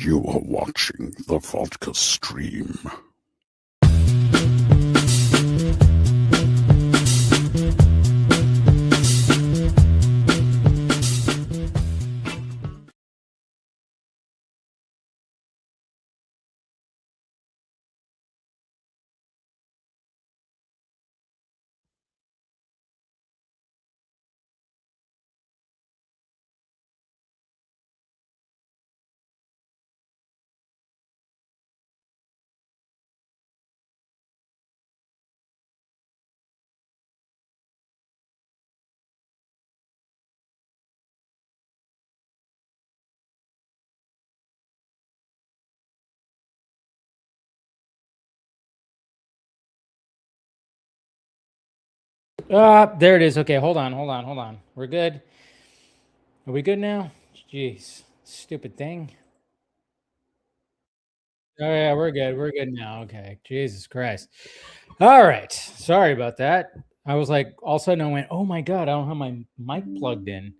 You are watching the Vodka stream. There it is. Okay, hold on. We're good. Are we good now? Jeez, stupid thing. Oh yeah, we're good. We're good now. Okay, Jesus Christ. All right, sorry about that. I was like, all of a sudden I went, oh my God, I don't have my mic plugged in.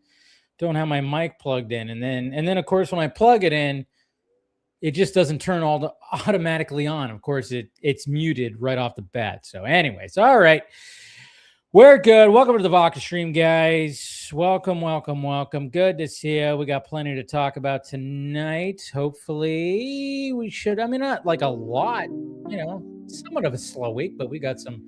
And then of course when I plug it in, it just doesn't turn automatically on. Of course, it's muted right off the bat. So anyways, all right. We're good. Welcome to the Vodka stream, guys. Welcome. Good to see you. We got plenty to talk about tonight. Hopefully, we should. I mean, not like a lot, somewhat of a slow week, but we got some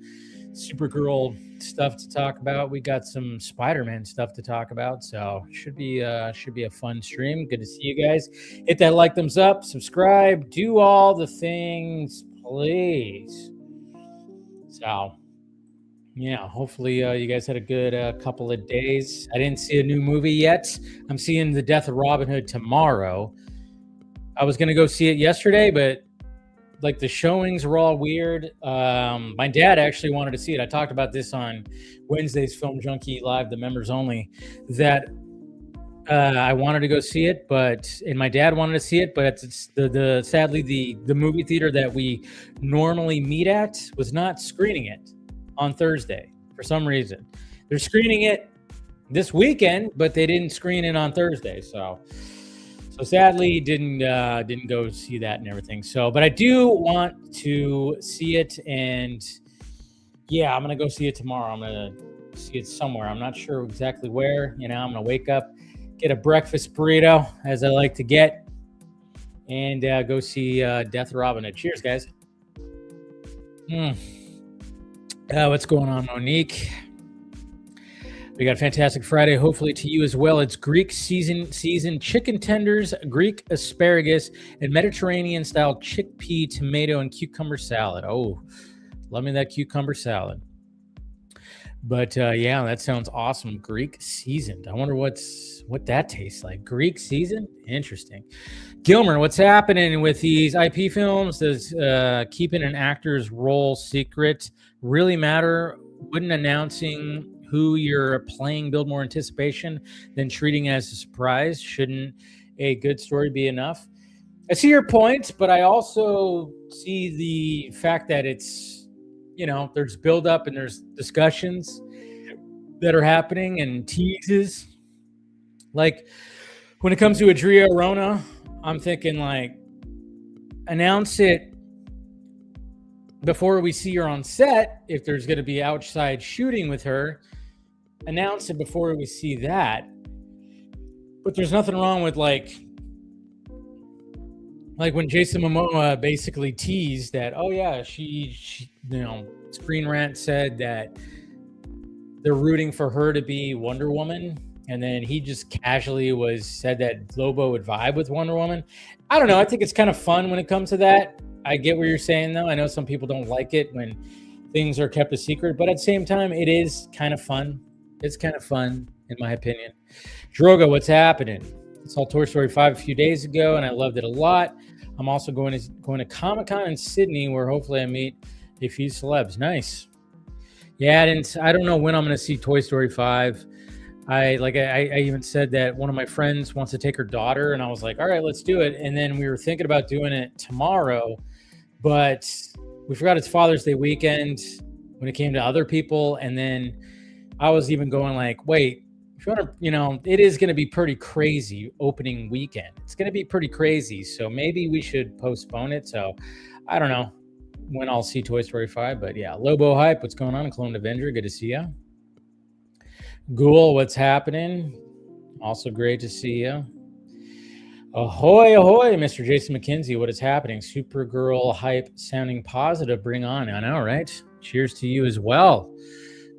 Supergirl stuff to talk about. We got some Spider-Man stuff to talk about. So should be a fun stream. Good to see you guys. Hit that like, thumbs up, subscribe, do all the things, please. So. Yeah, hopefully you guys had a good couple of days. I didn't see a new movie yet. I'm seeing The Death of Robin Hood tomorrow. I was going to go see it yesterday, but like the showings were all weird. My dad actually wanted to see it. I talked about this on Wednesday's Film Junkie Live, the members only, that I wanted to go see it, and my dad wanted to see it, but it's sadly the movie theater that we normally meet at was not screening it on Thursday for some reason. They're screening it this weekend, but they didn't screen it on Thursday. So sadly didn't go see that and everything. So, but I do want to see it, and yeah, I'm gonna go see it tomorrow. I'm gonna see it somewhere. I'm not sure exactly where. I'm gonna wake up, get a breakfast burrito, as I like to get, and go see Death of Robin Hood. Cheers, guys. What's going on, Monique? We got a fantastic Friday, hopefully to you as well. It's Greek season chicken tenders, Greek asparagus, and Mediterranean-style chickpea, tomato, and cucumber salad. Oh, love me that cucumber salad. But yeah, that sounds awesome. Greek seasoned. I wonder what that tastes like. Greek seasoned? Interesting. Gilmer, what's happening with these IP films? Does keeping an actor's role secret really matter? Wouldn't announcing who you're playing build more anticipation than treating it as a surprise? Shouldn't a good story be enough? I see your point, but I also see the fact that it's, there's build-up and there's discussions that are happening and teases. Like, when it comes to Adria Arona, I'm thinking, like, announce it before we see her on set. If there's going to be outside shooting with her, announce it before we see that. But there's nothing wrong with, like when Jason Momoa basically teased that, oh yeah, she Screen Rant said that they're rooting for her to be Wonder Woman, and then he just casually said that Lobo would vibe with Wonder Woman. I don't know. I think it's kind of fun when it comes to that. I get what you're saying, though. I know some people don't like it when things are kept a secret, but at the same time, it is kind of fun. It's kind of fun, in my opinion. Droga, what's happening? I saw Toy Story 5 a few days ago, and I loved it a lot. I'm also going to Comic-Con in Sydney, where hopefully I meet a few celebs. Nice. Yeah, I don't know when I'm going to see Toy Story 5. I even said that one of my friends wants to take her daughter, and I was like, all right, let's do it. And then we were thinking about doing it tomorrow, but we forgot it's Father's Day weekend when it came to other people. And then I was even going like, wait, if you want to, it is going to be pretty crazy opening weekend. It's going to be pretty crazy. So maybe we should postpone it. So I don't know when I'll see Toy Story 5, but yeah, Lobo Hype, what's going on? Clone Avenger, good to see you. Ghoul, what's happening? Also great to see you. Ahoy, ahoy, Mr. Jason McKenzie, what is happening? Supergirl hype sounding positive, bring on. I know, right? Cheers to you as well.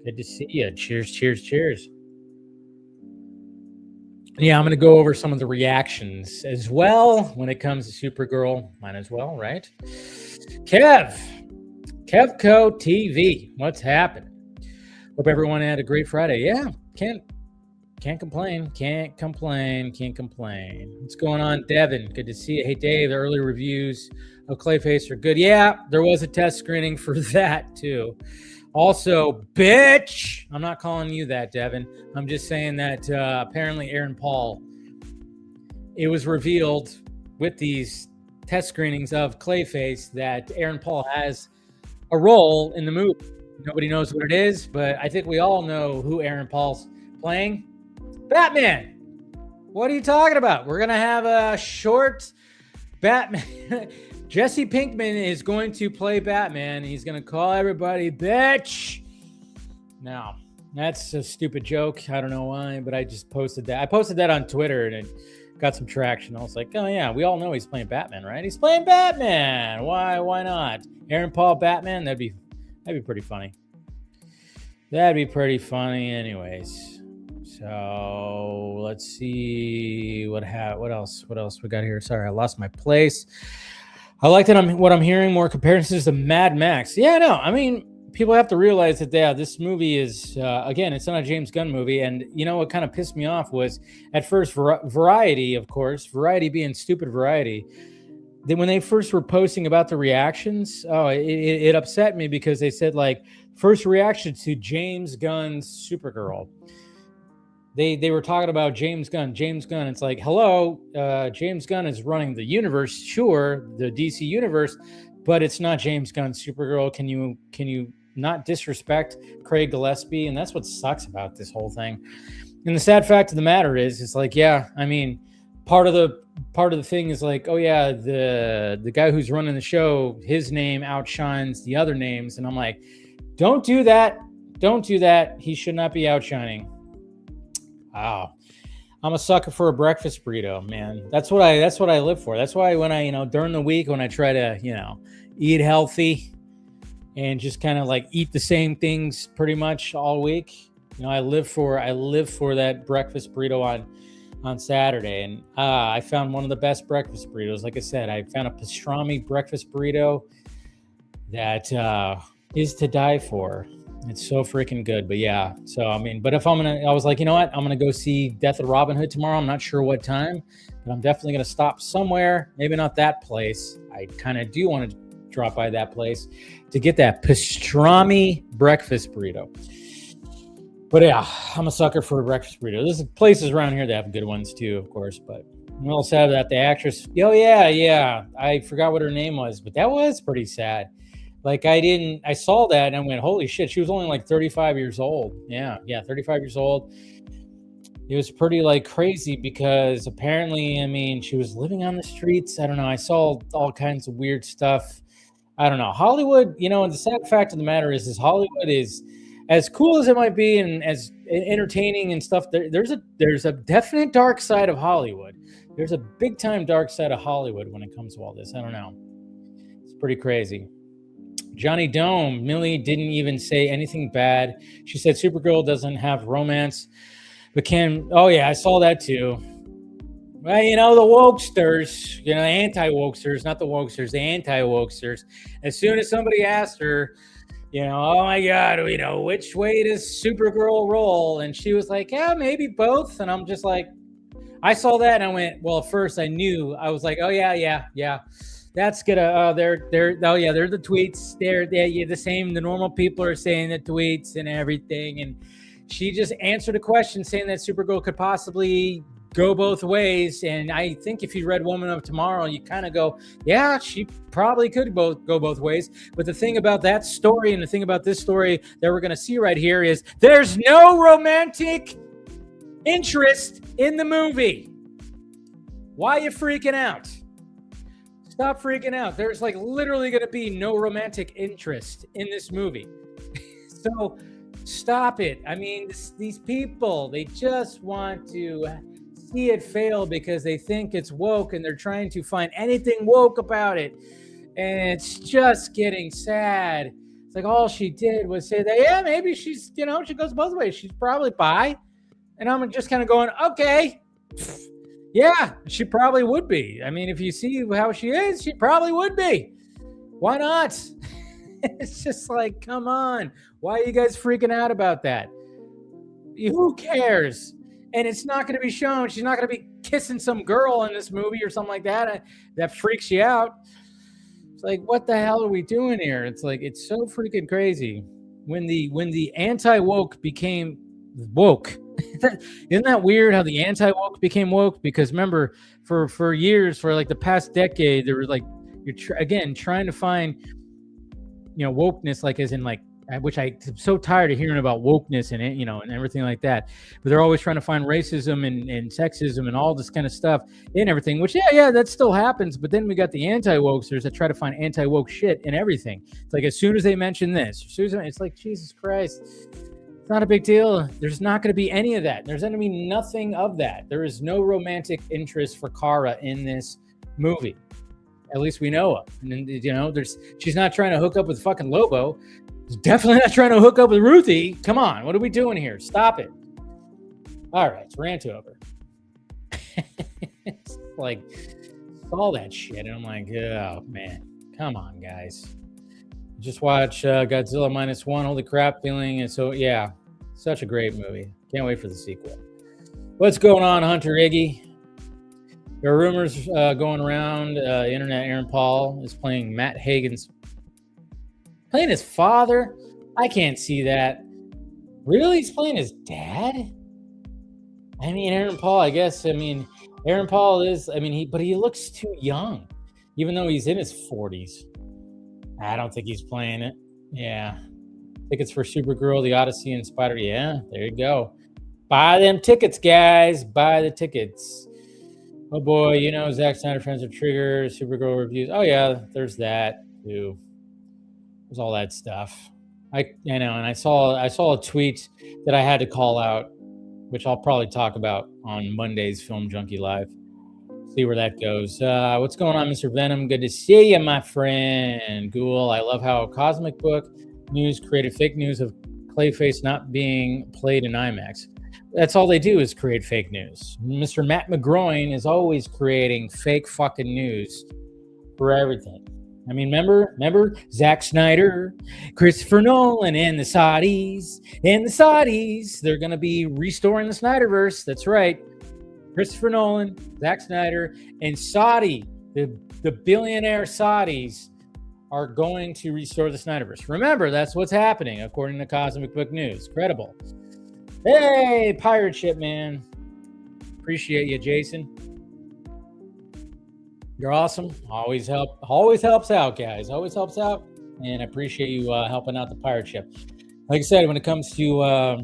Good to see you. Cheers, cheers, cheers. Yeah, I'm going to go over some of the reactions as well when it comes to Supergirl. Might as well, right? Kevco TV, what's happening? Hope everyone had a great Friday. Yeah, can't complain. Can't complain. What's going on, Devin? Good to see you. Hey, Dave, the early reviews of Clayface are good. Yeah, there was a test screening for that, too. Also, bitch, I'm not calling you that, Devin. I'm just saying that apparently Aaron Paul, it was revealed with these test screenings of Clayface that Aaron Paul has a role in the movie. Nobody knows what it is, but I think we all know who Aaron Paul's playing. Batman. What are you talking about? We're going to have a short Batman. Jesse Pinkman is going to play Batman. He's going to call everybody bitch. Now, that's a stupid joke. I don't know why, but I just posted that. I posted that on Twitter and it got some traction. I was like, oh yeah, we all know he's playing Batman, right? He's playing Batman. Why not? Aaron Paul Batman? That'd be pretty funny. That'd be pretty funny anyways. So let's see what else we got here. Sorry, I lost my place. I like that what I'm hearing more comparisons to Mad Max. Yeah, no, I mean, people have to realize that this movie is, again, it's not a James Gunn movie. And you know what kind of pissed me off was at first Variety, of course, Variety being stupid Variety. Then when they first were posting about the reactions, it upset me because they said like first reaction to James Gunn's Supergirl. They were talking about James Gunn. It's like, hello, James Gunn is running the universe, sure, the DC universe, but it's not James Gunn's Supergirl. Can you not disrespect Craig Gillespie? And that's what sucks about this whole thing. And the sad fact of the matter is, it's like, yeah, I mean, part of the thing is like, oh yeah, the guy who's running the show, his name outshines the other names, and I'm like, don't do that. He should not be outshining. Wow. I'm a sucker for a breakfast burrito, man. That's what I live for. That's why when I, during the week, when I try to, eat healthy and just kind of like eat the same things pretty much all week, I live for that breakfast burrito on Saturday. And I found one of the best breakfast burritos. Like I said, I found a pastrami breakfast burrito that is to die for. It's so freaking good. But yeah, so I mean, but if I was like, you know what? I'm going to go see Death of Robin Hood tomorrow. I'm not sure what time, but I'm definitely going to stop somewhere. Maybe not that place. I kind of do want to drop by that place to get that pastrami breakfast burrito. But yeah, I'm a sucker for a breakfast burrito. There's places around here that have good ones too, of course. But we also have that the actress. Oh yeah. I forgot what her name was, but that was pretty sad. Like I saw that and I went, holy shit, she was only like 35 years old. Yeah, 35 years old. It was pretty like crazy because apparently, I mean, she was living on the streets. I don't know. I saw all kinds of weird stuff. I don't know. Hollywood, and the sad fact of the matter is Hollywood is as cool as it might be and as entertaining and stuff. There's a definite dark side of Hollywood. There's a big time dark side of Hollywood when it comes to all this. I don't know. It's pretty crazy. Johnny Dome, Millie didn't even say anything bad. She said Supergirl doesn't have romance, but oh yeah, I saw that too. Well, the wokesters, anti-wokesters, not the wokesters, the anti-wokesters. As soon as somebody asked her, oh my God, which way does Supergirl roll? And she was like, yeah, maybe both. And I'm just like, I saw that and I went, well, at first I was like, oh yeah. That's gonna. They're the tweets. They're the same. The normal people are saying the tweets and everything. And she just answered a question saying that Supergirl could possibly go both ways. And I think if you read Woman of Tomorrow, you kind of go, yeah, she probably could go both ways. But the thing about that story and the thing about this story that we're gonna see right here is there's no romantic interest in the movie. Why are you freaking out? Stop freaking out. There's like literally going to be no romantic interest in this movie. So stop it. I mean, these people, they just want to see it fail because they think it's woke and they're trying to find anything woke about it. And it's just getting sad. It's like all she did was say that, yeah, maybe she's, she goes both ways. She's probably bi. And I'm just kind of going, okay. Yeah, she probably would be. I mean, if you see how she is, she probably would be. Why not? It's just like, come on. Why are you guys freaking out about that? Who cares? And it's not going to be shown. She's not going to be kissing some girl in this movie or something like that. That freaks you out. It's like, what the hell are we doing here? It's like, it's so freaking crazy. When the anti-woke became woke. Isn't that weird how the anti-woke became woke? Because remember, for years, for like the past decade, there was like, you're trying to find, wokeness, like as in like, which I'm so tired of hearing about wokeness and and everything like that. But they're always trying to find racism and sexism and all this kind of stuff in everything, which yeah, that still happens. But then we got the anti-wokesters that try to find anti-woke shit in everything. It's like as soon as they mention this, it's like, Jesus Christ. It's not a big deal. There's not going to be any of that. There's going to be nothing of that. There is no romantic interest for Kara in this movie. At least we know of. And she's not trying to hook up with fucking Lobo. She's definitely not trying to hook up with Ruthie. Come on. What are we doing here? Stop it. All right. It's rant over. It's like all that shit. And I'm like, oh, man. Come on, guys. Just watch Godzilla -1. Holy crap feeling. And so, yeah, such a great movie. Can't wait for the sequel. What's going on, Hunter Iggy? There are rumors going around the internet. Aaron Paul is playing Matt Hagen's, playing his father. I can't see that. Really? He's playing his dad? I mean, Aaron Paul, I guess. I mean, Aaron Paul is, but he looks too young, even though he's in his 40s. I don't think he's playing it. Yeah. Tickets for Supergirl, The Odyssey, and Spider. Yeah, there you go. Buy them tickets, guys. Buy the tickets. Oh, boy. Zack Snyder, Friends of Trigger, Supergirl reviews. Oh, yeah, there's that, too. There's all that stuff. And I saw a tweet that I had to call out, which I'll probably talk about on Monday's Film Junkie Live. See where that goes. What's going on, Mr. Venom? Good to see you, my friend. Ghoul, I love how Cosmic Book News created fake news of Clayface not being played in IMAX. That's all they do is create fake news. Mr. Matt McGroin is always creating fake fucking news for everything. I mean, remember Zack Snyder, Christopher Nolan, and the Saudis. They're going to be restoring the Snyderverse. That's right. Christopher Nolan, Zack Snyder, and Saudi, the billionaire Saudis, are going to restore the Snyderverse. Remember, that's what's happening, according to Cosmic Book News. Credible. Hey, pirate ship, man. Appreciate you, Jason. You're awesome. Always helps out, guys. Always helps out. And I appreciate you helping out the pirate ship. Like I said, when it comes to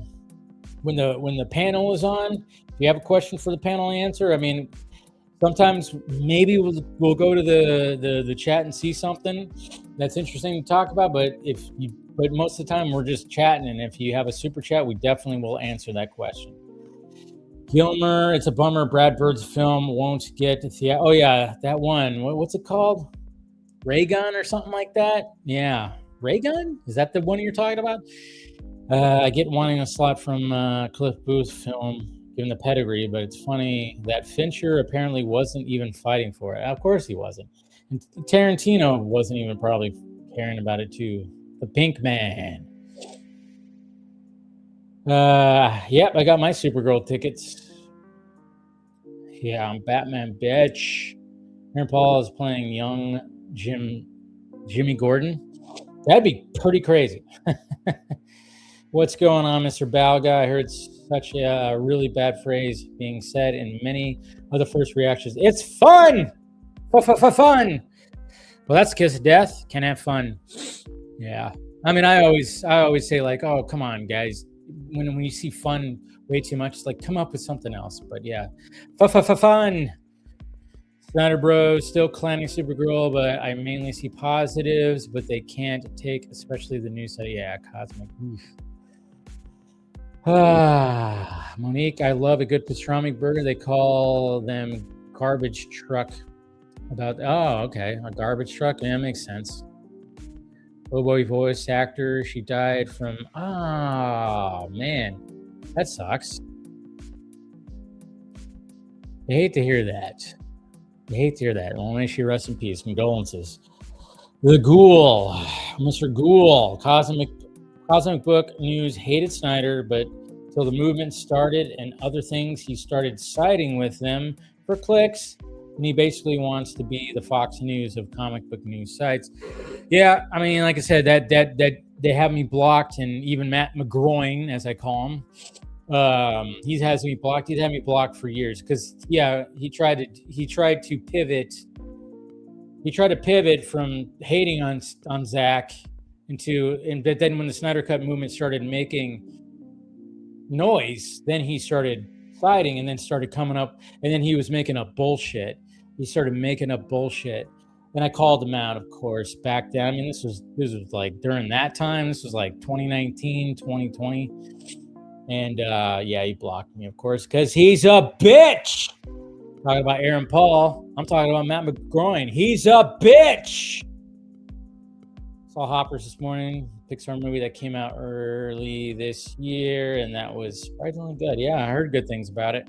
when the panel is on, if you have a question for the panel answer, sometimes maybe we'll go to the chat and see something that's interesting to talk about. But most of the time we're just chatting, and if you have a super chat, we definitely will answer that question. Gilmer, it's a bummer Brad Bird's film won't get to theater. Oh yeah, that one. What's it called? Ray Gun or something like that? Yeah, Ray Gun? Is that the one you're talking about? I get wanting a slot from Cliff Booth's film, given the pedigree, but it's funny that Fincher apparently wasn't even fighting for it. Of course he wasn't. And Tarantino wasn't even probably caring about it too. The Pink Man. Yep, I got my Supergirl tickets. Yeah, I'm Batman, bitch. Aaron Paul is playing young Jimmy Gordon. That'd be pretty crazy. What's going on, Mr. Balga? I heard such a really bad phrase being said in many of the first reactions. It's fun! Fun! Well, that's the kiss of death. Can't have fun. Yeah. I always say like, oh, come on, guys. when you see fun way too much, it's like come up with something else. But yeah, fun. Snyder Bros still clowning Supergirl, but I mainly see positives, but they can't take, especially the new side. Yeah, Cosmic. Monique, I love a good pastrami burger. They call them garbage truck. Okay, a garbage truck. Yeah, makes sense. Boy voice actor. She died from. Man, that sucks. I hate to hear that. Well, may she rest in peace. Condolences. The Ghoul, Mr. Ghoul, Cosmic Book News hated Snyder, but till the movement started and other things, he started siding with them for clicks, and he basically wants to be the Fox News of comic book news sites. Yeah, I mean, like I said, that they have me blocked, and even Matt McGroin, as I call him. He has me blocked. He's had me blocked for years because he tried to pivot. He tried to pivot from hating on Zack but then when the Snyder Cut movement started making noise, then he started siding and then started coming up, and then he was making up bullshit. He started making up bullshit, and I called him out, of course, back then. I mean, this was like during that time. This was like 2019, 2020. And he blocked me, of course, because he's a bitch. Talking about Aaron Paul. I'm talking about Matt McGroin. He's a bitch. Saw Hoppers this morning. Pixar movie that came out early this year, and that was surprisingly good. Yeah, I heard good things about it.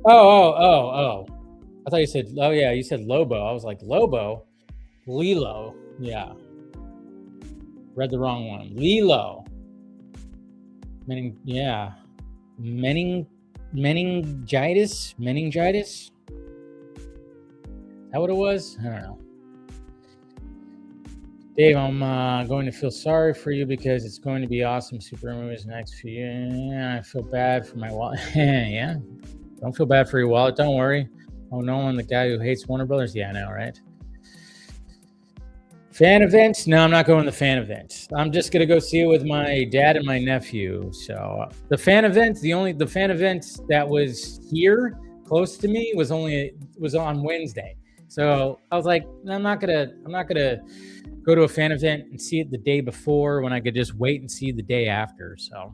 Oh. I thought you said, you said Lobo. I was like, Lobo? Lilo. Yeah. Read the wrong one. Lilo. Meningitis? Is that what it was? I don't know. Dave, I'm going to feel sorry for you because it's going to be awesome super movies next few years. Yeah, I feel bad for my wallet. Yeah, don't feel bad for your wallet. Don't worry. Oh, no, I'm the guy who hates Warner Brothers. Yeah, I know, right? Fan events? No, I'm not going to the fan event. I'm just going to go see it with my dad and my nephew. So the fan event, the fan event that was here close to me was on Wednesday. So I was like, I'm not gonna go to a fan event and see it the day before when I could just wait and see the day after. So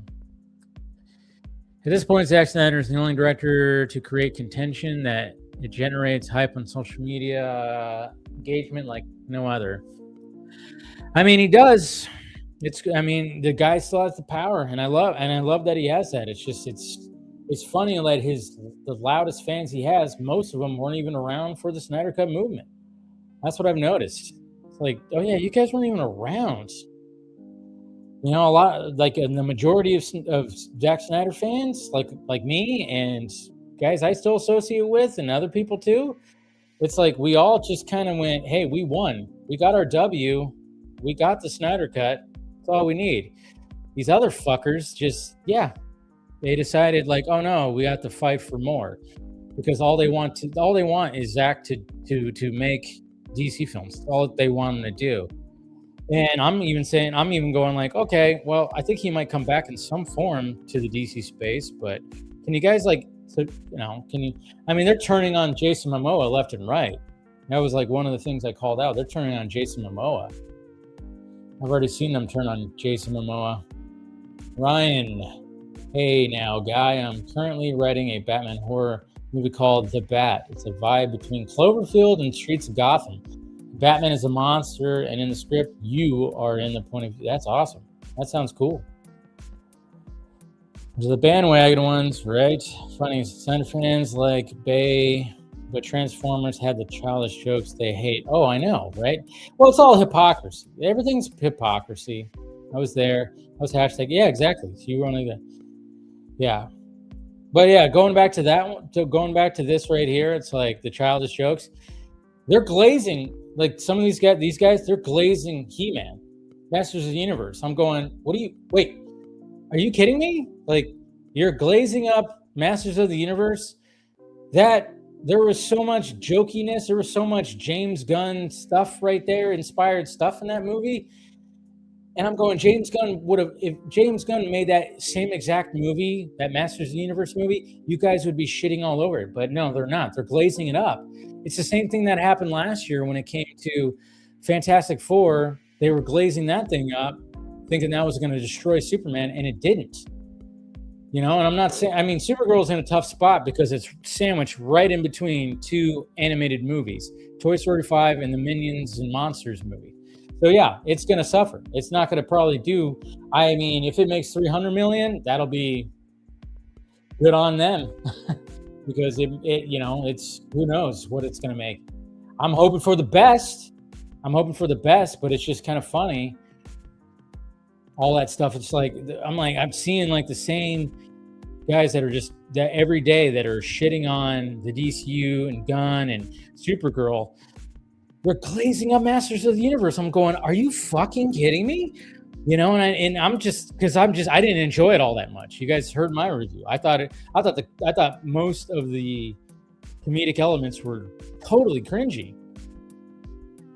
at this point, Zack Snyder is the only director to create contention that it generates hype on social media engagement like no other. I mean, he does. The guy still has the power, and I love that he has that. It's just it's funny that the loudest fans he has, most of them weren't even around for the Snyder Cut movement. That's what I've noticed. It's like, oh yeah, you guys weren't even around. You know, a lot like the majority of Zack Snyder fans, like me and guys I still associate with, and other people too. It's like we all just kind of went, hey, we won. We got our W. We got the Snyder Cut. That's all we need. These other fuckers they decided like, oh no, we have to fight for more, because all they want is Zack to make DC films. That's all they want him to do. And I'm even going like, okay, well, I think he might come back in some form to the DC space, but can you guys they're turning on Jason Momoa left and right. That was like one of the things I called out. They're turning on Jason Momoa. I've already seen them turn on Jason Momoa. Ryan, hey now, guy, I'm currently writing a Batman horror movie called The Bat. It's a vibe between Cloverfield and Streets of Gotham. Batman is a monster, and in the script, you are in the point of view. That's awesome. That sounds cool. There's the bandwagon ones, right? Funny, Snyder fans like Bay, but Transformers had the childish jokes they hate. Oh, I know, right? Well, it's all hypocrisy. Everything's hypocrisy. I was there. I was hashtag. Yeah, exactly. So you were only there. Yeah. But yeah, going back to that one, going back to this right here, it's like the childish jokes. They're glazing, like some of these guys, they're glazing He-Man, Masters of the Universe. I'm going, wait, are you kidding me? Like, you're glazing up Masters of the Universe? That there was so much jokiness, there was so much James Gunn stuff right there, inspired stuff in that movie. And I'm going, James Gunn would have, if James Gunn made that same exact movie, that Masters of the Universe movie, you guys would be shitting all over it. But no, they're not. They're glazing it up. It's the same thing that happened last year when it came to Fantastic Four. They were glazing that thing up, thinking that was going to destroy Superman, and it didn't. You know, and I'm not saying, I mean, Supergirl's in a tough spot because it's sandwiched right in between two animated movies, Toy Story 5 and the Minions and Monsters movie. So yeah, it's going to suffer. It's not going to probably do, I mean, if it makes 300 million, that'll be good on them because it, you know, it's, who knows what it's going to make. I'm hoping for the best. But it's just kind of funny. All that stuff. It's like, I'm seeing like the same guys that are just that every day that are shitting on the DCU and Gunn and Supergirl. They're glazing up Masters of the Universe. I'm going, are you fucking kidding me? You know, and I'm just, because I didn't enjoy it all that much. You guys heard my review. I thought most of the comedic elements were totally cringy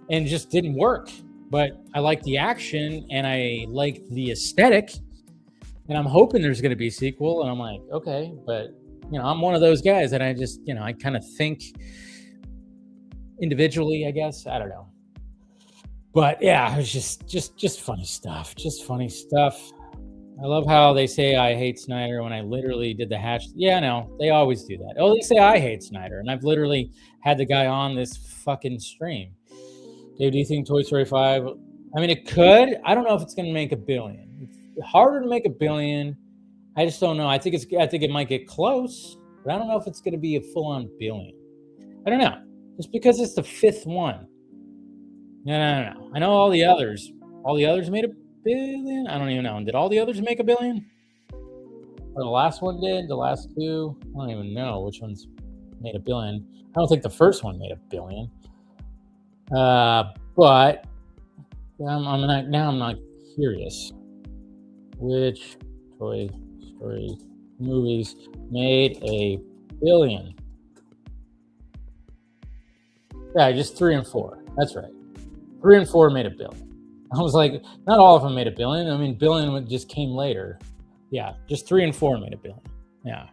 and just didn't work. But I like the action and I like the aesthetic, and I'm hoping there's going to be a sequel. And I'm like, okay, but you know, I'm one of those guys that I just, you know, I kind of think individually, I guess. I don't know. But yeah, it was just funny stuff. Just funny stuff. I love how they say I hate Snyder when I literally did the hatch. Yeah, no, they always do that. Oh, they say I hate Snyder, and I've literally had the guy on this fucking stream. Dave, do you think Toy Story 5? I mean, it could. I don't know if it's going to make $1 billion. It's harder to make $1 billion. I just don't know. I think it might get close, but I don't know if it's going to be a full-on $1 billion. I don't know. Just because it's the fifth one. No. I know all the others made $1 billion. I don't even know. Did all the others make $1 billion? Or the last one did? The last two? I don't even know which ones made $1 billion. I don't think the first one made $1 billion. But I'm not curious which Toy Story movies made $1 billion. Yeah, just 3 and 4. That's right. 3 and 4 made $1 billion. I was like, not all of them made $1 billion. I mean, $1 billion just came later. Yeah, just 3 and 4 made $1 billion. Yeah.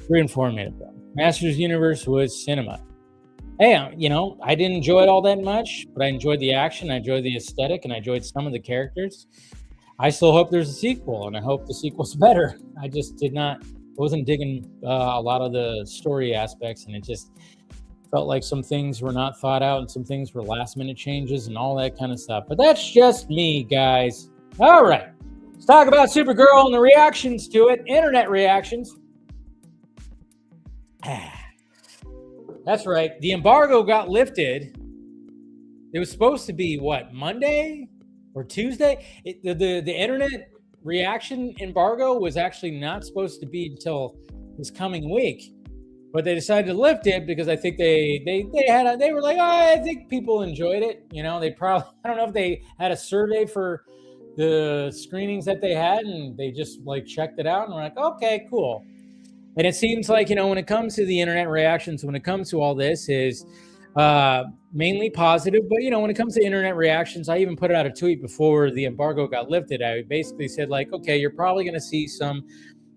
3 and 4 made $1 billion. Masters of the Universe was cinema. Hey, you know, I didn't enjoy it all that much, but I enjoyed the action, I enjoyed the aesthetic, and I enjoyed some of the characters. I still hope there's a sequel, and I hope the sequel's better. I just wasn't digging a lot of the story aspects, and it just felt like some things were not thought out, and some things were last-minute changes and all that kind of stuff. But that's just me, guys. All right, let's talk about Supergirl and the reactions to it, internet reactions. That's right. The embargo got lifted. It was supposed to be, what, Monday or Tuesday? The internet reaction embargo was actually not supposed to be until this coming week. But they decided to lift it because I think they were like, oh, I think people enjoyed it. You know, they probably, I don't know if they had a survey for the screenings that they had, and they just like checked it out and were like, okay, cool. And it seems like, you know, when it comes to the internet reactions, when it comes to all this is mainly positive. But, you know, when it comes to internet reactions, I even put out a tweet before the embargo got lifted. I basically said, like, okay, you're probably going to see some,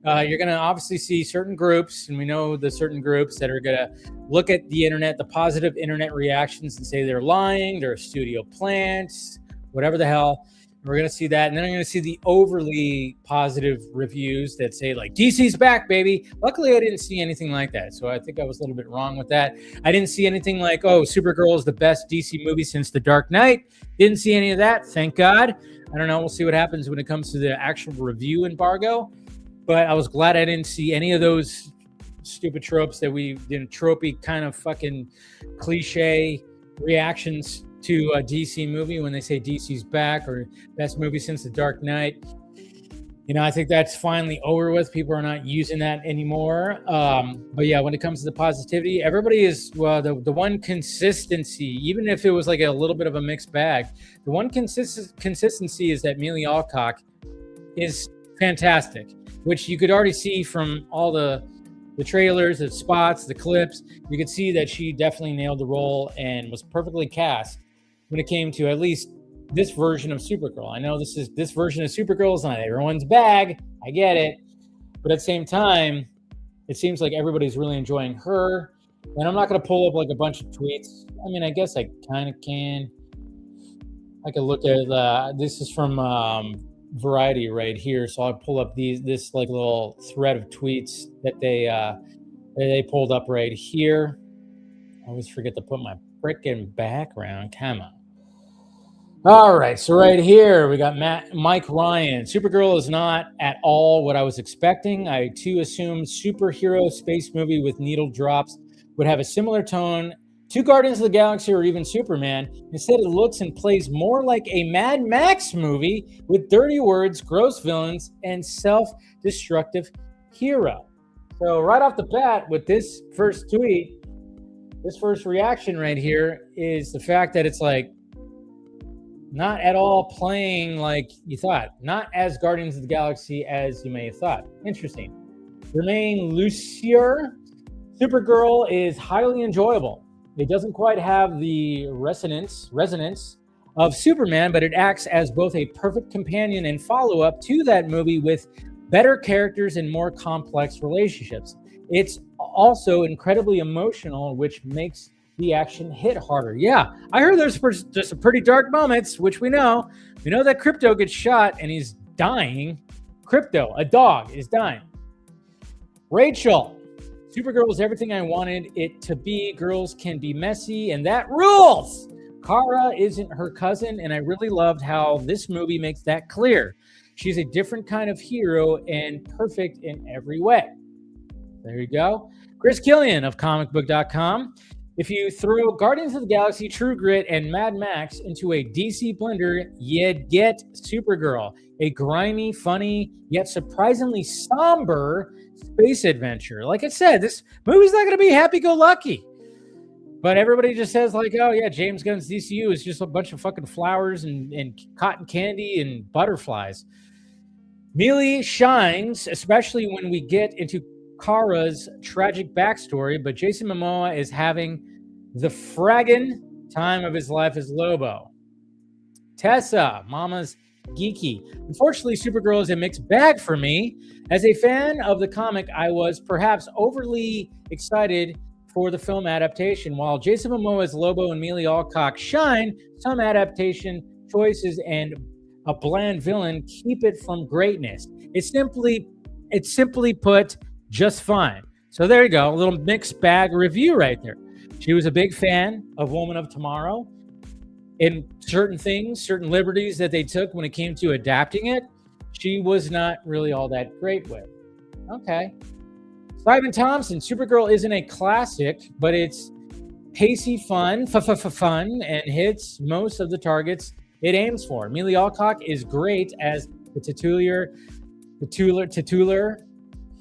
you're going to obviously see certain groups. And we know the certain groups that are going to look at the internet, the positive internet reactions, and say they're lying, they're studio plants, whatever the hell. We're going to see that. And then I'm going to see the overly positive reviews that say, like, DC's back, baby. Luckily, I didn't see anything like that. So I think I was a little bit wrong with that. I didn't see anything like, oh, Supergirl is the best DC movie since The Dark Knight. Didn't see any of that. Thank God. I don't know. We'll see what happens when it comes to the actual review embargo. But I was glad I didn't see any of those stupid tropes that we did, tropey kind of fucking cliche reactions to a DC movie when they say DC's back or best movie since The Dark Knight. You know, I think that's finally over with. People are not using that anymore. But yeah, when it comes to the positivity, everybody is, well, the one consistency, even if it was like a little bit of a mixed bag, the one consistency is that Amelia Alcock is fantastic, which you could already see from all the trailers, the spots, the clips. You could see that she definitely nailed the role and was perfectly cast when it came to at least this version of Supergirl. I know this version of Supergirl is not everyone's bag. I get it. But at the same time, it seems like everybody's really enjoying her. And I'm not going to pull up like a bunch of tweets. I mean, I guess I kind of can. I could look at this is from Variety right here. So I'll pull up this like little thread of tweets that they pulled up right here. I always forget to put my freaking background. Come on. All right, so right here we got Mike Ryan. Supergirl is not at all what I was expecting. I too assumed superhero space movie with needle drops would have a similar tone to Guardians of the Galaxy or even Superman. Instead, it looks and plays more like a Mad Max movie with dirty words, gross villains, and self-destructive hero. So right off the bat with this first tweet, this first reaction right here is the fact that it's like, not at all playing like you thought. Not as Guardians of the Galaxy as you may have thought. Interesting. Jermaine Lucier. Supergirl is highly enjoyable. It doesn't quite have the resonance of Superman, but it acts as both a perfect companion and follow-up to that movie with better characters and more complex relationships. It's also incredibly emotional, which makes the action hit harder. Yeah, I heard there's just some pretty dark moments, which we know. We know that Crypto gets shot and he's dying. Crypto, a dog, is dying. Rachel, Supergirl is everything I wanted it to be. Girls can be messy, and that rules. Kara isn't her cousin, and I really loved how this movie makes that clear. She's a different kind of hero and perfect in every way. There you go. Chris Killian of comicbook.com. If you throw Guardians of the Galaxy, True Grit, and Mad Max into a DC blender, you'd get Supergirl, a grimy, funny, yet surprisingly somber space adventure. Like I said, this movie's not going to be happy-go-lucky. But everybody just says like, oh yeah, James Gunn's DCU is just a bunch of fucking flowers and cotton candy and butterflies. Mealy shines, especially when we get into Kara's tragic backstory, but Jason Momoa is having the fraggin' time of his life as Lobo. Tessa, Mama's geeky. Unfortunately, Supergirl is a mixed bag for me. As a fan of the comic, I was perhaps overly excited for the film adaptation. While Jason Momoa's Lobo and Amelia Alcock shine, some adaptation choices and a bland villain keep it from greatness. It's simply put, just fine. So there you go, a little mixed bag review right there. She was a big fan of Woman of Tomorrow. In certain things, certain liberties that they took when it came to adapting it, she was not really all that great with. Okay. Simon Thompson, Supergirl isn't a classic, but it's pacey fun, and hits most of the targets it aims for. Amelia Alcock is great as the titular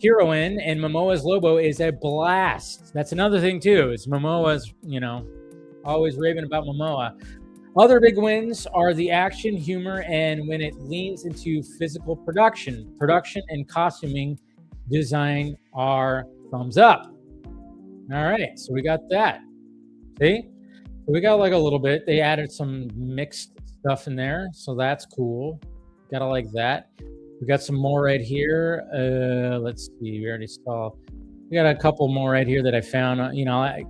heroine, and Momoa's Lobo is a blast. That's another thing too, is Momoa's, always raving about Momoa. Other big wins are the action, humor, and when it leans into physical production and costuming design are thumbs up. All right, so we got that. See? So we got like a little bit. They added some mixed stuff in there, so that's cool. Gotta like that. We got some more right here. Let's see. We already saw. We got a couple more right here that I found.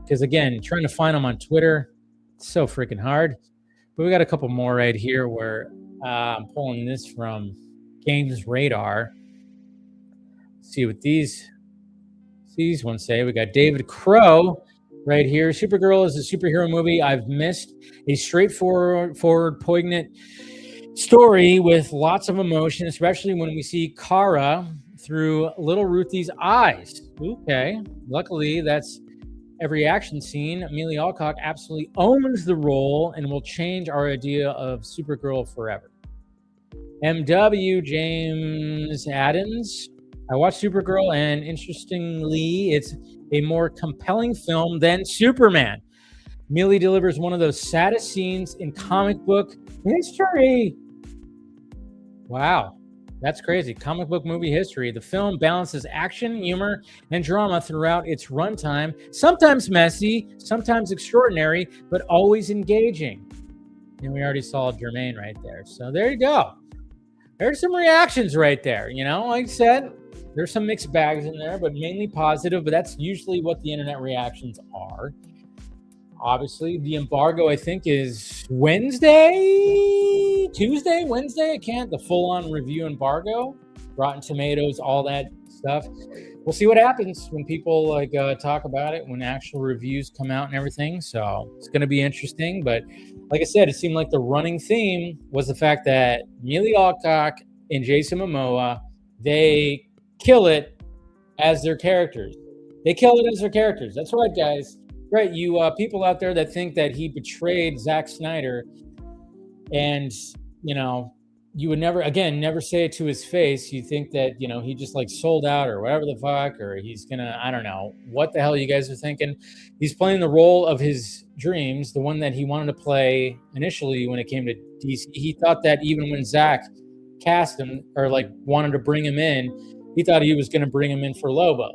Because again, trying to find them on Twitter, it's so freaking hard. But we got a couple more right here where I'm pulling this from Games Radar. Let's see what these ones say. We got David Crow right here. Supergirl is a superhero movie I've missed. A straightforward, poignant story with lots of emotion, especially when we see Kara through little Ruthie's eyes. Okay. Luckily, that's every action scene. Amelia Alcock absolutely owns the role and will change our idea of Supergirl forever. MW James Adams. I watched Supergirl, and interestingly, it's a more compelling film than Superman. Amelia delivers one of those saddest scenes in comic book history. Wow, that's crazy. Comic book movie history. The film balances action, humor, and drama throughout its runtime. Sometimes messy, sometimes extraordinary, but always engaging. And we already saw Jermaine right there. So there you go. There's some reactions right there. You know, like I said, there's some mixed bags in there, but mainly positive. But that's usually what the internet reactions are. Obviously, the embargo, I think, is Tuesday, Wednesday. I can't. The full-on review embargo, Rotten Tomatoes, all that stuff. We'll see what happens when people like talk about it, when actual reviews come out and everything. So it's going to be interesting. But like I said, it seemed like the running theme was the fact that Amelia Alcock and Jason Momoa, they kill it as their characters. They kill it as their characters. That's right, guys. Right, you people out there that think that he betrayed Zack Snyder, and you know, you would never say it to his face. You think that, you know, he just like sold out or whatever the fuck, or he's gonna, I don't know what the hell you guys are thinking. He's playing the role of his dreams, the one that he wanted to play initially when it came to DC. He thought that even when Zack cast him or like wanted to bring him in, he thought he was going to bring him in for Lobo.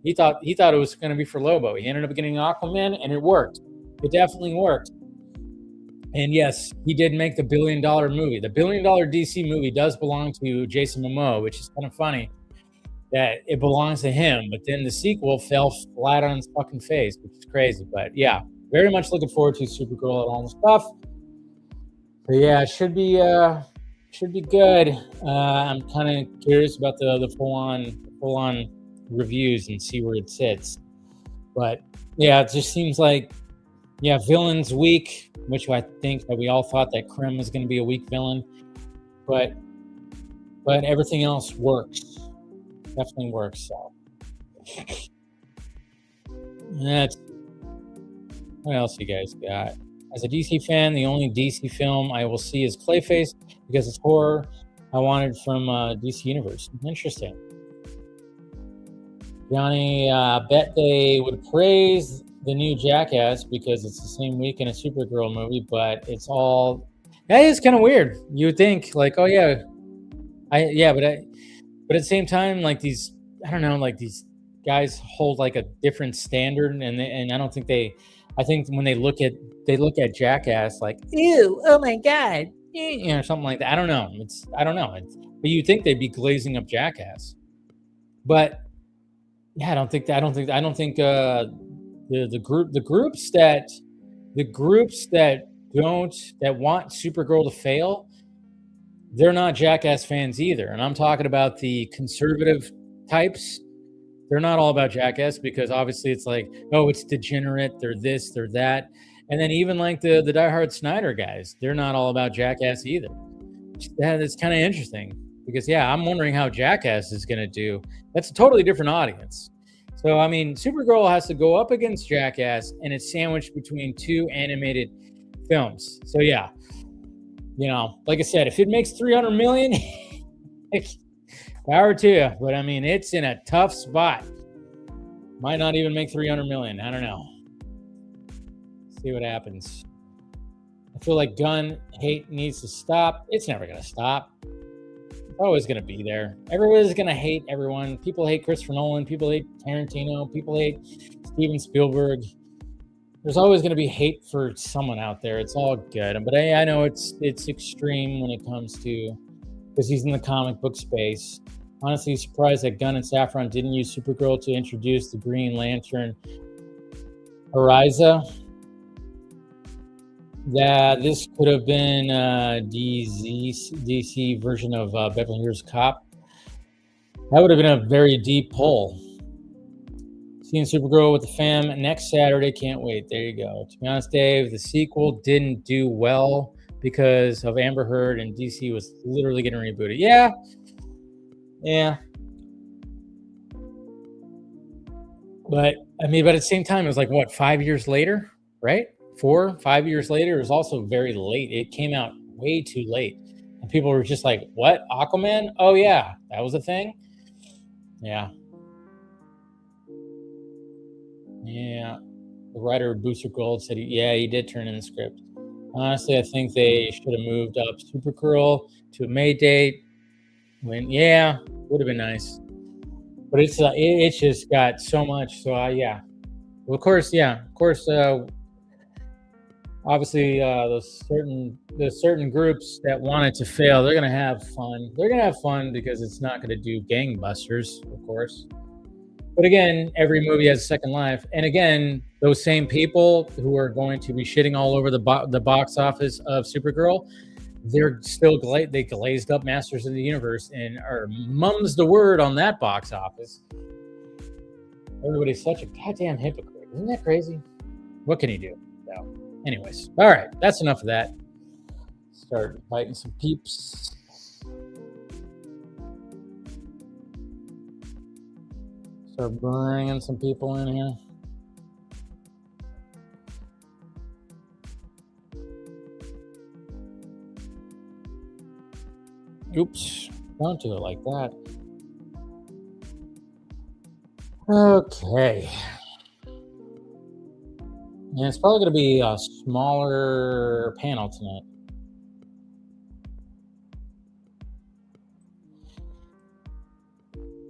He thought it was going to be for Lobo. He ended up getting Aquaman, and it worked. It definitely worked. And yes, he did make the $1 billion movie. The $1 billion DC movie does belong to Jason Momoa, which is kind of funny that it belongs to him. But then the sequel fell flat on his fucking face, which is crazy. But yeah, very much looking forward to Supergirl and all the stuff. So yeah, it should be good. I'm kind of curious about the full-on reviews and see where it sits. But yeah, it just seems like, yeah, villain's weak, which I think that we all thought that Krim was going to be a weak villain, but everything else works. Definitely works. So that's what else you guys got. As a DC fan, the only DC film I will see is Clayface because it's horror I wanted from DC Universe. Interesting. Johnny, bet they would praise the new Jackass because it's the same week in a Supergirl movie, but it's all, that is kind of weird. You would think like, oh yeah, but at the same time, like these, I don't know, like these guys hold like a different standard, and I don't think I think when they look at Jackass like, ew, oh my god, you know, something like that. I don't know. But you'd think they'd be glazing up Jackass, but yeah, I don't think the groups that want Supergirl to fail, they're not Jackass fans either. And I'm talking about the conservative types. They're not all about Jackass because obviously it's like, oh, it's degenerate, they're this, they're that. And then even like the diehard Snyder guys, they're not all about Jackass either. That's kind of interesting because, yeah, I'm wondering how Jackass is going to do. That's a totally different audience. So, I mean, Supergirl has to go up against Jackass, and it's sandwiched between two animated films. So, yeah, you know, like I said, if it makes $300 million, power to you. But, I mean, it's in a tough spot. Might not even make $300 million. I don't know. See what happens. I feel like Gunn hate needs to stop. It's never going to stop. It's always going to be there. Everybody's going to hate everyone. People hate Christopher Nolan. People hate Tarantino. People hate Steven Spielberg. There's always going to be hate for someone out there. It's all good. But I know it's extreme when it comes to, because he's in the comic book space. Honestly, surprised that Gunn and Safran didn't use Supergirl to introduce the Green Lantern Ariza. That this could have been DC version of Beverly Hills Cop. That would have been a very deep pull. Seeing Supergirl with the fam next Saturday. Can't wait. There you go. To be honest, Dave, the sequel didn't do well because of Amber Heard, and DC was literally getting rebooted. Yeah. But, I mean, but at the same time, it was like, what, 5 years later, right? 4 or 5 years later. It was also very late. It came out way too late. And people were just like, what? Aquaman? Oh, yeah. That was a thing? Yeah. Yeah. The writer of Booster Gold said, he did turn in the script. Honestly, I think they should have moved up Supergirl to a May date. Would have been nice. But it's just got so much. So, yeah. Well, of course, obviously those certain groups that want it to fail, they're gonna have fun. They're gonna have fun because it's not gonna do gangbusters, of course. But again, every movie has a second life. And again, those same people who are going to be shitting all over the box office of Supergirl, they're still they glazed up Masters of the Universe and are mums the word on that box office. Everybody's such a goddamn hypocrite. Isn't that crazy? What can he do? So, anyways, all right, that's enough of that. Start inviting some peeps. Start bringing some people in here. Oops, don't do it like that. Okay. Yeah, it's probably going to be a smaller panel tonight.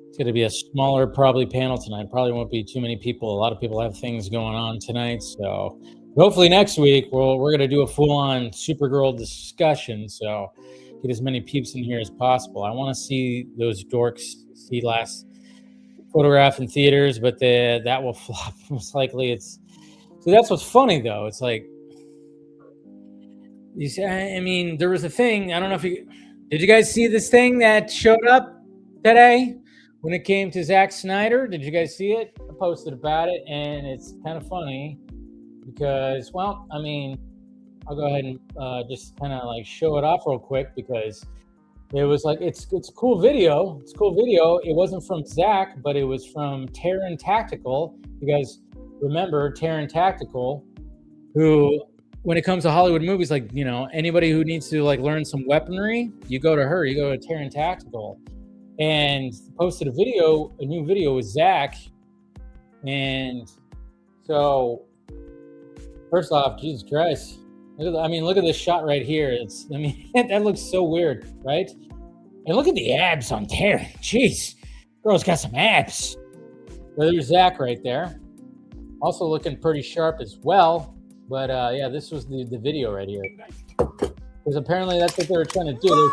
It's going to be a smaller probably panel tonight. Probably won't be too many people. A lot of people have things going on tonight. So hopefully next week we're going to do a full-on Supergirl discussion. So get as many peeps in here as possible. I want to see those dorks see last Photograph in theaters, but that will flop most likely. So that's what's funny though. It's like, you see, I mean, there was a thing. I don't know if did you guys see this thing that showed up today when it came to Zack Snyder? Did you guys see it? I posted about it, and it's kind of funny because, well, I mean, I'll go ahead and just kind of like show it off real quick because it was like it's a cool video. It's a cool video. It wasn't from Zack, but it was from Taran Tactical. You guys remember Taran Tactical, who, when it comes to Hollywood movies, like, you know, anybody who needs to like learn some weaponry, you go to her. You go to Taran Tactical, and posted a new video with Zack. And so, first off, Jesus Christ. Look at this shot right here. That looks so weird, right? And look at the abs on Taran. Jeez, girl's got some abs. Well, there's Zack right there. Also looking pretty sharp as well. But yeah, this was the video right here. Because apparently that's what they were trying to do.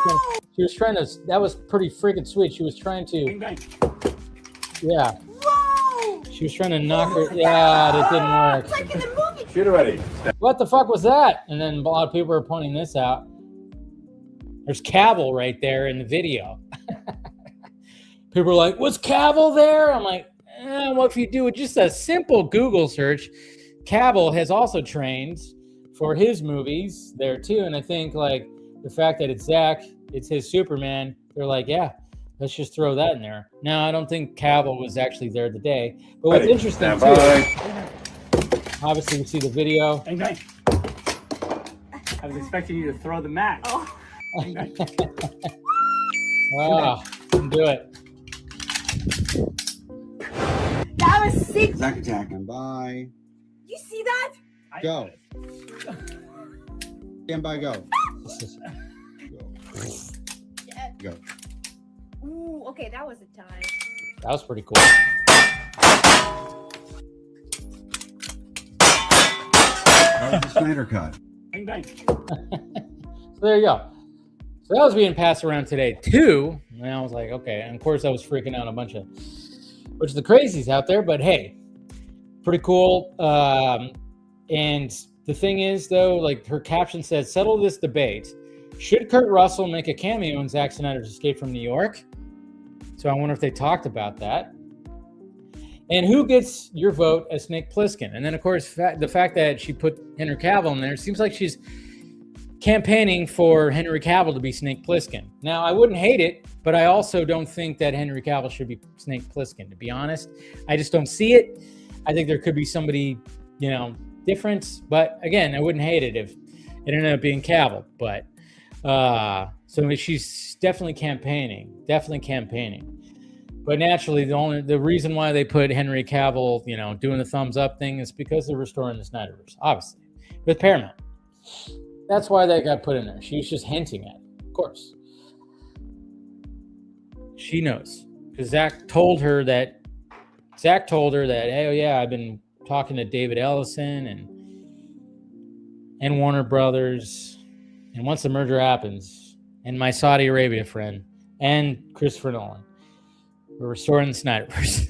She was trying to, that was pretty freaking sweet. She was trying to, yeah. She was trying to knock her, yeah, it didn't work. It's like in the movie. Shoot already. What the fuck was that? And then a lot of people are pointing this out. There's Cavill right there in the video. People are like, was Cavill there? I'm like, well, if you do just a simple Google search, Cavill has also trained for his movies there too. And I think like the fact that it's Zack, it's his Superman, they're like, yeah, let's just throw that in there. Now, I don't think Cavill was actually there today. But what's interesting too, obviously we see the video. I was expecting you to throw the match. Oh. Wow, can do it. That was sick. Zack attacking. Bye. You see that? Go. Stand by. Go. Yeah. Go. Ooh, okay, that was a time. That was pretty cool. That was the Snyder cut. So there you go. So that was being passed around today too. And I was like, okay. And of course, I was freaking out a bunch of the crazies out there. But hey, pretty cool. And the thing is, though, like her caption says, settle this debate. Should Kurt Russell make a cameo in Zack Snyder's Escape from New York? So I wonder if they talked about that. And who gets your vote as Snake Plissken? And then, of course, the fact that she put Henry Cavill in there, it seems like she's campaigning for Henry Cavill to be Snake Plissken. Now, I wouldn't hate it, but I also don't think that Henry Cavill should be Snake Plissken, to be honest. I just don't see it. I think there could be somebody, different. But again, I wouldn't hate it if it ended up being Cavill. But so she's definitely campaigning. But naturally, the reason why they put Henry Cavill, doing the thumbs up thing is because they're restoring the Snyderverse, obviously, with Paramount. That's why that got put in there. She was just hinting at it, of course. She knows because Zack told her that, hey, oh yeah, I've been talking to David Ellison and Warner Brothers, and once the merger happens, and my Saudi Arabia friend, and Christopher Nolan, we're restoring the Snyderverse.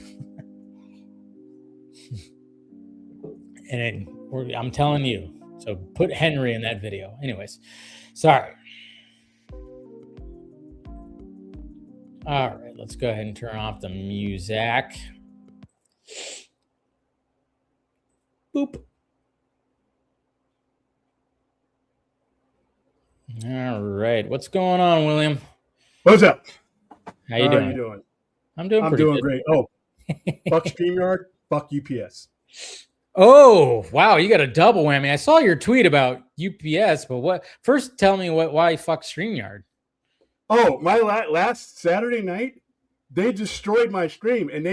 And I'm telling you, so put Henry in that video. Anyways, sorry. All right, let's go ahead and turn off the music. Boop. All right, what's going on, William? What's up? How you doing? I'm doing pretty good. Great. Oh, fuck StreamYard, fuck UPS. Oh, wow, you got a double whammy. I saw your tweet about UPS, but what? First, tell me why fuck StreamYard. Oh, my last Saturday night, they destroyed my stream, and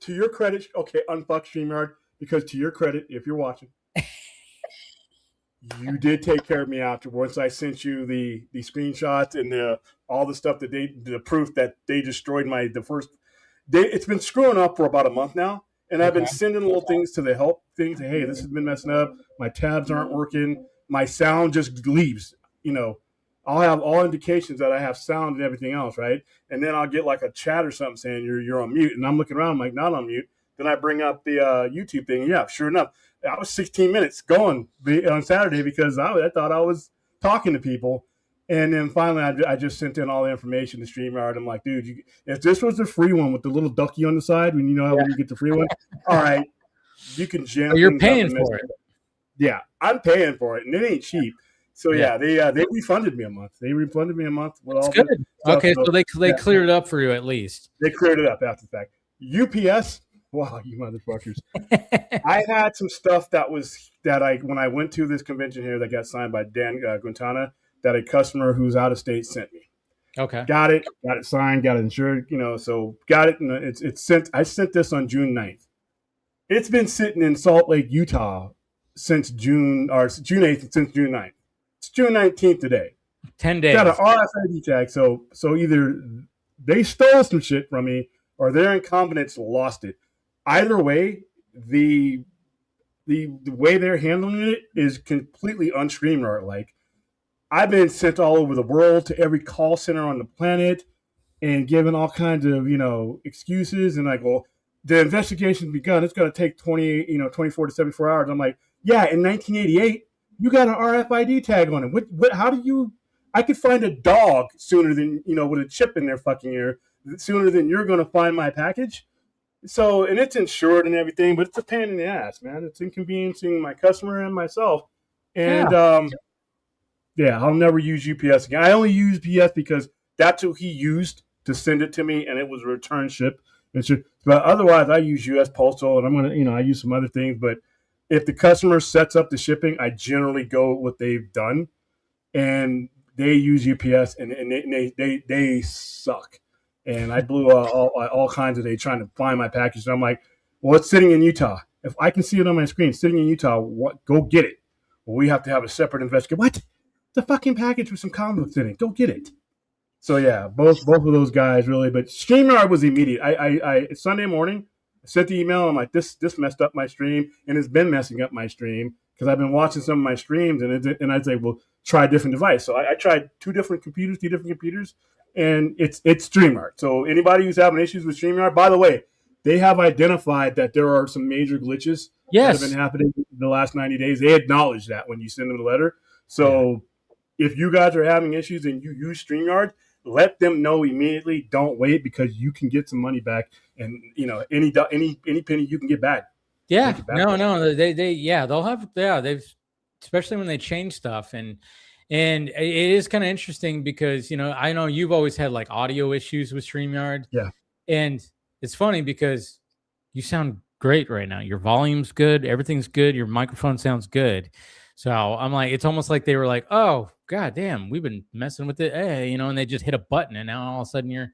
to your credit, okay, unfuck StreamYard, because to your credit, if you're watching, you did take care of me afterwards. I sent you the screenshots and all the stuff the proof that they destroyed it's been screwing up for about a month now. And I've been sending little things to the help thing. Hey, this has been messing up. My tabs aren't working. My sound just leaves. I'll have all indications that I have sound and everything else, right? And then I'll get like a chat or something saying you're on mute. And I'm looking around, I'm like, not on mute. Then I bring up the YouTube thing. Yeah, sure enough. I was 16 minutes going on Saturday because I thought I was talking to people. And then finally, I just sent in all the information to StreamYard. I'm like, dude, if this was the free one with the little ducky on the side, when when you get the free one, all right, you can jam. You're paying for it. Yeah, I'm paying for it, and it ain't cheap. So yeah, they refunded me a month. They refunded me a month. That's good. Okay, so they cleared it up for you at least. They cleared it up after the fact. UPS, wow, you motherfuckers! I had some stuff when I went to this convention here that got signed by Dan Guntana, that a customer who's out of state sent me. Okay. Got it signed, got it insured, so got it. And it's sent. I sent this on June 9th. It's been sitting in Salt Lake, Utah since June 8th, since June 9th. It's June 19th today. 10 days. Got an RFID tag. So either they stole some shit from me or their incompetence lost it. Either way, the way they're handling it is completely un-StreamYard like. I've been sent all over the world to every call center on the planet and given all kinds of, excuses and like, well, the investigation's begun. It's going to take 24 to 74 hours. I'm like, yeah, in 1988, you got an RFID tag on it. How do you, I could find a dog sooner than, with a chip in their fucking ear, sooner than you're going to find my package. So, and it's insured and everything, but it's a pain in the ass, man. It's inconveniencing my customer and myself. And, yeah, I'll never use UPS again. I only use UPS because that's who he used to send it to me, and it was a return ship. But otherwise, I use US Postal, and I'm going to, I use some other things. But if the customer sets up the shipping, I generally go with what they've done, and they use UPS, and they suck. And I blew all kinds of days trying to find my package. And I'm like, well, it's sitting in Utah. If I can see it on my screen, sitting in Utah, go get it. Well, we have to have a separate investigation. What? The fucking package with some comic books in it. Go get it. So yeah, both of those guys really. But StreamYard was immediate. I Sunday morning, I sent the email. I'm like, this messed up my stream, and it's been messing up my stream because I've been watching some of my streams, and I'd say, well, try a different device. So I tried two different computers, and it's StreamYard. So anybody who's having issues with StreamYard, by the way, they have identified that there are some major glitches that have been happening in the last 90 days. They acknowledge that when you send them the letter. So if you guys are having issues and you use StreamYard, let them know immediately. Don't wait, because you can get some money back, and any penny you can get back. Yeah, they'll have they've, especially when they change stuff, and it is kind of interesting because I know you've always had like audio issues with StreamYard. Yeah, and it's funny because you sound great right now. Your volume's good, everything's good, your microphone sounds good. So I'm like, it's almost like they were like, oh, God damn, we've been messing with it. And they just hit a button, and now all of a sudden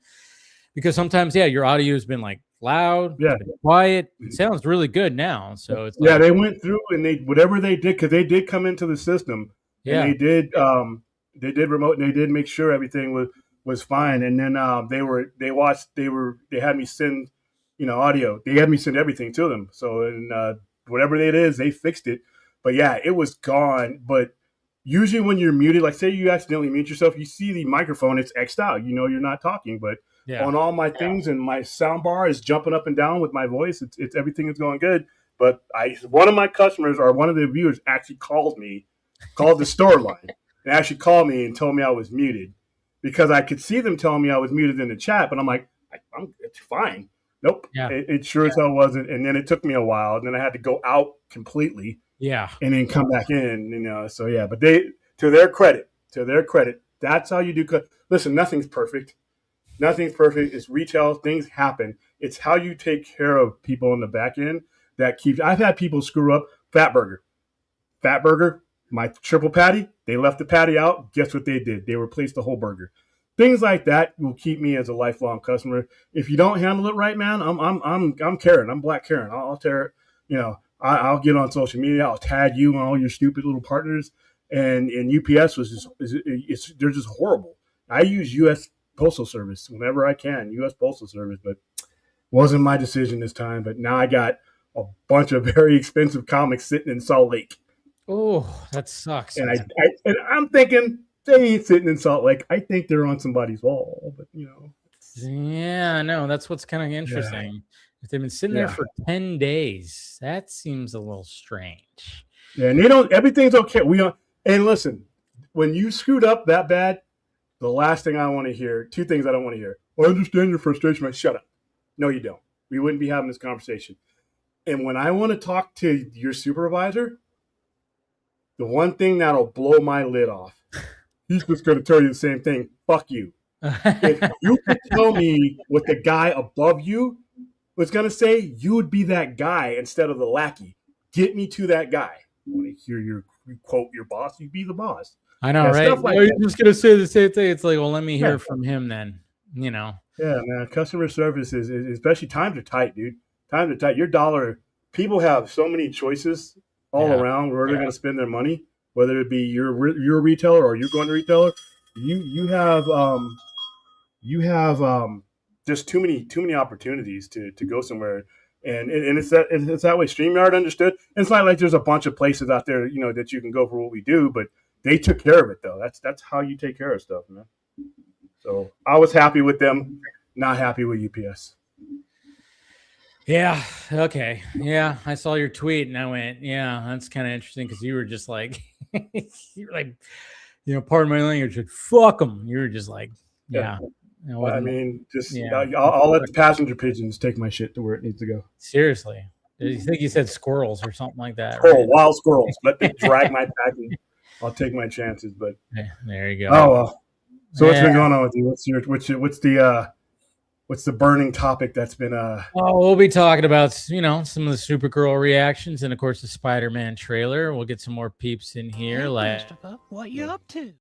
because sometimes, your audio has been like loud, quiet. It sounds really good now. So it's like, they went through and whatever they did, because they did come into the system. Yeah. And they did remote, and they did make sure everything was fine. And then they had me send, audio. They had me send everything to them. So, and whatever it is, they fixed it. But yeah, it was gone. But usually when you're muted, like say you accidentally mute yourself, you see the microphone, it's X'd out. You know you're not talking. But on all my things and my sound bar is jumping up and down with my voice. It's everything is going good. But one of my customers or one of the viewers actually called the store line and actually called me and told me I was muted because I could see them telling me I was muted in the chat. But I'm like, it's fine. Nope. Yeah. It sure as hell wasn't. And then it took me a while. And then I had to go out completely. Yeah. And then come back in, So yeah, but to their credit, that's how you do. Listen, nothing's perfect. Nothing's perfect. It's retail. Things happen. It's how you take care of people on the back end that keeps. I've had people screw up. Fat burger, my triple patty. They left the patty out. Guess what they did? They replaced the whole burger. Things like that will keep me as a lifelong customer. If you don't handle it right, man, I'm Karen. I'm Black Karen. I'll tear it. I'll get on social media. I'll tag you and all your stupid little partners. And UPS they're just horrible. I use U.S. Postal Service whenever I can, U.S. Postal Service, but wasn't my decision this time. But now I got a bunch of very expensive comics sitting in Salt Lake. Oh, that sucks. And I'm thinking they ain't sitting in Salt Lake. I think they're on somebody's wall, but Yeah, no, that's what's kind of interesting. Yeah. If they've been sitting there for 10 days, that seems a little strange. Yeah, and everything's okay. And listen, when you screwed up that bad, the last thing I want to hear, two things I don't want to hear. I understand your frustration, but shut up. No, you don't. We wouldn't be having this conversation. And when I want to talk to your supervisor, the one thing that'll blow my lid off, he's just going to tell you the same thing. Fuck you. If you could tell me what the guy above you was going to say, you would be that guy instead of the lackey. Get me to that guy. When I hear you quote your boss, you be the boss. I know, right? Like you're just going to say the same thing. It's like, well, let me hear from him then, Yeah, man. Customer service is especially times are tight, dude. Times are tight. Your dollar, people have so many choices all around where they're going to spend their money, whether it be your retailer or you're going to retailer. You have just too many opportunities to go somewhere. And it's that way. StreamYard understood. And it's not like there's a bunch of places out there, that you can go for what we do, but they took care of it though. That's how you take care of stuff, man. So I was happy with them, not happy with UPS. Yeah. Okay. Yeah. I saw your tweet and I went, yeah, that's kind of interesting because you were just like, pardon my language, but fuck them. You were just like, yeah. I'll let the passenger pigeons take my shit to where it needs to go. Seriously. You think you said squirrels or something like that? Right? Wild squirrels. Let me drag my package. I'll take my chances, but there you go. Oh well. So what's been going on with you? What's the burning topic that's been we'll be talking about some of the Supergirl reactions and of course the Spider-Man trailer. We'll get some more peeps in here. Hey, Christopher, what you up to?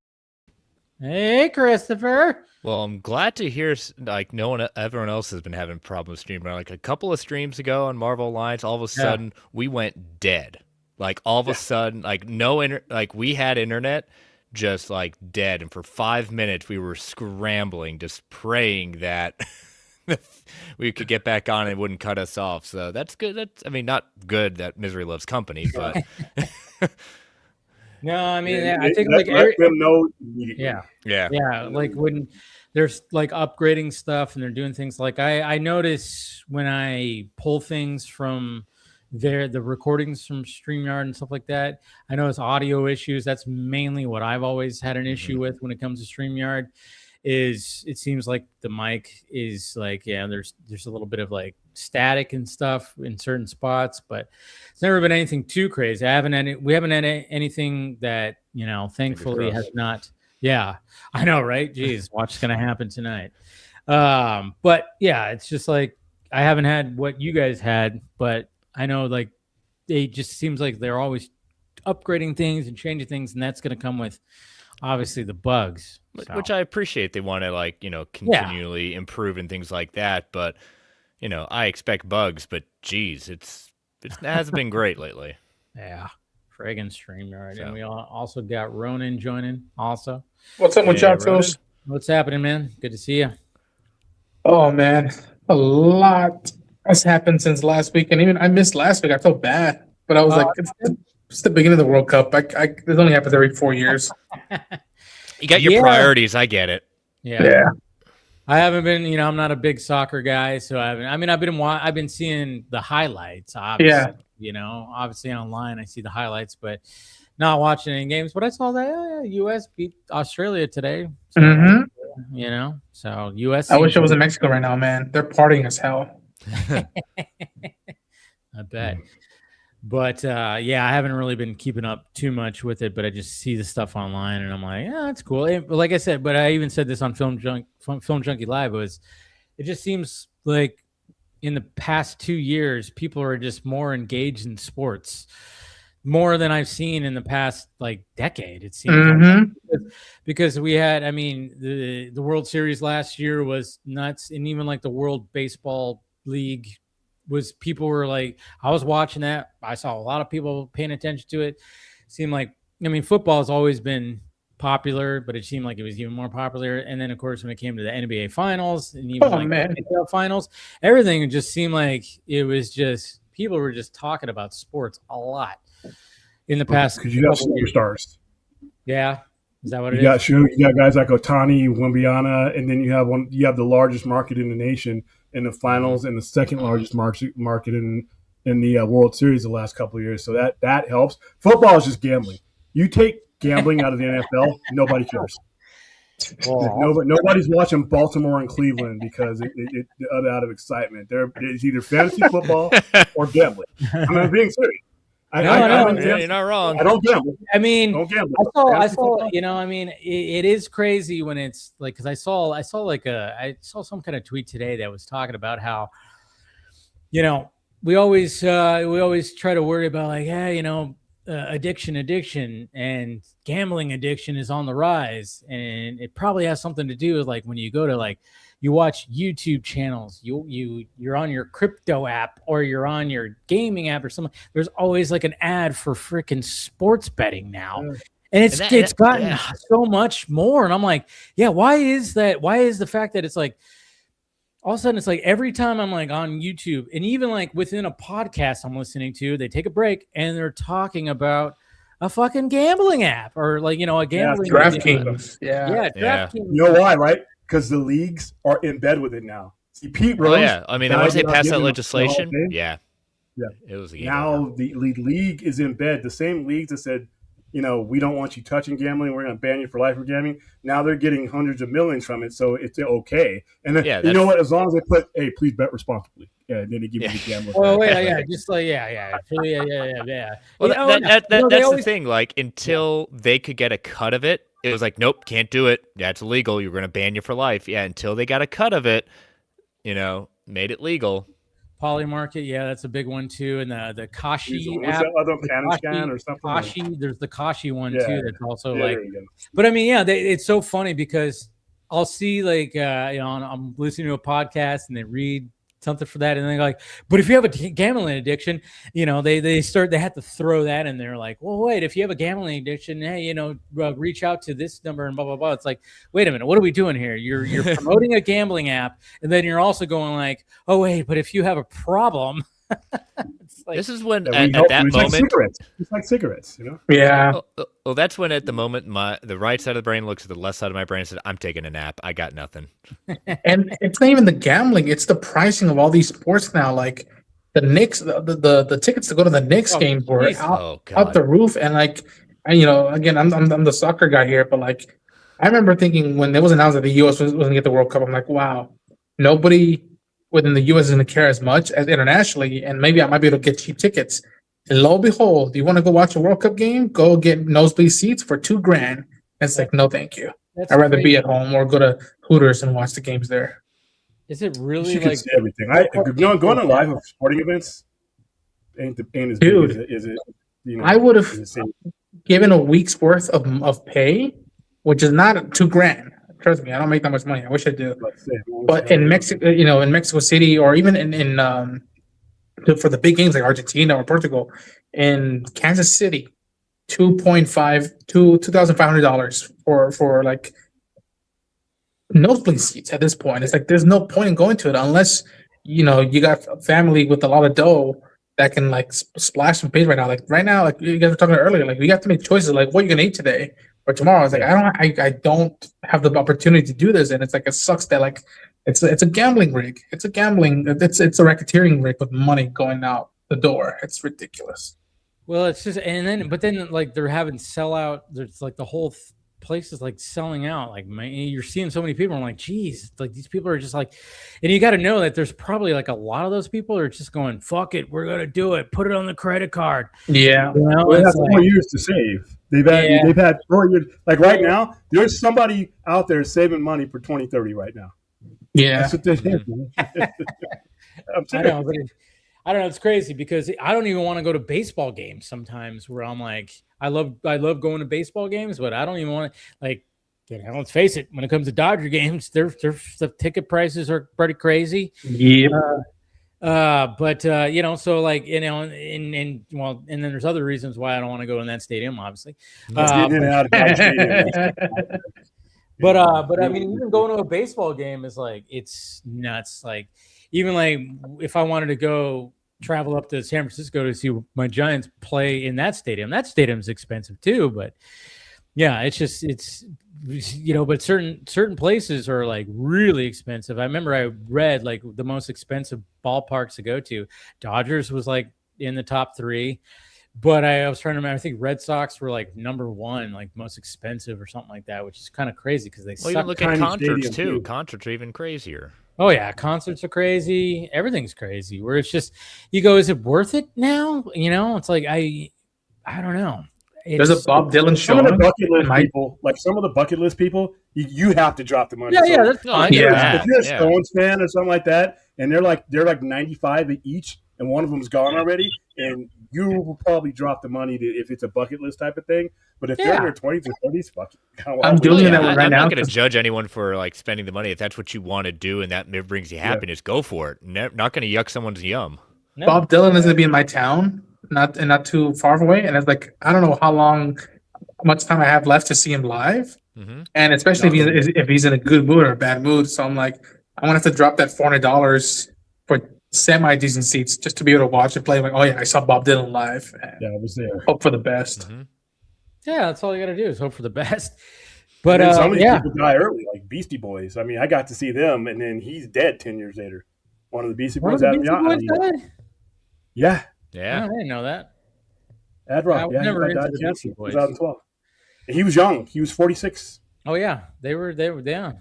Hey, Christopher. Well, I'm glad to hear everyone else has been having problems streaming. Like a couple of streams ago on Marvel Alliance, all of a sudden we went dead. Like all of a sudden, we had internet just like dead, and for 5 minutes we were scrambling, just praying that we could get back on and it wouldn't cut us off. So that's good. Not good that misery loves company, but no, I think let them know immediately. Yeah. Like when there's like upgrading stuff and they're doing things like I notice when I pull things from the recordings from StreamYard and stuff like that, I notice audio issues. That's mainly what I've always had an issue with when it comes to StreamYard. Is it seems like the mic is like there's a little bit of like static and stuff in certain spots, but it's never been anything too crazy. We haven't had anything that thankfully has not. Yeah, I know, right? Jeez, what's gonna happen tonight? But yeah, it's just like I haven't had what you guys had, but I know like they just seems like they're always upgrading things and changing things, and that's gonna come with obviously the bugs, which I appreciate. They want to continually improve and things like that, but I expect bugs, but geez, it hasn't been great lately. Yeah, friggin' StreamYard. So. And we also got Ronan joining also. What's up with y'all, Phils? What's happening, man? Good to see you. Oh man, a lot has happened since last week, and even I missed last week. I felt bad, but I was It's the beginning of the World Cup. This only happens every 4 years. You got your priorities. I get it. Yeah. I haven't been, I'm not a big soccer guy, so I've been seeing the highlights. Obviously, obviously online I see the highlights, but not watching any games. But I saw that U.S. beat Australia today. So, so U.S. I wish I was in Mexico right now, man. They're partying as hell. I bet. But I haven't really been keeping up too much with it, but I just see the stuff online and I'm like, yeah, that's cool. Like I said, but I even said this on Film Junkie Live, it just seems like in the past 2 years, people are just more engaged in sports, more than I've seen in the past decade. It seems because we had, the World Series last year was nuts, and even the World Baseball League people were I was watching that. I saw a lot of people paying attention to it. Seemed like, football has always been popular, but it seemed like it was even more popular. And then, of course, when it came to the NBA Finals and even NFL Finals, everything just seemed like it was just people were just talking about sports a lot in the past. Because you got superstars. Yeah. Is that what you got? You got guys like Otani, Wembyana, and then you have the largest market in the nation in the finals and the second largest market in the World Series the last couple of years. So that helps. Football is just gambling. You take gambling out of the NFL, nobody cares. Nobody's watching Baltimore and Cleveland because it out of excitement. It's either fantasy football or gambling. I'm being serious. You're not wrong. I don't gamble. Don't gamble. I saw. It is crazy when it's because I saw some kind of tweet today that was talking about how, we always try to worry about addiction and gambling addiction is on the rise, and it probably has something to do with when you go to you watch YouTube channels, you're on your crypto app or you're on your gaming app or something. There's always an ad for freaking sports betting now. And it's gotten so much more. And I'm like, yeah, why is that? Why is the fact that it's all of a sudden it's every time I'm on YouTube and even within a podcast I'm listening to, they take a break and they're talking about a fucking gambling app or a gambling DraftKings. DraftKings. You know why, right? Because the leagues are in bed with it now. See, Pete Rose. Once they passed that legislation, it was a game now over. The league is in bed. The same leagues that said, we don't want you touching gambling. We're going to ban you for life for gambling. Now they're getting hundreds of millions from it, so it's okay. And then you know what? As long as they put, hey, please bet responsibly. Yeah, and then they give you the gambling. Well, Well, that's the thing. Until they could get a cut of it, it was nope, can't do it. Yeah, it's illegal. You're going to ban you for life. Yeah, until they got a cut of it, made it legal. Polymarket, that's a big one too. And the Kashi app, or something. Kashi, there's the Kashi one too. That's also but it's so funny because I'll see I'm listening to a podcast and they read something for that, and they're but if you have a gambling addiction, they have to throw that in there. Well, wait, if you have a gambling addiction, hey, reach out to this number and blah blah blah. It's wait a minute, what are we doing here? You're promoting a gambling app, and then you're also going oh wait, but if you have a problem. This is when at that moment it's like cigarettes, Yeah. Well, that's when at the moment the right side of the brain looks at the left side of my brain and says, "I'm taking a nap. I got nothing." And it's not even the gambling; it's the pricing of all these sports now. The Knicks, the tickets to go to the Knicks games were out the roof, and again, I'm the soccer guy here, but I remember thinking when it was announced that the U.S. was going to get the World Cup, I'm wow, nobody within the U.S. is going to care as much as internationally, and maybe I might be able to get cheap tickets. And lo and behold, you want to go watch a World Cup game? Go get nosebleed seats for $2,000. It's no, thank you. I'd rather be at home or go to Hooters and watch the games there. Is it really you can see everything? Going to live sporting events ain't as big as it. I would have given a week's worth of pay, which is not $2,000. Trust me, I don't make that much money. I wish I do. But in Mexico, in Mexico City, or even in for the big games like Argentina or Portugal, in Kansas City, $2,500 for nosebleed seats at this point. It's there's no point in going to it unless you got a family with a lot of dough that can like splash some page right now. Like right now, like you guys were talking earlier, like we have to make choices like what you're gonna eat today or tomorrow. It's like I don't have the opportunity to do this, and it's like it sucks that like it's a gambling rig. It's a racketeering rig with money going out the door. It's ridiculous. Well, it's just but then like they're having sellout. There's like the whole place is like selling out. Like you're seeing so many people. I'm like, geez, like these people are just like, and you got to know that there's probably like a lot of those people are just going, fuck it, we're gonna do it. Put it on the credit card. Yeah, you know, they have 4 years to save. They've had 4 years. Like right now, there's somebody out there saving money for 2030 right now. Yeah, that's what they think. I don't know. It's crazy because I don't even want to go to baseball games sometimes where I'm like, I love going to baseball games, but I don't even want to like, let's face it, when it comes to Dodger games, the ticket prices are pretty crazy. Yeah. But you know, so like, you know, and then there's other reasons why I don't want to go in that stadium, obviously. But I mean, even going to a baseball game is like, it's nuts. Like, even like if I wanted to go travel up to San Francisco to see my Giants play in that stadium's expensive too. But yeah, it's you know, but certain places are like really expensive. I remember I read like the most expensive ballparks to go to. Dodgers was like in the top 3. But I was trying to remember, I think Red Sox were like number 1, like most expensive or something like that, which is kind of crazy because they suck. You look at concerts too. Concerts are even crazier. Oh yeah, concerts are crazy. Everything's crazy. Where it's just, you go, is it worth it now? You know, it's like I don't know. There's a Bob Dylan show. Some of the bucket list people, like some of the bucket list people, you have to drop the money. Yeah, so, that's fine. If you're a Stones fan or something like that, and they're like 95 each, and one of them's gone already, and you will probably drop the money if it's a bucket list type of thing. But if they're in their 20s or 30s, fuck it. I'm doing that right now. I'm not going to judge anyone for like spending the money. If that's what you want to do and that brings you happiness, go for it. Not going to yuck someone's yum. No. Bob Dylan is going to be in my town, not too far away, and it's like I don't know how much time I have left to see him live, and especially if he's in a good mood or a bad mood. So I'm like, I'm gonna have to drop that $400 for semi-decent seats just to be able to watch it play. I'm like, oh yeah, I saw Bob Dylan live. Yeah, I was there. Hope for the best. Yeah, that's all you got to do is hope for the best. But some of these people die early, like Beastie Boys. I mean, I got to see them, and then he's dead 10 years later. One of the Beastie Boys died. Yeah. Yeah, I didn't know that. Ad Rock, I was never into the Beastie Boys. 2012. And he was young. He was 46. Oh yeah, they were. Yeah.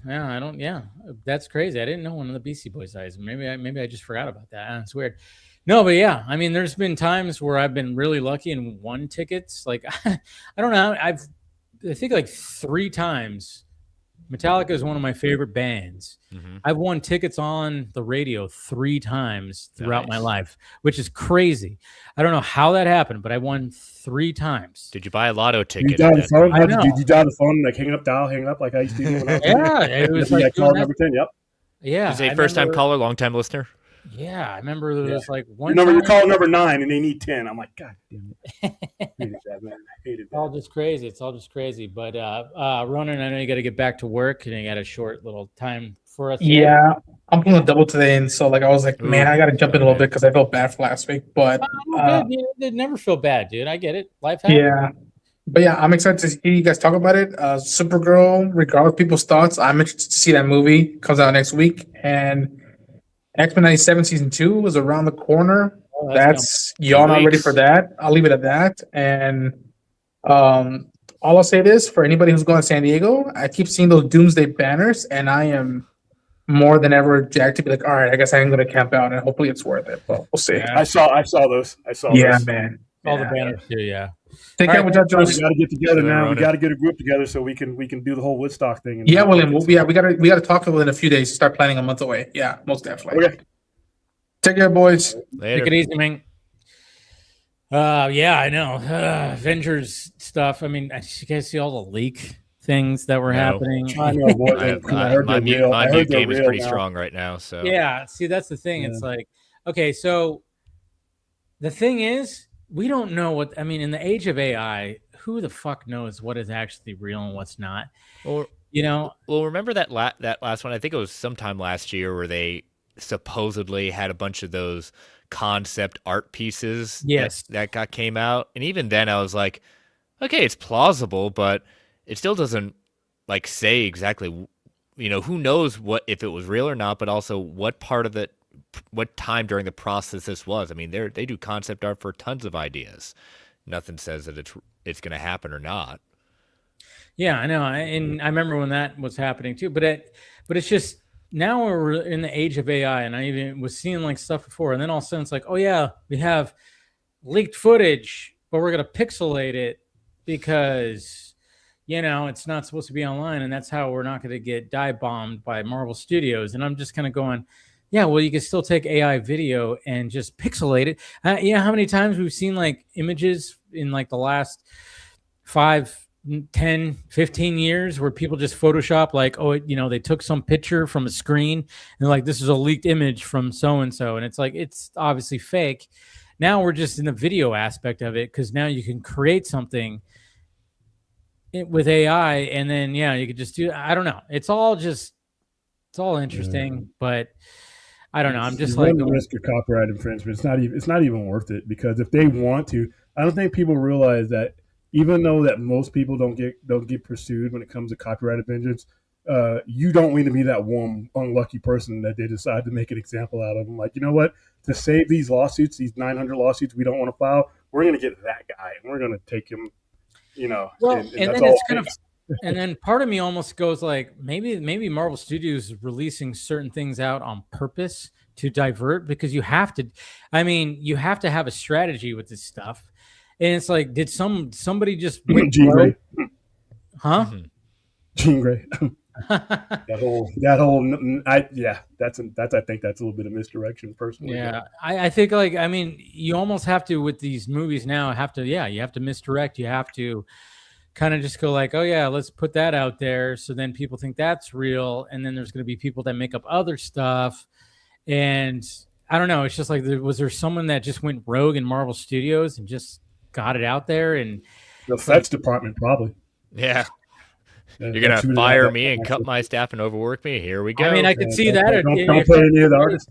That's crazy. I didn't know one of the Beastie Boys dies. Maybe I just forgot about that. That's weird. No, but yeah, I mean, there's been times where I've been really lucky and won tickets. Like, I don't know. I think like 3 times. Metallica is one of my favorite bands. I've won tickets on the radio 3 times throughout my life, which is crazy. I don't know how that happened, but I won 3 times. Did you buy a lotto ticket? Did you dial the phone, like hang up like I used to do? It was like call number 10. Yep. Yeah. Is he a first-time caller, long-time listener? Yeah, I remember there was like one. You call number 9 and they need 10. I'm like, God damn it! I hated that, man. I hated that. It's all just crazy. But Ronan, I know you got to get back to work, and you got a short little time for us. Yeah, I'm pulling a double today, and so like I was like, man, I got to jump in a little bit because I felt bad for last week. But you never feel bad, dude. I get it. Life happens. Yeah. But yeah, I'm excited to hear you guys talk about it. Supergirl, regardless of people's thoughts, I'm interested to see that movie. Comes out next week, and X-Men 97 season 2 is around the corner. That's y'all not ready for that. I'll leave it at that. And all I'll say this for anybody who's going to San Diego, I keep seeing those Doomsday banners, and I am more than ever jacked to be like, all right, I guess I'm going to camp out, and hopefully it's worth it. But we'll see. I saw those. Yeah, man. All the banners too. Yeah. Take care with that, Josh. We got to get together now. We got to get a group together so we can do the whole Woodstock thing. Yeah, William. We got to talk within a few days. Start planning a month away. Yeah, most definitely. Okay. Take care, boys. Later. Take it easy, man. Yeah, I know. Avengers stuff. I mean, you guys see all the leak things that were happening? I know, boy. My mute game is pretty strong right now. So yeah, see, that's the thing. Yeah. It's like, okay, so the thing is, we don't know what. I mean, in the age of AI, who the fuck knows what is actually real and what's not? Or you know, well, remember that last one? I think it was sometime last year where they supposedly had a bunch of those concept art pieces Yes. that came out. And even then I was like, okay, it's plausible, but it still doesn't like say exactly, who knows if it was real or not, but also what time during the process this was. I mean, they do concept art for tons of ideas. Nothing says that it's going to happen or not. Yeah, I know. And I remember when that was happening too, but it's just, now we're in the age of AI, and I even was seeing like stuff before, and then all of a sudden it's like, oh yeah, we have leaked footage, but we're going to pixelate it because, it's not supposed to be online, and that's how we're not going to get dive bombed by Marvel Studios. And I'm just kind of going, yeah, well, you can still take AI video and just pixelate it. How many times we've seen like images in like the last 5, 10, 15 years where people just Photoshop like, they took some picture from a screen and like, this is a leaked image from so-and-so. And it's like, it's obviously fake. Now we're just in the video aspect of it, because now you can create something with AI, and then, you could just do, I don't know. It's all interesting, but I don't know. I'm just like, the risk of copyright infringement. It's not even worth it, because if they want to, I don't think people realize that even though that most people don't get pursued when it comes to copyright vengeance, you don't want to be that one unlucky person that they decide to make an example out of them. Like, you know what? To save these lawsuits, these 900 lawsuits we don't want to file, we're going to get that guy and we're going to take him. Well, and then it's kind of, and then part of me almost goes like, maybe Marvel Studios is releasing certain things out on purpose to divert, because you have to have a strategy with this stuff. And it's like, did somebody just Jean Grey? Huh? Jean Grey. that whole. I think that's a little bit of misdirection, personally. Yeah, I think you almost have to, with these movies now, you have to misdirect. You have to kind of just go like, oh yeah, let's put that out there, so then people think that's real, and then there's going to be people that make up other stuff. And I don't know, it's just like, was there someone that just went rogue in Marvel Studios and just got it out there? And the effects department, probably. Yeah. You're going to fire me and cut my staff and overwork me? Here we go. I mean, I could see that. Don't play any of the artists.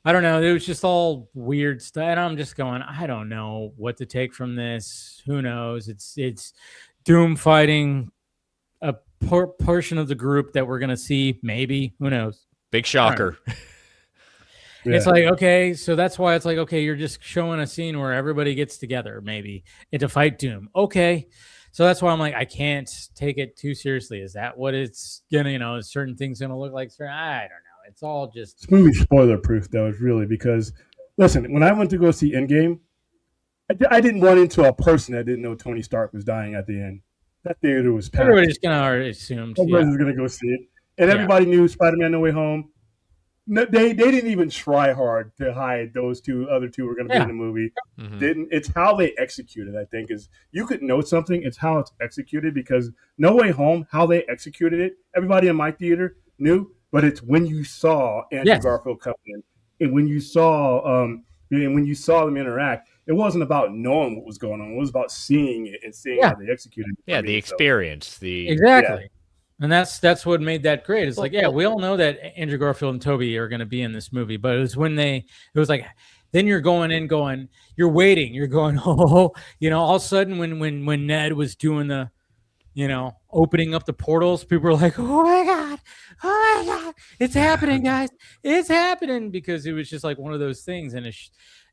I don't know. It was just all weird stuff. And I'm just going, I don't know what to take from this. Who knows? It's Doom fighting a portion of the group that we're going to see, maybe. Who knows? Big shocker. It's like, okay, so that's why it's like, okay, you're just showing a scene where everybody gets together, maybe, and to fight Doom. Okay. So that's why I'm like, I can't take it too seriously. Is that what it's gonna, certain things gonna look like? I don't know. It's all just, this movie's spoiler proof, though, is really, because listen, when I went to go see Endgame, I didn't run into a person that didn't know Tony Stark was dying at the end. That theater was packed. Everybody's gonna assume. Everybody's gonna go see it, and everybody knew Spider-Man: No Way Home. No, they didn't even try hard to hide those other two were going to be in the movie. Mm-hmm. It's how they executed. I think is, you could know something. It's how it's executed, because No Way Home, how they executed it, everybody in my theater knew. But it's when you saw Andrew Garfield come in, and when you saw them interact, it wasn't about knowing what was going on. It was about seeing it and seeing how they executed it. Yeah, the experience. Exactly. Yeah. And that's what made that great. It's like, yeah, we all know that Andrew Garfield and Toby are going to be in this movie, but it was it was like, then you're you're waiting, you're going, all of a sudden when Ned was doing the, opening up the portals, people were like, oh my God, it's happening, guys, it's happening, because it was just like one of those things. And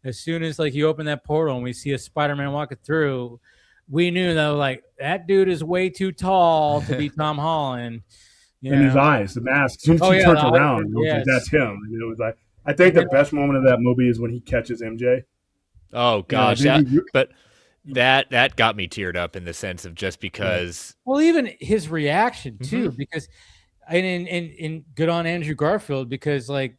as soon as like you open that portal and we see a Spider-Man walking through, we knew though, like, that dude is way too tall to be Tom Holland. And his eyes, the mask. As soon as he turns around, like, that's him. And it was like, I think the best moment of that movie is when he catches MJ. Oh gosh, but that got me teared up in the sense of just because. Well, even his reaction too, because, and good on Andrew Garfield, because like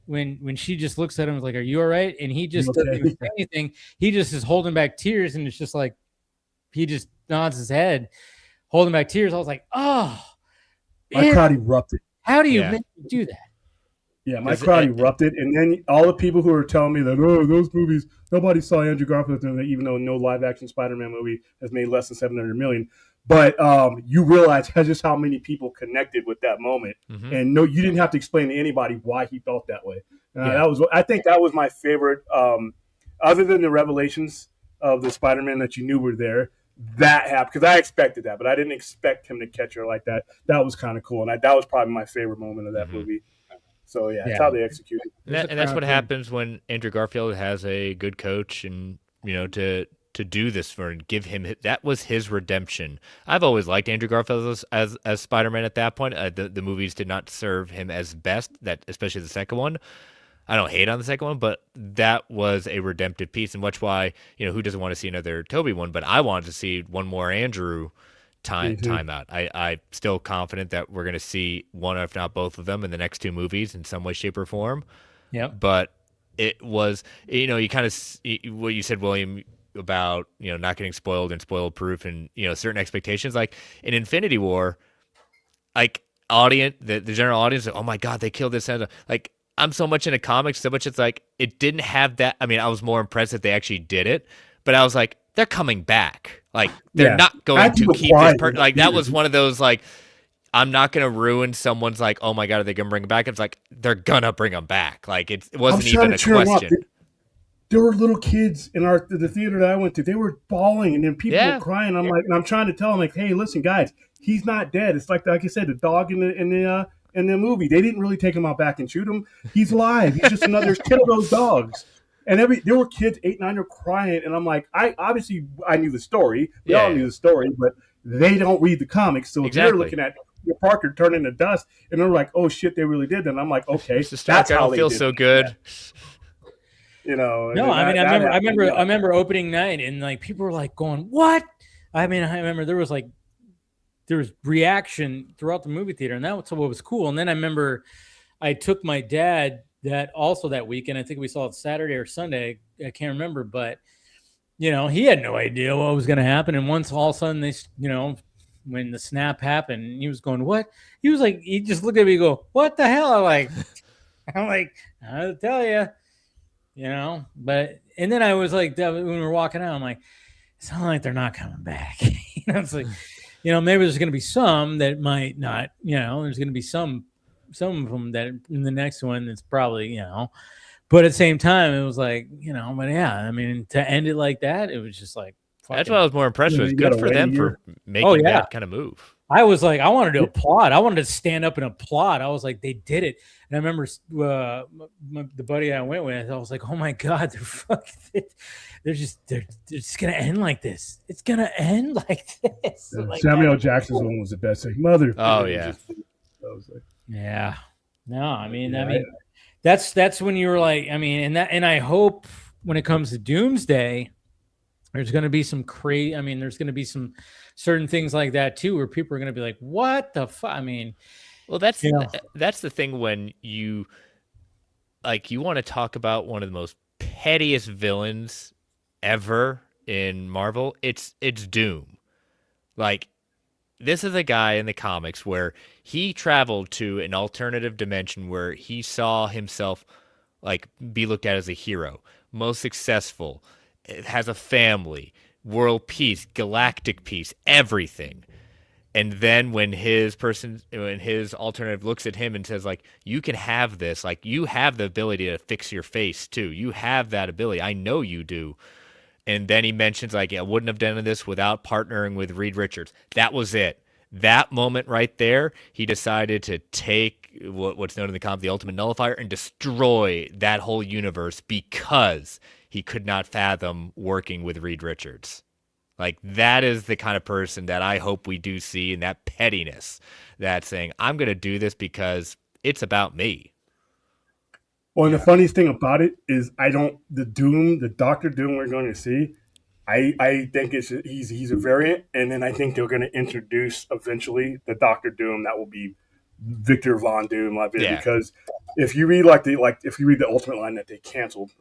when she just looks at him like, "Are you all right?" and he just doesn't even say anything. He just is holding back tears, and it's just like. He just nods his head, holding back tears. I was like, oh. My crowd erupted. How do you make me do that? Yeah, my crowd erupted. And then all the people who were telling me that, those movies, nobody saw Andrew Garfield, even though no live-action Spider-Man movie has made less than $700 million. But you realize just how many people connected with that moment, and no, you didn't have to explain to anybody why he felt that way. I think that was my favorite. Other than the revelations of the Spider-Man that you knew were there, that happened because I expected that, but I didn't expect him to catch her like that. That was kind of cool, and that was probably my favorite moment of that movie. So that's how they executed. And that's what happens when Andrew Garfield has a good coach, and to do this for and give him that was his redemption. I've always liked Andrew Garfield as Spider-Man at that point. The movies did not serve him as best, that especially the second one. I don't hate on the second one, but that was a redemptive piece, and that's why who doesn't want to see another Tobey one? But I wanted to see one more Andrew time out. I'm still confident that we're going to see one, if not both of them, in the next two movies in some way, shape, or form. Yeah. But it was you kind of what you said, William, about not getting spoiled and spoiled proof and certain expectations, like in Infinity War, like the general audience, like, oh my god, they killed this, like I'm so much into comics, so much it's like it didn't have that. I mean, I was more impressed that they actually did it, but I was like, they're coming back, like they're not going to keep this like that was one of those, like, I'm not going to ruin someone's, like, oh my god, are they going to bring him back? It's like they're gonna bring him back. Like it wasn't even a question. There were little kids in the theater that I went to. They were bawling, and then people were crying. I'm like, and I'm trying to tell them, like, hey, listen, guys, he's not dead. It's like I said, the dog in the movie. They didn't really take him out back and shoot him. He's alive. He's just another kid of those dogs. And there were kids 8, 9 are crying, and I'm like, I knew the story. We all knew the story, but they don't read the comics. So if they're looking at Peter Parker turning to dust, and they're like, oh shit, they really did. And I'm like, okay, that's how I feel so good. That. No, I remember opening night, and like people were like going, "What?" I mean, I remember there was reaction throughout the movie theater, and that's what was cool. And then I remember I took my dad that weekend. I think we saw it Saturday or Sunday. I can't remember, but he had no idea what was going to happen. And once all of a sudden when the snap happened, he was going, "What?" He was like, he just looked at me and go, "What the hell?" I'm like, I'll tell you. But and then I was like, when we were walking out, I'm like, it's not like they're not coming back. It's like, maybe there's going to be some that might not. There's going to be some of them that in the next one that's probably But at the same time, it was like but yeah, I mean, to end it like that, it was just like. That's what I was more impressed with. Good for them for making that kind of move. I was like, I wanted to applaud. I wanted to stand up and applaud. I was like, they did it. And I remember the buddy I went with, I was like, oh my god, they're just gonna end like this. It's gonna end like this. Yeah, like Samuel L. Jackson's one was the best. Like, mother. Oh yeah. I was like, yeah. No, I mean, that's when you were like, I mean, and I hope when it comes to Doomsday, there's going to be some there's going to be some certain things like that too, where people are going to be like, "What the fuck?" I mean, well, that's the thing when you want to talk about one of the most pettiest villains ever in Marvel. It's Doom. Like, this is a guy in the comics where he traveled to an alternative dimension where he saw himself like be looked at as a hero, most successful. It has a family, world peace, galactic peace, everything. And then when his alternative looks at him and says, like, you can have this, like, you have the ability to fix your face too. You have that ability. I know you do. And then he mentions, like, I wouldn't have done this without partnering with Reed Richards. That was it. That moment right there, he decided to take what's known in the comic, the Ultimate Nullifier, and destroy that whole universe because he could not fathom working with Reed Richards. Like, that is the kind of person that I hope we do see, in that pettiness, that saying, I'm going to do this because it's about me. Well, and the funniest thing about it is the Doctor Doom we're going to see, I think he's a variant, and then I think they're going to introduce eventually the Doctor Doom that will be Victor Von Doom, because if you read the Ultimate line that they canceled,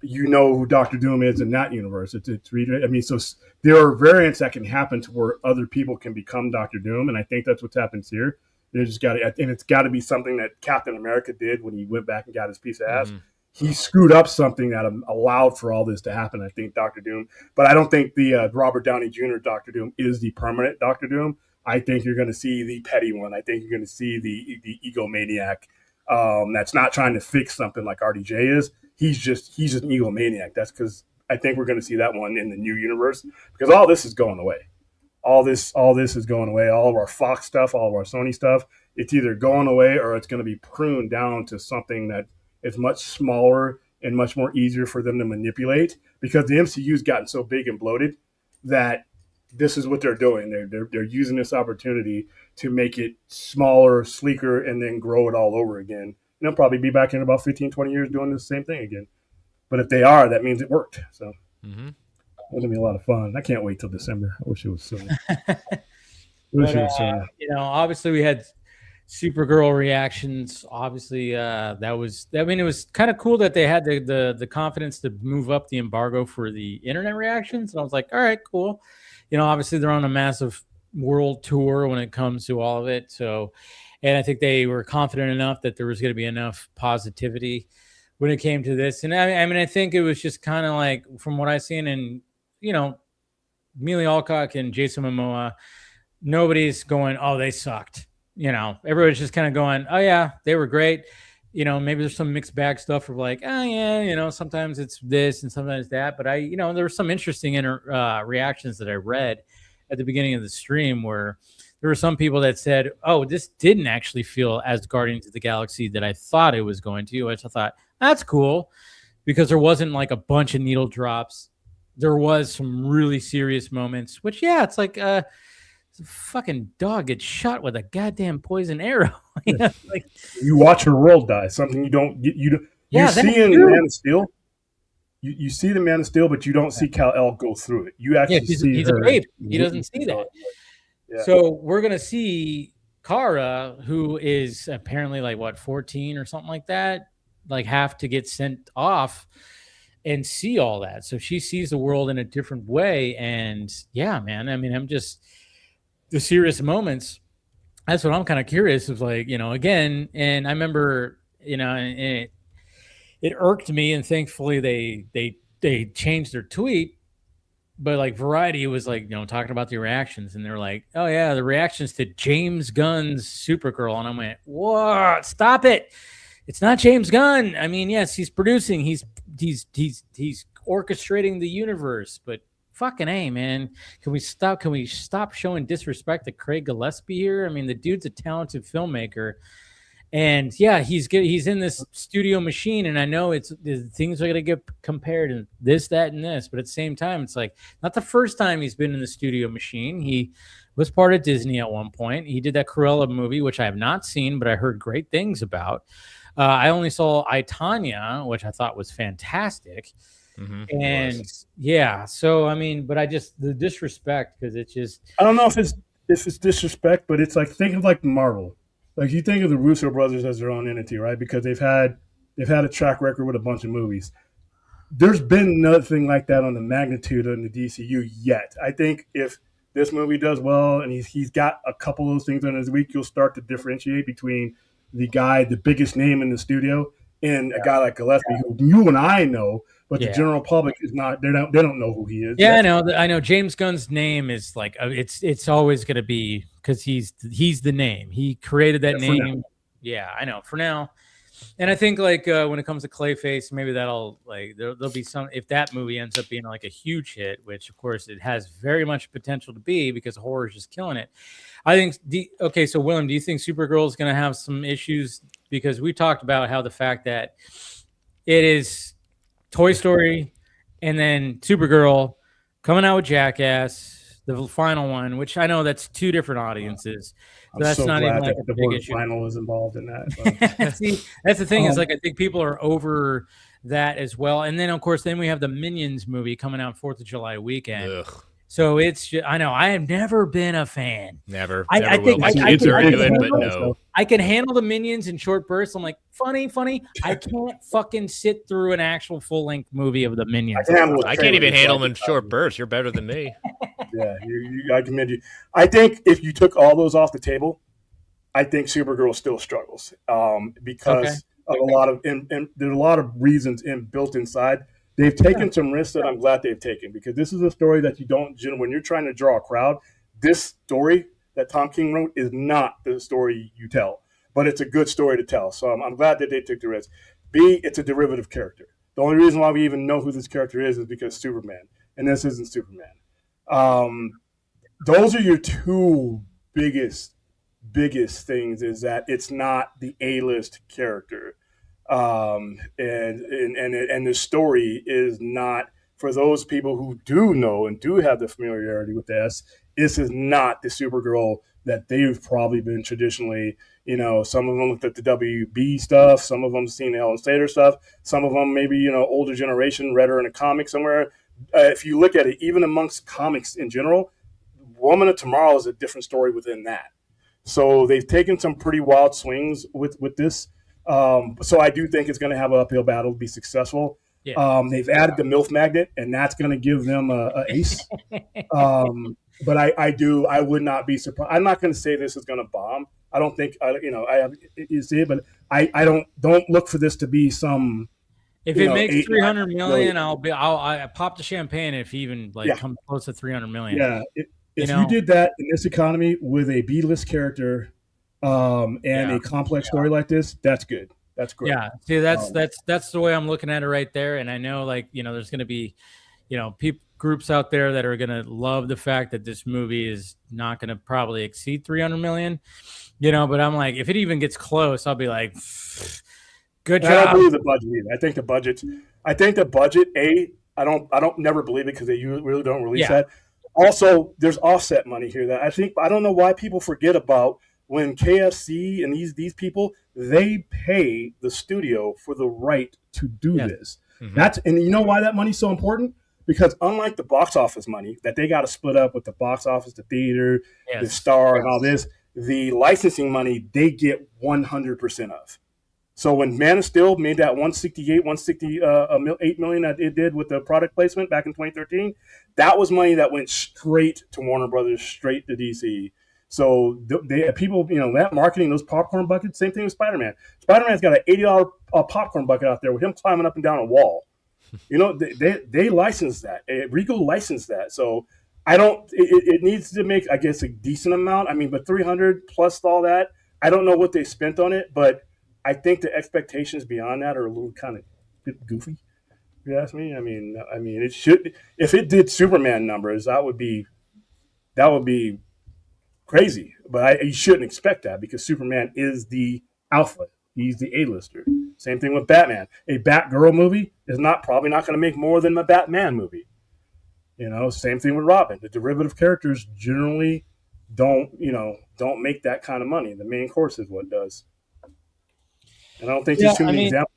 you know who Doctor Doom is in that universe. It's Reed. I mean, so there are variants that can happen to where other people can become Doctor Doom, and I think that's what happens here. They just got to, and it's got to be something that Captain America did when he went back and got his piece of ass. Mm-hmm. he screwed up something that allowed for all this to happen. I think Doctor Doom, but I don't think the Robert Downey Jr. Doctor Doom is the permanent Doctor Doom. I think you're going to see the petty one. I think you're going to see the egomaniac that's not trying to fix something like RDJ is. He's just an egomaniac. That's because I think we're going to see that one in the new universe, because all this is going away. All this is going away. All of our Fox stuff, all of our Sony stuff, it's either going away or it's going to be pruned down to something that is much smaller and much more easier for them to manipulate, because the MCU's gotten so big and bloated that this is what they're doing. They're using this opportunity to make it smaller, sleeker, and then grow it all over again. And they'll probably be back in about 15, 20 years doing the same thing again. But if they are, that means it worked. So it's going to be a lot of fun. I can't wait till December. I wish it was sooner. Obviously we had Supergirl reactions. Obviously, it was kind of cool that they had the confidence to move up the embargo for the internet reactions. And I was like, all right, cool. Obviously they're on a massive world tour when it comes to all of it. So, and I think they were confident enough that there was going to be enough positivity when it came to this. And I think it was just kind of like, from what I've seen, and Amelia Alcock and Jason Momoa, nobody's going, oh, they sucked. Everybody's just kind of going, oh yeah, they were great. Maybe there's some mixed bag stuff of like, oh yeah, sometimes it's this and sometimes that. But there were some interesting reactions that I read at the beginning of the stream where there were some people that said, oh, this didn't actually feel as Guardians of the Galaxy that I thought it was going to, which I thought, that's cool, because there wasn't like a bunch of needle drops. There was some really serious moments, which, yeah, it's like a fucking dog gets shot with a goddamn poison arrow. Like, you watch her world die, something you don't see in the Man of Steel. You see the Man of Steel, but you don't see Kal-El go through it. You actually see he's her. A babe. He doesn't see that. Yeah. So we're gonna see Kara, who is apparently like 14 or something like that, like have to get sent off and see all that. So she sees the world in a different way. And yeah, man, I'm just, the serious moments, that's what I'm kind of curious of, like, again. And I remember, and it irked me, and thankfully they changed their tweet. But like Variety was like, talking about the reactions, and they're like, oh yeah, the reactions to James Gunn's Supergirl. And I went, what? Stop it. It's not James Gunn. Yes, he's producing, he's orchestrating the universe, but fucking A, man. Can we stop showing disrespect to Craig Gillespie here? The dude's a talented filmmaker. And yeah, he's in this studio machine, and I know things are going to get compared and this, that, and this, but at the same time, it's like not the first time he's been in the studio machine. He was part of Disney at one point. He did that Cruella movie, which I have not seen, but I heard great things about. I only saw I, Tonya, which I thought was fantastic. And yeah, so but I just, the disrespect, because it's just, I don't know if it's disrespect, but it's like, think of like Marvel. Like, you think of the Russo brothers as their own entity, right? Because they've had a track record with a bunch of movies. There's been nothing like that on the magnitude of the DCU yet. I think if this movie does well and he's got a couple of those things on his week, you'll start to differentiate between the biggest name in the studio, and a guy like Gillespie, who you and I know, but the general public is not. They don't know who he is. Yeah, I know. James Gunn's name is like, it's always going to be, because he's the name. He created that name. Yeah, I know. For now. And I think like when it comes to Clayface, maybe that'll, like, there'll be some, if that movie ends up being like a huge hit, which of course it has very much potential to be, because horror is just killing it. I think okay, so Willem, do you think Supergirl is going to have some issues? Because we talked about how the fact that it is Toy Story and then Supergirl coming out with Jackass, the final one, which I know that's two different audiences. So I'm that's so not glad even like that a the big word issue. final is involved in that. See, that's the thing, is like, I think people are over that as well. And then of course, then we have the Minions movie coming out 4th of July weekend. Ugh. So it's just, I know I have never been a fan. Never. I will. think My kids are into it, but no. I can handle the Minions in short bursts. I'm like, funny. I can't fucking sit through an actual full length movie of the Minions. I can't even handle them in short bursts. You're better than me. Yeah, I commend you. I think if you took all those off the table, I think Supergirl still struggles because of a lot of, and there's a lot of reasons built inside. They've taken some risks that I'm glad they've taken, because this is a story that you don't, when you're trying to draw a crowd, this story that Tom King wrote is not the story you tell, but it's a good story to tell. So I'm glad that they took the risk. B, it's a derivative character. The only reason why we even know who this character is because Superman, and this isn't Superman. Those are your two biggest things, is that it's not the A-list character. And the story is not, for those people who do know and do have the familiarity with this is not the Supergirl that they've probably been traditionally. Some of them looked at the WB stuff, some of them seen the Helen Slater stuff, some of them maybe older generation read her in a comic somewhere. If you look at it, even amongst comics in general, Woman of Tomorrow is a different story within that. So they've taken some pretty wild swings with this. So I do think it's going to have an uphill battle to be successful. Yeah. They've added the MILF magnet, and that's going to give them a ace. But I would not be surprised. I'm not going to say this is going to bomb. I don't think, you see it, but I don't look for this to be some. If it makes 300 million, I'll pop the champagne if he even comes close to 300 million. Yeah. If you did that in this economy with a B-list character and a complex story like this, that's good. That's great. Yeah. See, that's the way I'm looking at it right there. And I know, there's going to be, groups out there that are going to love the fact that this movie is not going to probably exceed 300 million, but I'm like, if it even gets close, I'll be like, good job. I don't believe the budget either. I think the budget, I don't never believe it because they really don't release that. Also, there's offset money here that I don't know why people forget about. When KFC and these people, they pay the studio for the right to do this. Mm-hmm. And you know why that money's so important? Because unlike the box office money that they got to split up with the box office, the theater, the star, and all this, the licensing money they get 100% of. So when Man of Steel made that 168 million that it did with the product placement back in 2013, that was money that went straight to Warner Brothers, straight to DC. So people, that marketing, those popcorn buckets, same thing with Spider-Man. Spider-Man's got an $80 popcorn bucket out there with him climbing up and down a wall. They licensed that. Rico licensed that. So it needs to make, I guess, a decent amount. I mean, but 300 plus all that, I don't know what they spent on it, but I think the expectations beyond that are a little kind of goofy. If you ask me. I mean, it should, if it did Superman numbers, that would be crazy, but you shouldn't expect that because Superman is the alpha. He's the A-lister. Same thing with Batman. A Batgirl movie is probably not going to make more than a Batman movie. Same thing with Robin. The derivative characters generally don't make that kind of money. The main course is what does. And I don't think there's too many examples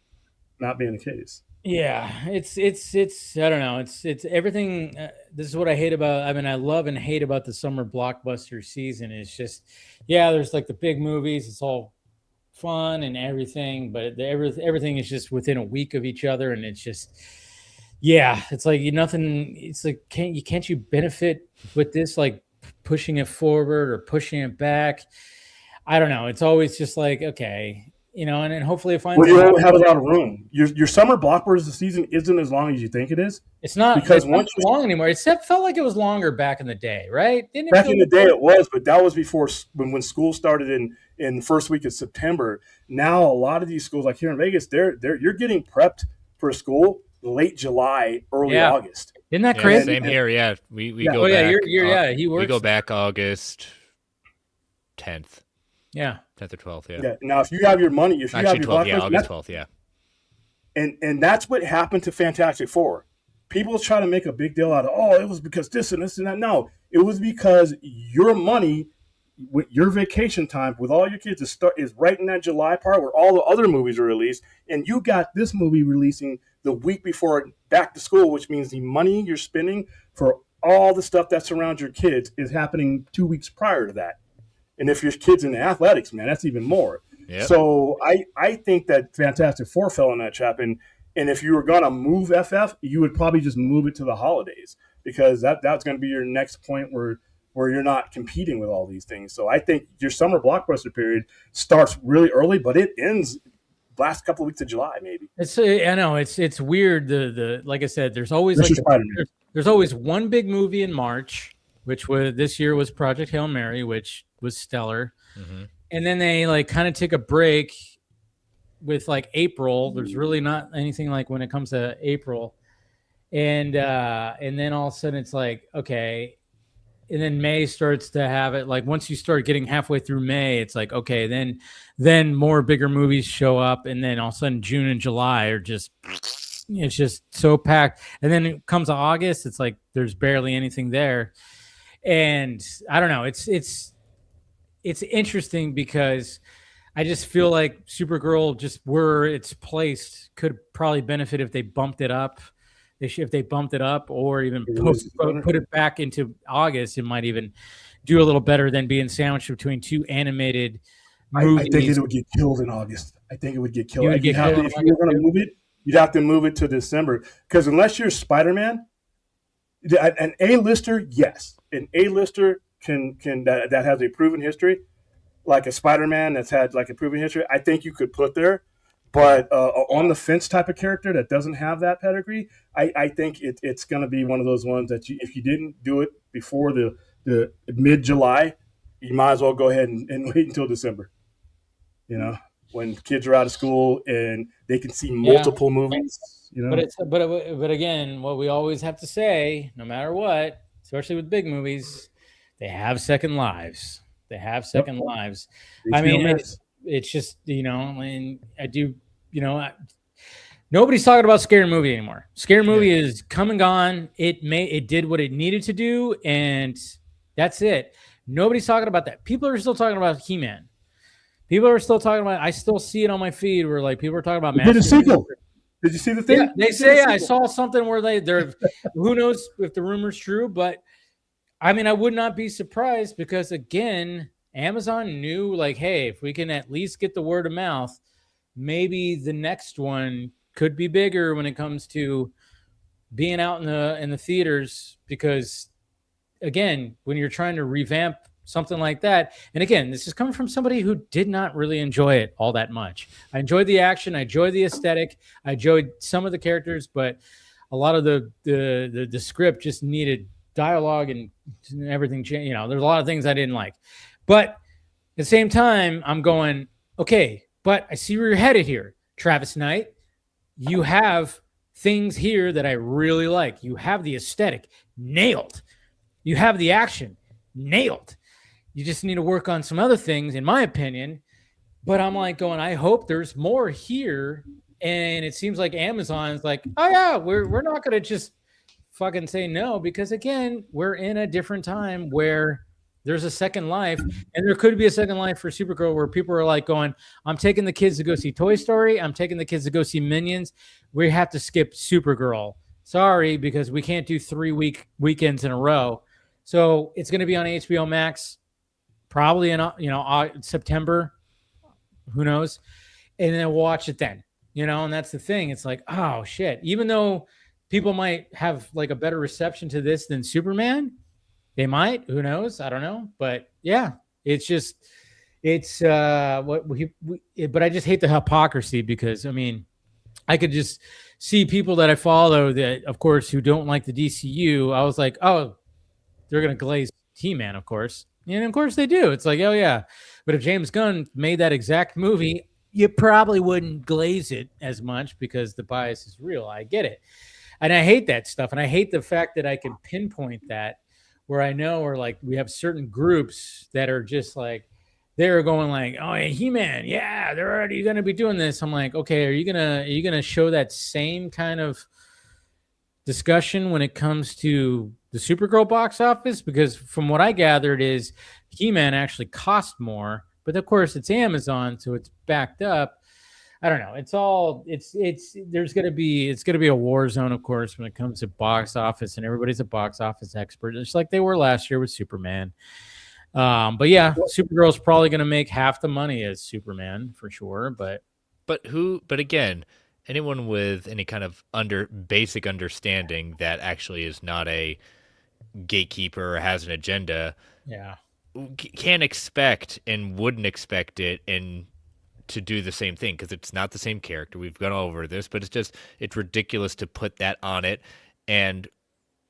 not being the case. Yeah, it's I don't know. It's everything. This is what I hate about. I mean, I love and hate about the summer blockbuster season. It's just, there's the big movies. It's all fun and everything, but everything is just within a week of each other, and it's just, it's like nothing. It's like can't you benefit with this, pushing it forward or pushing it back? I don't know. It's always just okay. And hopefully it finds. Well, you don't have a lot of room. Your summer blockbusters season isn't as long as you think it is. It's not because once long anymore. It felt like it was longer back in the day, right? Back in the day, it was, but that was before when school started in the first week of September. Now a lot of these schools, like here in Vegas, you're getting prepped for school late July, early August. Isn't that crazy? Same here. Yeah, we go back. He works. We go back August 10th. Yeah. 10th or 12th, yeah. Now, if you have your money, August 12th, yeah. And that's what happened to Fantastic Four. People try to make a big deal out of, it was because this and this and that. No, it was because your money, with your vacation time, with all your kids, is right in that July part where all the other movies are released, and you got this movie releasing the week before back to school, which means the money you're spending for all the stuff that surrounds your kids is happening 2 weeks prior to that. And if your kid's in athletics, man, that's even more. Yep. So I think that Fantastic Four fell in that trap. And if you were going to move FF, you would probably just move it to the holidays because that's going to be your next point where you're not competing with all these things. So I think your summer blockbuster period starts really early, but it ends last couple of weeks of July, maybe. It's I know it's weird. The like I said, there's always there's always one big movie in March, which was this year was Project Hail Mary, which was stellar, and then they like kind of take a break with like April. There's really not anything like when it comes to April, and then all of a sudden it's like okay. And then May starts to have it like once you start getting halfway through May, it's like, okay, then more bigger movies show up. And then all of a sudden June and July are just, it's just so packed. And then it comes to August, it's like, there's barely anything there. And I don't know. It's interesting because I just feel like Supergirl just where it's placed could probably benefit if they bumped it up. If they bumped it up or even put it back into August, it might even do a little better than being sandwiched between two animated movies. I think it would get killed in August. I think it would get killed. If you were going to move it, you'd have to move it to December. Because unless you're Spider-Man, an A-lister, yes. An A-lister can that has a proven history, like a Spider-Man that's had like a proven history, I think you could put there. But on the fence type of character that doesn't have that pedigree, I think it's going to be one of those ones that if you didn't do it before the mid-July, you might as well go ahead and wait until December. You know, when kids are out of school and they can see multiple movies. You know, but again, what we always have to say, no matter what, especially with big movies, they have second lives. They have second lives. I mean, it's just and I do. Nobody's talking about Scary Movie anymore. Scary Movie is come and gone. It did what it needed to do, and that's it. Nobody's talking about that. People are still talking about He-Man. People are still talking about. I still see it on my feed where like people are talking about. Did a sequel? Did you see the thing? Yeah, they say I saw something where they're. Who knows if the rumor's true? But I mean, I would not be surprised because again, Amazon knew like, hey, if we can at least get the word of mouth. Maybe the next one could be bigger when it comes to being out in the theaters because again, when you're trying to revamp something like that, and again, this is coming from somebody who did not really enjoy it all that much. I enjoyed the action, I enjoyed the aesthetic, I enjoyed some of the characters, but a lot of the script just needed dialogue and everything changed. There's a lot of things I didn't like. But at the same time, I'm going, okay, but I see where you're headed here, Travis Knight. You have things here that I really like. You have the aesthetic nailed. You have the action nailed. You just need to work on some other things, in my opinion. But I'm like going, I hope there's more here. And it seems like Amazon's like, oh yeah, we're not going to just fucking say no because again, we're in a different time where there's a second life, and there could be a second life for Supergirl where people are like going, I'm taking the kids to go see Toy Story. I'm taking the kids to go see Minions. We have to skip Supergirl. Sorry, because we can't do 3 weekends in a row. So it's going to be on HBO Max, probably in September. Who knows? And then watch it then. And that's the thing. It's like, oh shit. Even though people might have like a better reception to this than Superman, they might. Who knows? I don't know. But yeah, it's but I just hate the hypocrisy because I mean, I could just see people that I follow that, of course, who don't like the DCU. I was like, oh, they're gonna glaze He-Man, of course, and of course they do. It's like, oh yeah, but if James Gunn made that exact movie, you probably wouldn't glaze it as much because the bias is real. I get it, and I hate that stuff, and I hate the fact that I can pinpoint that. Where I know, or like we have certain groups that are just like they're going like, oh, yeah, He-Man, yeah, they're already going to be doing this. I'm like, okay, are you gonna show that same kind of discussion when it comes to the Supergirl box office? Because from what I gathered is He-Man actually cost more, but of course it's Amazon, so it's backed up. I don't know. It's going to be a war zone, of course, when it comes to box office, and everybody's a box office expert, just like they were last year with Superman. But yeah, Supergirl's probably going to make half the money as Superman for sure. But again, anyone with any kind of basic understanding that actually is not a gatekeeper or has an agenda, yeah, can't expect and wouldn't expect it in to do the same thing because it's not the same character. We've gone over this, but it's ridiculous to put that on it. And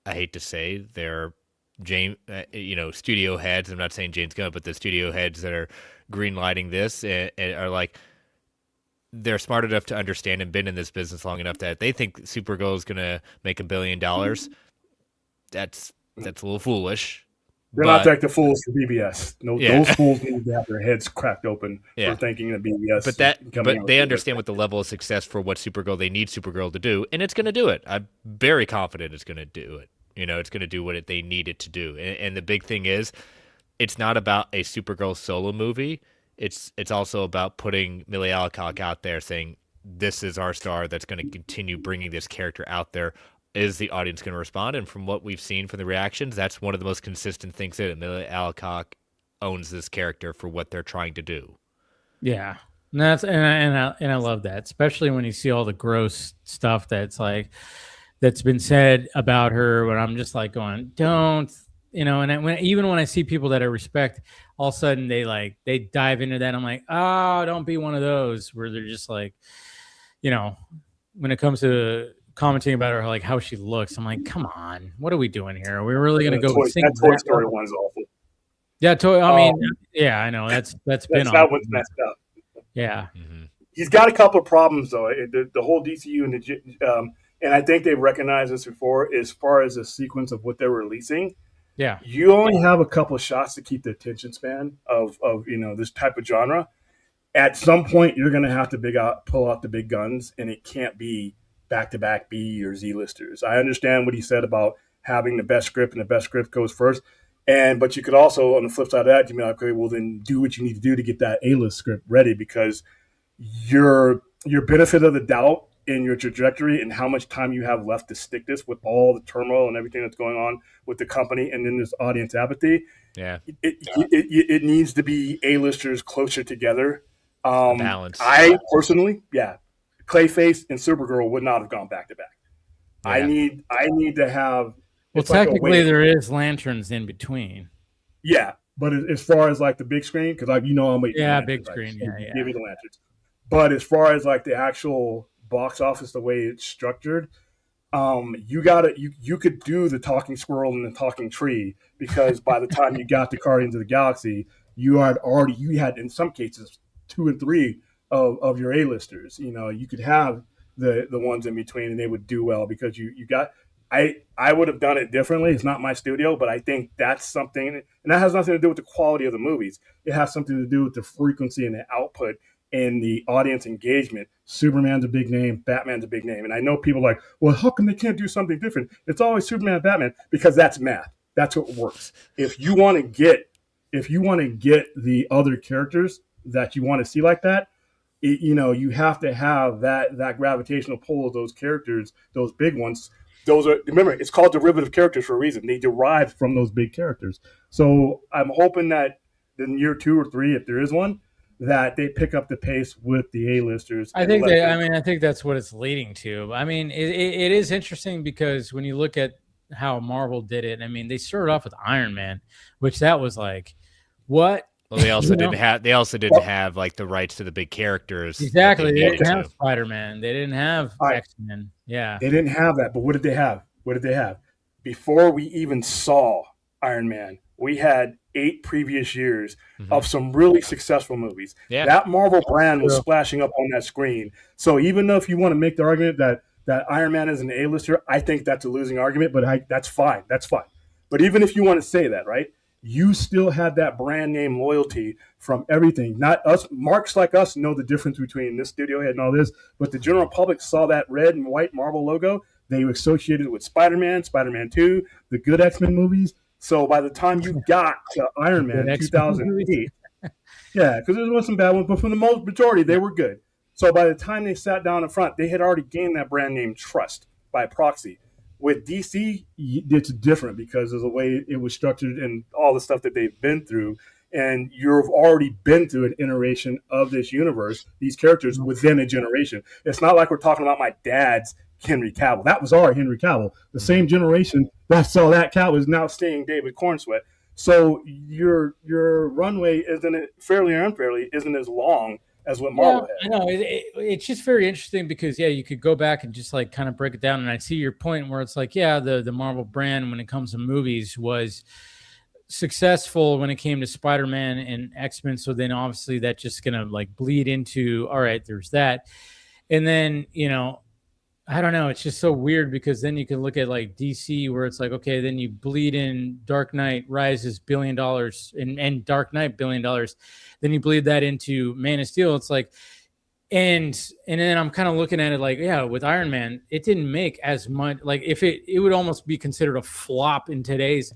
I hate to say they're studio heads. I'm not saying James Gunn, but the studio heads that are greenlighting this and are like, they're smart enough to understand and been in this business long enough that they think Supergirl is going to make $1 billion. That's a little foolish. They're not like the fools for BBS. No, those fools need to have their heads cracked open for thinking of BBS. But they understand what the level of success for what Supergirl they need Supergirl to do, and it's going to do it. I'm very confident it's going to do it. It's going to do what they need it to do. And the big thing is, it's not about a Supergirl solo movie. It's also about putting Millie Alcock out there, saying this is our star that's going to continue bringing this character out there. Is the audience going to respond? And from what we've seen from the reactions, that's one of the most consistent things that Millie Alcock owns this character for what they're trying to do. Yeah, and I love that, especially when you see all the gross stuff that's been said about her. When I'm just like going, don't. And even when I see people that I respect, all of a sudden they dive into that. I'm like, oh, don't be one of those where they're just like, when it comes to commenting about her, like how she looks, I'm like, come on, what are we doing here? Are we really going to go? That Toy Story one's awful. Yeah, I know that's been that one's messed up. Yeah, he's got a couple of problems though. The whole DCU and I think they've recognized this before as far as the sequence of what they're releasing. Yeah, you only have a couple of shots to keep the attention span of this type of genre. At some point, you're going to have to pull out the big guns, and it can't be back-to-back B or Z listers. I understand what he said about having the best script, and the best script goes first. But you could also, on the flip side of that, you mean, okay, well then do what you need to do to get that A-list script ready, because your benefit of the doubt in your trajectory and how much time you have left to stick this with all the turmoil and everything that's going on with the company and then this audience apathy. Yeah, it needs to be A-listers closer together. Balance. I personally, Clayface and Supergirl would not have gone back to back. Yeah. I need to have. Well, technically, there is lanterns in between. Yeah, but as far as like the big screen, because I'm waiting. Yeah, big screen. Yeah. Give me the lanterns. But as far as like the actual box office, the way it's structured, you could do the talking squirrel and the talking tree, because by the time you got to Guardians of the Galaxy, you had in some cases 2 and 3 of your A-listers. You could have the ones in between, and they would do well because you got. I would have done it differently. It's not my studio, but I think that's something, and that has nothing to do with the quality of the movies. It has something to do with the frequency and the output and the audience engagement. Superman's a big name, Batman's a big name, and I know people are like, well, how come they can't do something different? It's always Superman and Batman, because that's math. That's what works. If you want to get the other characters that you want to see like that, you have to have that gravitational pull of those characters, those big ones. Remember, it's called derivative characters for a reason. They derive from those big characters. So I'm hoping that in year 2 or 3, if there is one, that they pick up the pace with the A-listers. I think that's what it's leading to. I mean, it is interesting because when you look at how Marvel did it, I mean, they started off with Iron Man, which that was like, what? Well, they also didn't have like the rights to the big characters. Exactly. They didn't have Spider-Man. They didn't have X-Men. Yeah. They didn't have that. But what did they have? Before we even saw Iron Man, we had 8 previous years of some really successful movies. Yeah. That Marvel brand was splashing up on that screen. So even though if you want to make the argument that Iron Man is an A-lister, I think that's a losing argument, but that's fine. That's fine. But even if you want to say that, right? You still had that brand name loyalty from everything. Not us, marks like us know the difference between this studio head and all this, but the general public saw that red and white Marvel logo. They associated it with Spider-Man, Spider-Man 2, the good X-Men movies. So by the time you got to Iron Man 2008, yeah, because there was some bad ones, but for the majority, they were good. So by the time they sat down in front, they had already gained that brand name trust by proxy. With DC, it's different because of the way it was structured and all the stuff that they've been through. And you've already been through an iteration of this universe, these characters within a generation. It's not like we're talking about my dad's Henry Cavill. That was our Henry Cavill. The same generation that saw that Cavill is now seeing David Cornsweet. So your runway, isn't it fairly or unfairly, isn't as long as what Marvel had. I know it's just very interesting because you could go back and just like kind of break it down, and I see your point where it's like the Marvel brand when it comes to movies was successful when it came to Spider-Man and X-Men, so then obviously that's just gonna like bleed into all right, there's that, and then I don't know. It's just so weird because then you can look at like DC where it's like, okay, then you bleed in Dark Knight Rises $1 billion and Dark Knight $1 billion. Then you bleed that into Man of Steel. It's like, and then I'm kind of looking at it like, with Iron Man, it didn't make as much. Like if it would almost be considered a flop in today's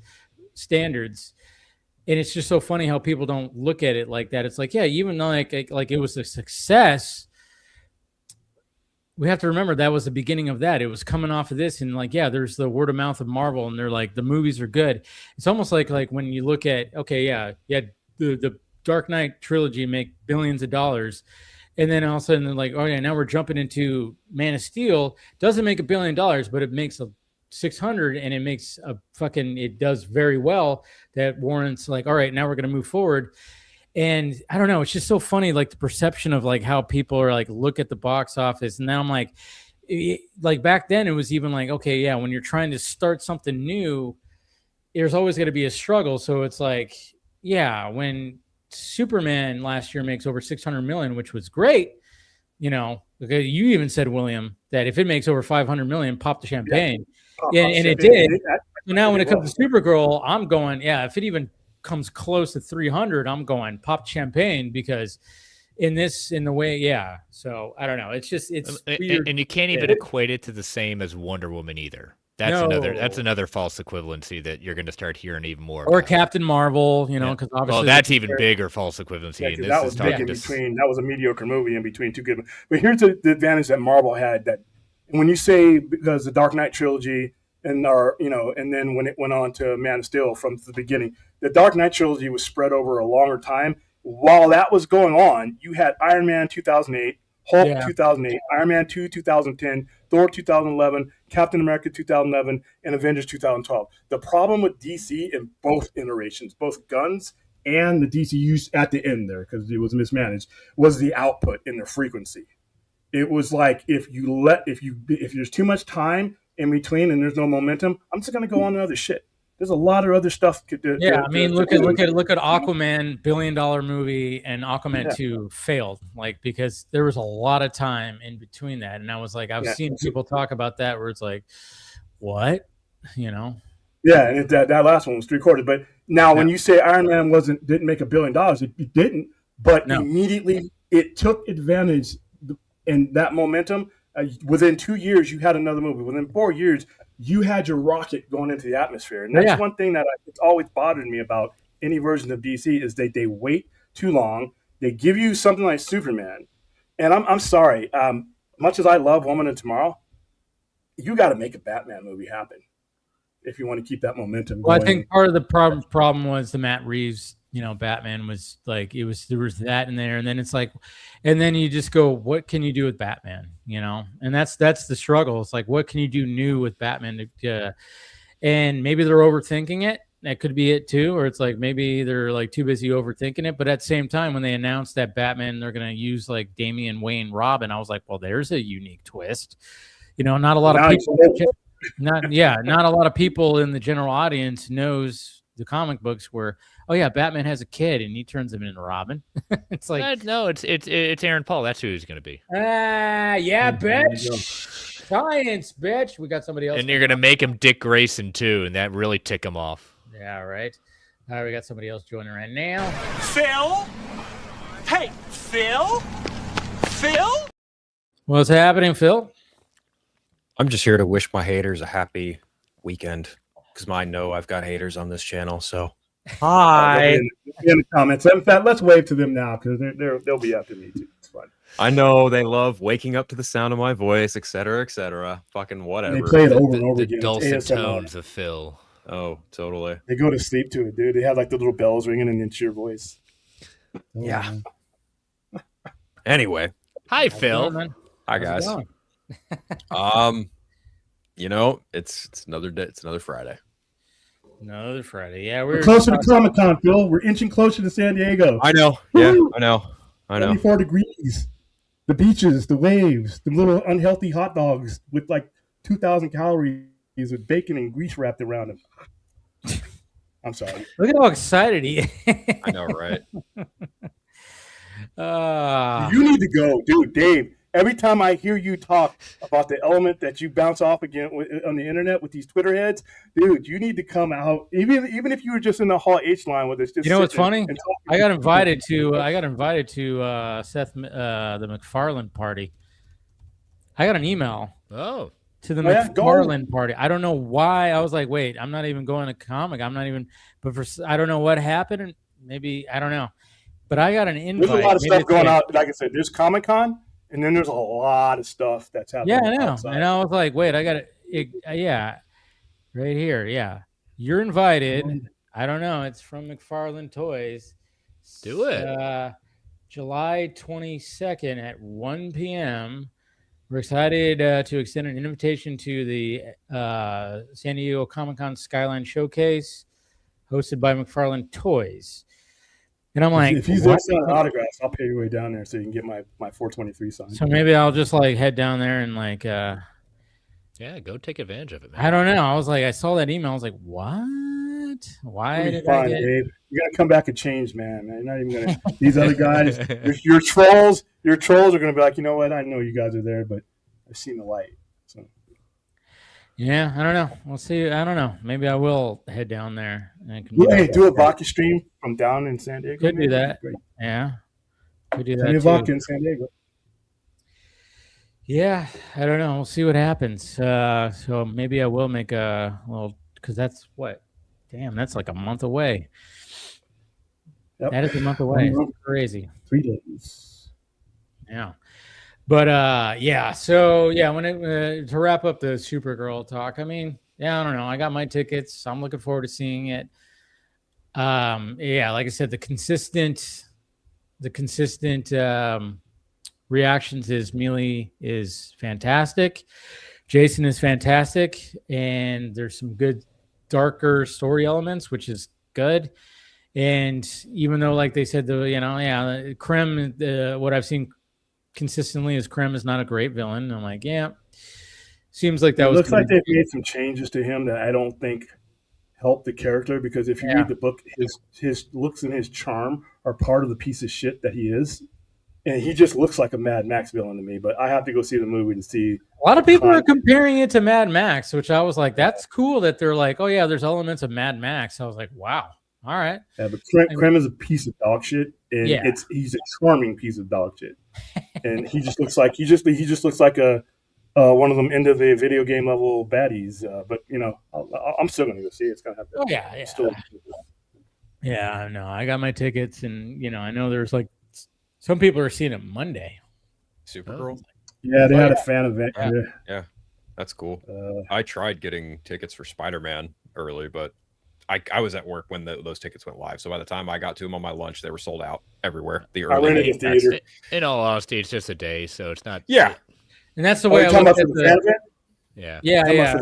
standards. And it's just so funny how people don't look at it like that. It's like, even though like it was a success, we have to remember that was the beginning of that. It was coming off of this, and like, there's the word of mouth of Marvel, and they're like, the movies are good. It's almost like when you look at, the Dark Knight trilogy make billions of dollars, and then all of a sudden they're like, now we're jumping into Man of Steel. Doesn't make $1 billion, but it makes 600, and it makes it does very well. That warrants like, all right, now we're going to move forward. And I don't know, it's just so funny, like the perception of like how people are like look at the box office. And now I'm like back then it was even like, when you're trying to start something new, there's always going to be a struggle. So it's like, when Superman last year makes over 600 million, which was great, because you even said, William, that if it makes over 500 million, pop the champagne. And it did. So now when it comes to Supergirl, I'm going, if it even comes close to 300, I'm going pop champagne because in the way, so I don't know, it's just weird. And you can't even equate it to the same as Wonder Woman either. That's another false equivalency that you're going to start hearing even more or about. Captain Marvel, because obviously that's even bigger false equivalency. And that was big in between. That was a mediocre movie in between two good. But here's the advantage that Marvel had, that when you say, because the Dark Knight trilogy and then when it went on to Man of Steel from the beginning, the Dark Knight trilogy was spread over a longer time. While that was going on, you had Iron Man 2008, Hulk 2008, Iron Man 2 2010, Thor 2011, Captain America 2011, and Avengers 2012. The problem with DC in both iterations, both Gunn's and the DCU at the end there, because it was mismanaged, was the output in the frequency. It was like if there's too much time in between and there's no momentum, I'm just going to go on to other shit. There's a lot of other stuff. Look at Aquaman, $1 billion movie, and Aquaman 2 failed, because there was a lot of time in between that, and I was like, I've seen people talk about that where it's like, what, Yeah, and that last one was 3/4. But now, when you say Iron Man didn't make $1 billion, it didn't. But immediately it took advantage in that momentum. Within 2 years, you had another movie. Within 4 years, you had your rocket going into the atmosphere. And that's one thing that it's always bothered me about any version of DC is they wait too long. They give you something like Superman. And I'm sorry, much as I love Woman of Tomorrow, you got to make a Batman movie happen if you want to keep that momentum going. I think part of the problem was the Matt Reeves, Batman was like, there was that in there. And then it's like, and then you just go, what can you do with Batman? And that's the struggle. It's like, what can you do new with Batman? And maybe they're overthinking it. That could be it too. Or it's like, maybe they're like too busy overthinking it. But at the same time, when they announced that Batman, they're going to use like Damian Wayne Robin, I was like, well, there's a unique twist. Not a lot of people, not a lot of people in the general audience knows the comic books where, Batman has a kid and he turns him into Robin. It's like, no, it's Aaron Paul. That's who he's going to be. Bitch. Science, bitch. We got somebody else. And you're going to make him Dick Grayson too, and that really tick him off. Yeah, right. All right, we got somebody else joining right now. Phil? Hey, Phil? Phil? What's happening, Phil? I'm just here to wish my haters a happy weekend because I know I've got haters on this channel. So, hi. In the comments. In fact, let's wave to them now because they'll be after me too. It's fun. I know they love waking up to the sound of my voice, etc., etc. Fucking whatever. They play it over and over again. The dulcet tones of Phil. Oh, totally. They go to sleep to it, dude. They have like the little bells ringing and it's your voice. Yeah. Anyway. Hi, Phil. Hi, guys. It's another day. It's another Friday. Another Friday. Yeah, we're closer to Comic-Con, Phil. We're inching closer to San Diego. I know. Yeah, I know. I know. 74 degrees. The beaches, the waves, the little unhealthy hot dogs with like 2,000 calories with bacon and grease wrapped around them. I'm sorry. Look at how excited he is. I know, right? You need to go, dude, Dave. Every time I hear you talk about the element that you bounce off again on the internet with these Twitter heads, dude, you need to come out. Even if you were just in the Hall H line with us, just you know what's funny? I got invited to Seth the MacFarlane party. I got an email. Oh. To the MacFarlane party. I don't know why. I was like, wait, I'm not even going to comic. I'm not even. But I don't know what happened. And maybe I don't know. But I got an invite. There's a lot of stuff going on. Like I said, there's Comic-Con. And then there's a lot of stuff that's happening. Yeah, I know. Outside. And I was like, wait, I got it. Yeah, right here. Yeah. You're invited. I don't know. It's from MacFarlane Toys. Do it. July 22nd at 1 p.m. We're excited to extend an invitation to the San Diego Comic-Con Skyline Showcase hosted by MacFarlane Toys. And I'm like, if he's there selling autographs, I'll pay your way down there so you can get my 423 signed. So maybe I'll just like head down there and like, yeah, go take advantage of it, man. I don't know. I was like, I saw that email. I was like, what? Why did I get... Dave. You gotta come back and change, man. You're not even gonna. These other guys, your trolls are gonna be like, you know what? I know you guys are there, but I've seen the light. So. Yeah, I don't know. We'll see. I don't know. Maybe I will head down there. And do a Vodka stream from down in San Diego. Could do that. Yeah, could do that. Vodka in San Diego. Yeah, I don't know. We'll see what happens. So maybe I will make a little, because that's what? Damn, that's like a month away. Yep. That is a month away. It's crazy. 3 days. Yeah. But yeah, so yeah, when to wrap up the Supergirl talk, I mean, yeah, I don't know. I got my tickets. I'm looking forward to seeing it. Yeah, like I said, the consistent reactions is Mealy is fantastic. Jason is fantastic, and there's some good darker story elements, which is good. And even though, like they said, Krem, what I've seen consistently is Krem is not a great villain. I'm like, yeah, seems like that looks like they've made some changes to him that I don't think help the character, because if you read the book, his looks and his charm are part of the piece of shit that he is. And he just looks like a Mad Max villain to me, but I have to go see the movie to see. A lot of people are comparing it to Mad Max, which I was like, that's cool that they're like, oh yeah, there's elements of Mad Max. I was like, wow, all right. Yeah, but Krem is a piece of dog shit, and he's a charming piece of dog shit, and he just looks like he just looks like a one of them end of the video game level baddies. But you know, I'm still gonna go see it. It's gonna have to. Oh yeah. Yeah, I know. I got my tickets, and you know, I know there's like. Some people are seeing it Monday. Supergirl? Yeah, they had a fan event. Yeah, that's cool. I tried getting tickets for Spider-Man early, but I was at work when those tickets went live. So by the time I got to them on my lunch, they were sold out everywhere. The early theater. In all honesty, it's just a day, so it's not. Yeah, and that's the way I look at the. Yeah.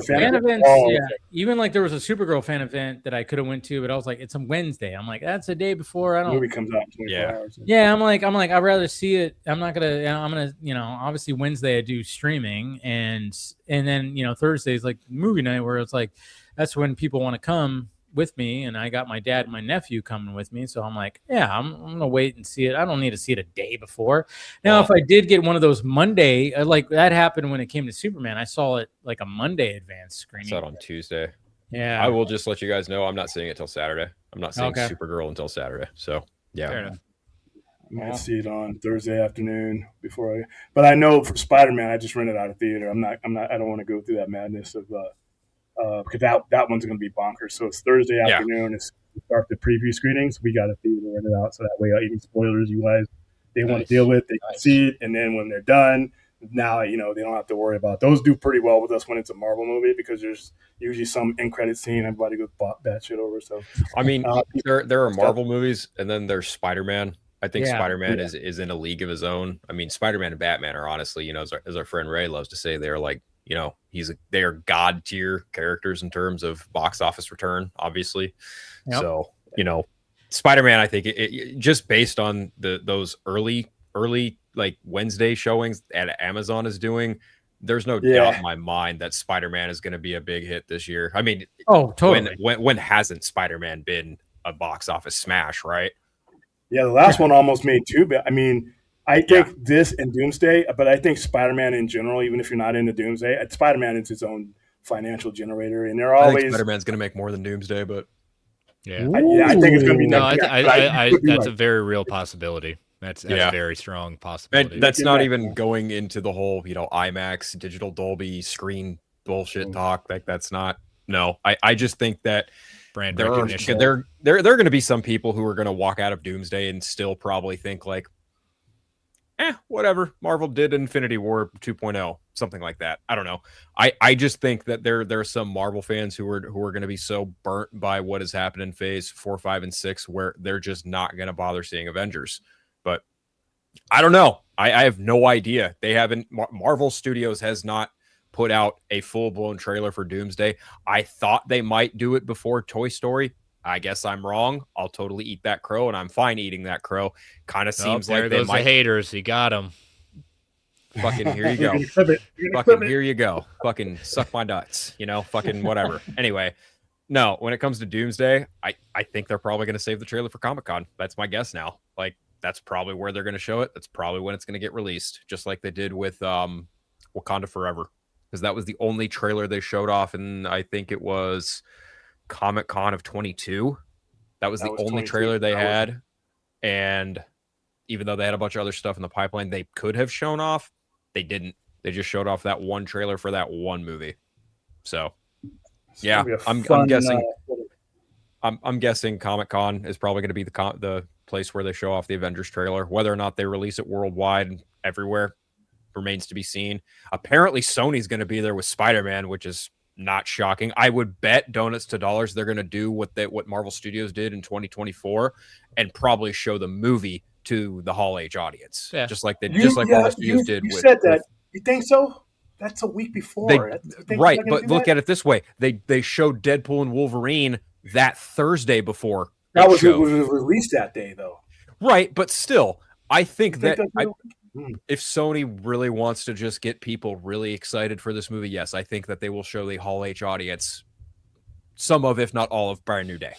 Fan events. Even like there was a Supergirl fan event that I could have went to, but I was like, it's a Wednesday. I'm like, that's a day before. I don't. Movie comes out in 24 hours. Yeah, I'm like, I'd rather see it. I'm gonna, you know, obviously Wednesday I do streaming, and then you know Thursday's like movie night where it's like, that's when people want to come with me, and I got my dad and my nephew coming with me, so I'm like, yeah, I'm gonna wait and see it. I don't need to see it a day before. Now, if I did get one of those Monday, like that happened when it came to Superman, I saw it like a Monday advance screening. I saw it on Tuesday. Yeah, I will just let you guys know I'm not seeing it till Saturday. I'm not seeing Supergirl until Saturday. So yeah, fair enough. I might see it on Thursday afternoon but I know for Spider-Man, I just rented out a theater. I don't want to go through that madness of because that one's going to be bonkers. So it's Thursday afternoon. It's start the preview screenings. We got a theater rented out, so that way any spoilers you guys they want to deal with, they can see it, and then when they're done, now you know they don't have to worry about those. Do pretty well with us when it's a Marvel movie because there's usually some end credit scene everybody goes bat shit over. So I mean, there are Marvel movies, and then there's Spider-Man. I think Spider-Man is in a league of his own. I mean, Spider-Man and Batman are honestly, you know, as our friend Ray loves to say, they're like, you know, they are god tier characters in terms of box office return, obviously. Yep. So, you know, Spider-Man, I think it just based on those early early like Wednesday showings that Amazon is doing, there's no doubt in my mind that Spider-Man is going to be a big hit this year. I mean, totally. When hasn't Spider-Man been a box office smash, right? Yeah, the last one almost made 2, but I mean, I think this and Doomsday, but I think Spider-Man in general, even if you're not into Doomsday, Spider-Man is its own financial generator, and they're always. I think Spider-Man's going to make more than Doomsday, but yeah, I think it's going to be. That's a very real possibility. That's a very strong possibility. And that's not even going into the whole, IMAX, digital Dolby screen bullshit talk. Like that's not. No, I just think that brand there recognition. Are going to be some people who are going to walk out of Doomsday and still probably think like, whatever. Marvel did Infinity War 2.0, something like that. I don't know. I just think that there are some Marvel fans who are going to be so burnt by what has happened in Phase 4, 5, and 6, where they're just not going to bother seeing Avengers. But I don't know. I have no idea. They haven't. Marvel Studios has not put out a full-blown trailer for Doomsday. I thought they might do it before Toy Story. I guess I'm wrong. I'll totally eat that crow, and I'm fine eating that crow. Kind of seems like they might. The haters. You got them. Fucking here you go. Fucking here you go. Fucking suck my nuts. Fucking whatever. Anyway, no. When it comes to Doomsday, I think they're probably going to save the trailer for Comic-Con. That's my guess now. Like that's probably where they're going to show it. That's probably when it's going to get released, just like they did with Wakanda Forever, because that was the only trailer they showed off, and I think it was Comic-Con of 22. That was the only trailer they had. And even though they had a bunch of other stuff in the pipeline they could have shown off, they didn't. They just showed off that one trailer for that one movie. So yeah, I'm guessing Comic-Con is probably going to be the place where they show off the Avengers trailer. Whether or not they release it worldwide and everywhere remains to be seen. Apparently Sony's going to be there with Spider-Man, which is not shocking. I would bet donuts to dollars they're going to do what Marvel Studios did in 2024 and probably show the movie to the Hall H audience, just like Marvel Studios did. You said that. You think so? That's a week before, right? But look at it this way: they showed Deadpool and Wolverine that Thursday before. That was released that day, though. Right, but still, I think that. If Sony really wants to just get people really excited for this movie, yes, I think that they will show the Hall H audience some of, if not all of, Brand New Day.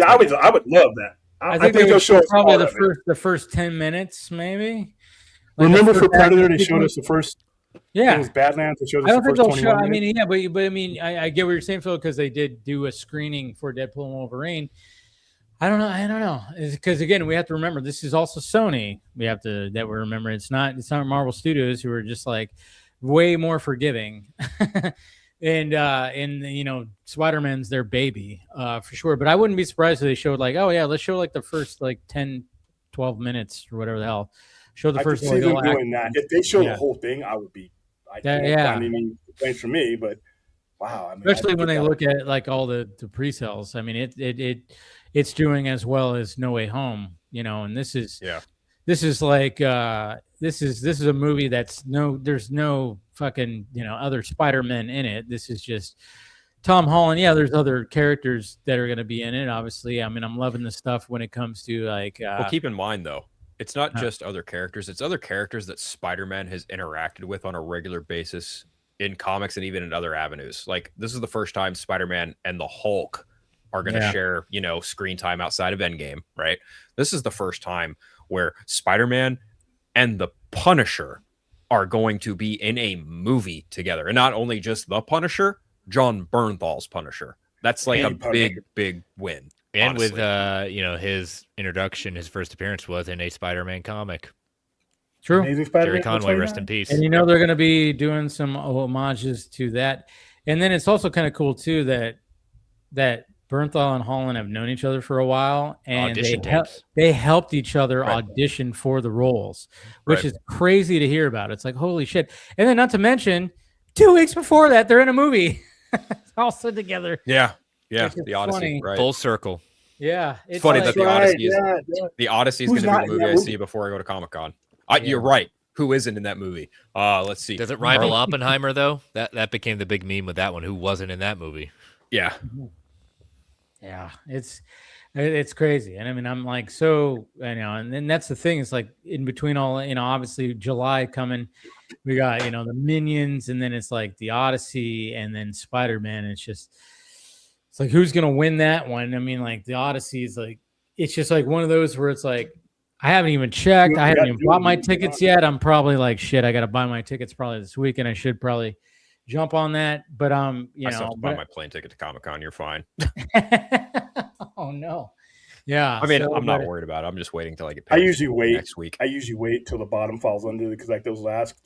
I would love that. I think they'll show probably the first 10 minutes, maybe. Like remember for Predator, they showed us the first. Yeah, it was Badlands. They showed us I don't the think first they'll 21 show. I minutes. mean, but I mean, I get what you're saying, Phil, because they did do a screening for Deadpool and Wolverine. I don't know. Because again, we have to remember this is also Sony. We remember it's not Marvel Studios, who are just like way more forgiving. and Spider-Man's their baby, for sure. But I wouldn't be surprised if they showed like, oh yeah, let's show like the first like 10, 12 minutes or whatever the hell. Show the first. I could see them doing that. If they show the whole thing, I would be. I mean, thanks for me, but wow. I mean, especially when they look at like all the pre-sales. I mean, it's doing as well as No Way Home, and this is like this is a movie there's no fucking other Spider-Man in it. This is just Tom Holland. Yeah, there's other characters that are going to be in it, obviously. I mean, I'm loving the stuff when it comes to like well, keep in mind though, it's not just other characters, it's other characters that Spider-Man has interacted with on a regular basis in comics and even in other avenues. Like this is the first time Spider-Man and the Hulk are going to share, screen time outside of Endgame, right? This is the first time where Spider-Man and the Punisher are going to be in a movie together. And not only just the Punisher, John Bernthal's Punisher. That's like a big win. And honestly. with, his introduction, his first appearance was in a Spider-Man comic. True. Jerry Conway, rest in peace. And they're going to be doing some homages to that. And then it's also kind of cool, too, that Bernthal and Holland have known each other for a while, and they helped each other audition for the roles, which is crazy to hear about. It's like, holy shit. And then not to mention, 2 weeks before that, they're in a movie also together. Yeah. The Odyssey, funny. right? Full circle. Yeah. It's funny that the Odyssey is the Odyssey is going to be the movie I see before I go to Comic-Con. You're right. Who isn't in that movie? Let's see. Does it rival Oppenheimer, though? That became the big meme with that one. Who wasn't in that movie? Yeah. Yeah, it's. It's crazy. And I mean, I'm like, so, and then that's the thing. It's like in between all, obviously July coming, we got, the Minions, and then it's like the Odyssey, and then Spider-Man. It's just, it's like, who's going to win that one? I mean, like the Odyssey is like, it's just like one of those where it's like, I haven't even checked. I haven't even bought my tickets yet. I'm probably like, shit, I got to buy my tickets probably this weekend. I should probably jump on that. But, I still have to buy my plane ticket to Comic-Con. You're fine. Oh no. Yeah. I mean, I'm not worried about it. I'm just waiting till I get paid. I usually wait next week. I usually wait till the bottom falls under because like those last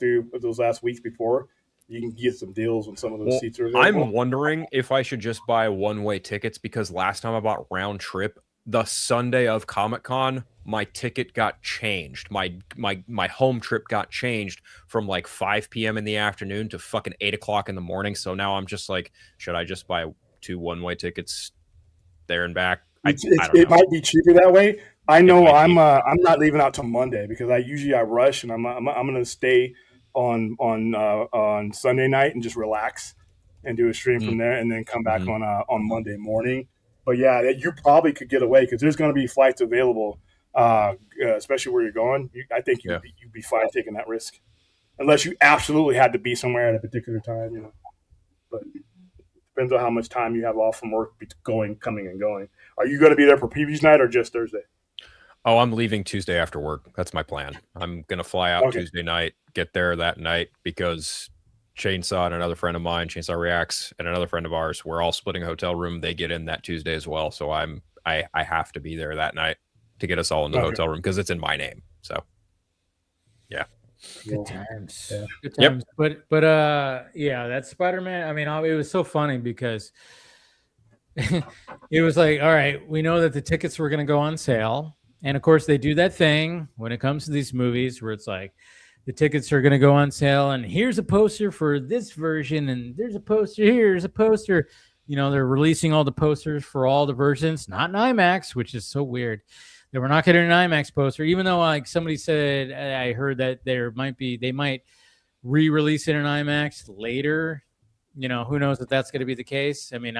weeks before, you can get some deals when some of those seats are available. I'm wondering if I should just buy one-way tickets because last time I bought round trip, the Sunday of Comic-Con, my ticket got changed. My home trip got changed from like 5 p.m. in the afternoon to fucking 8 o'clock in the morning. So now I'm just like, should I just buy 2 one-way tickets there and back? It might be cheaper that way. I know I'm not leaving out till Monday because I rush and I'm gonna stay on Sunday night and just relax and do a stream from there and then come back on Monday morning. But yeah, you probably could get away because there's going to be flights available, especially where you're going. I think you'd be fine taking that risk, unless you absolutely had to be somewhere at a particular time. But depends on how much time you have off from work, coming and going. Are you going to be there for previews night or just Thursday? Oh, I'm leaving Tuesday after work. That's my plan. I'm going to fly out Tuesday night, get there that night because Chainsaw and another friend of mine, Chainsaw Reacts, and another friend of ours, we're all splitting a hotel room. They get in that Tuesday as well. So I have to be there that night to get us all in the hotel room because it's in my name. So yeah. Good times. Yeah. Good times. Yep. But yeah, that Spider-Man, I mean, it was so funny because it was like, all right, we know that the tickets were going to go on sale. And of course, they do that thing when it comes to these movies where it's like the tickets are going to go on sale. And here's a poster for this version. And there's a poster. Here's a poster. They're releasing all the posters for all the versions, not in IMAX, which is so weird. That we're not getting an IMAX poster, even though like somebody said, I heard that they might re-release it in IMAX later. Who knows if that's going to be the case? I mean,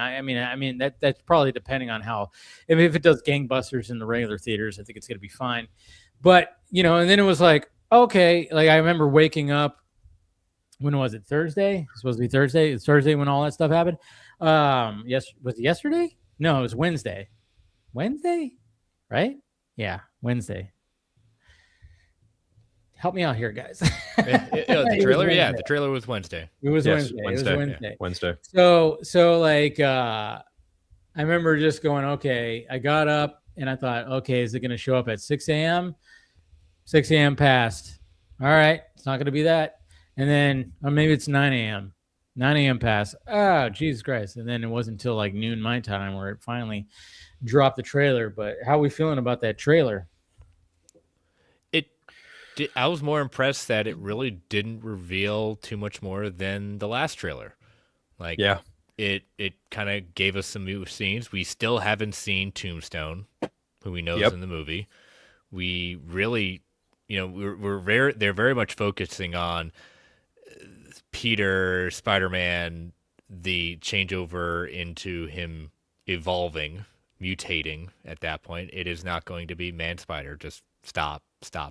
that's probably depending on how. If it does gangbusters in the regular theaters, I think it's going to be fine. But and then it was like, okay, like I remember waking up. When was it? Thursday? It was supposed to be Thursday. It's Thursday when all that stuff happened. Yes, was it yesterday? No, it was Wednesday. Wednesday, right? Yeah, Wednesday. Help me out here, guys. The trailer, the trailer was Wednesday. It was Wednesday. It was Wednesday. Yeah, Wednesday. So like, I remember just going, okay. I got up and I thought, okay, is it going to show up at 6 a.m.? 6 a.m. passed. All right, it's not going to be that. And then, or maybe it's 9 a.m. 9 a.m. passed. Oh, Jesus Christ! And then it wasn't until like noon my time where it finally dropped the trailer. But how are we feeling about that trailer? I was more impressed that it really didn't reveal too much more than the last trailer. Like, yeah, it kind of gave us some new scenes. We still haven't seen Tombstone, who we know is in the movie. We really, they're very much focusing on Peter, Spider-Man, the changeover into him evolving, mutating at that point. It is not going to be Man Spider. Just stop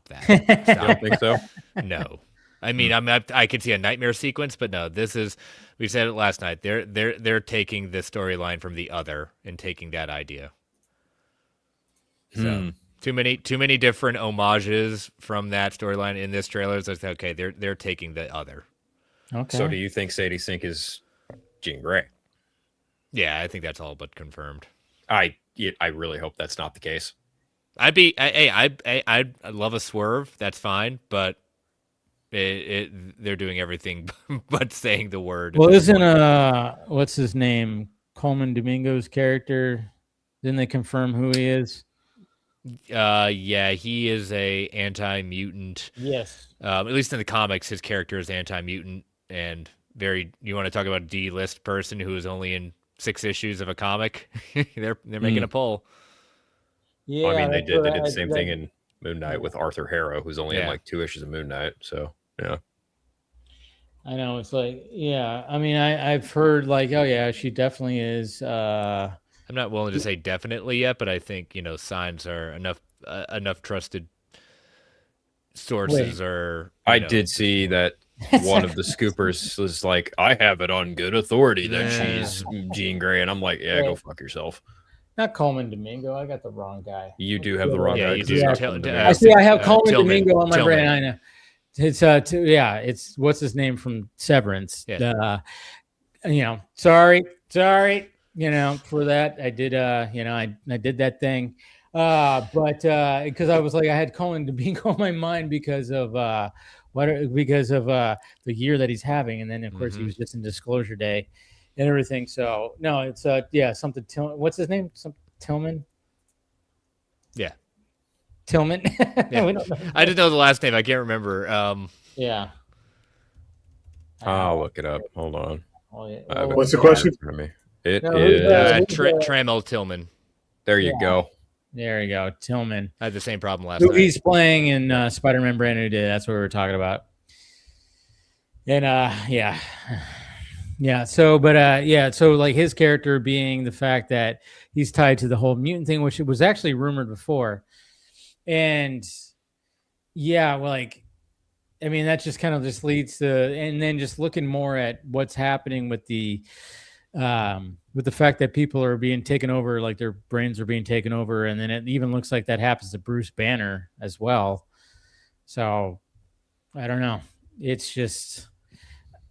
that. Stop. You don't think so? No. I mean, I could see a nightmare sequence, but no, this is, we said it last night. They're taking the storyline from the other and taking that idea. So too many different homages from that storyline in this trailer. So it's okay. They're taking the other. Okay. So do you think Sadie Sink is Jean Grey? Yeah, I think that's all but confirmed. I really hope that's not the case. I'd love a swerve. That's fine, but they're doing everything but saying the word. Well, isn't what's his name? Coleman Domingo's character? Didn't they confirm who he is? Yeah, he is a anti-mutant. Yes. At least in the comics, his character is anti-mutant and very. You want to talk about a D-list person who is only in 6 issues of a comic? They're making a poll. Yeah, I mean, they did the same thing in Moon Knight with Arthur Harrow, who's only in like 2 issues of Moon Knight. So yeah, I know it's like I mean, I've heard like, oh yeah, she definitely is I'm not willing to say definitely yet, but I think signs are enough trusted sources are. I did see that one of the scoopers was like, "I have it on good authority that she's Jean Grey," and I'm like, "Yeah, go fuck yourself." Not Coleman Domingo. I got the wrong guy. You do have the wrong guy. You do. I see. I have Coleman Domingo on my brain. I know. It's it's what's his name from Severance. Yeah. Sorry. For that. I did. I did that thing. But because I was like, I had Coleman Domingo on my mind because of the year that he's having, and then of course he was just in Disclosure Day and everything. So no, it's something. What's his name? Tillman. Yeah, Tillman. Yeah. I didn't know the last name. I can't remember. Yeah. I'll look it up. Hold on. Oh, yeah. What's the question? It is Trammell Tillman. There you go. There you go, Tillman. I had the same problem last Who night. he's playing in Spider-Man Brand New Day. That's what we were talking about. And So, but so like his character being the fact that he's tied to the whole mutant thing, which it was actually rumored before, and that just kind of just leads to, and then just looking more at what's happening with the fact that people are being taken over, like their brains are being taken over. And then it even looks like that happens to Bruce Banner as well. So I don't know. It's just,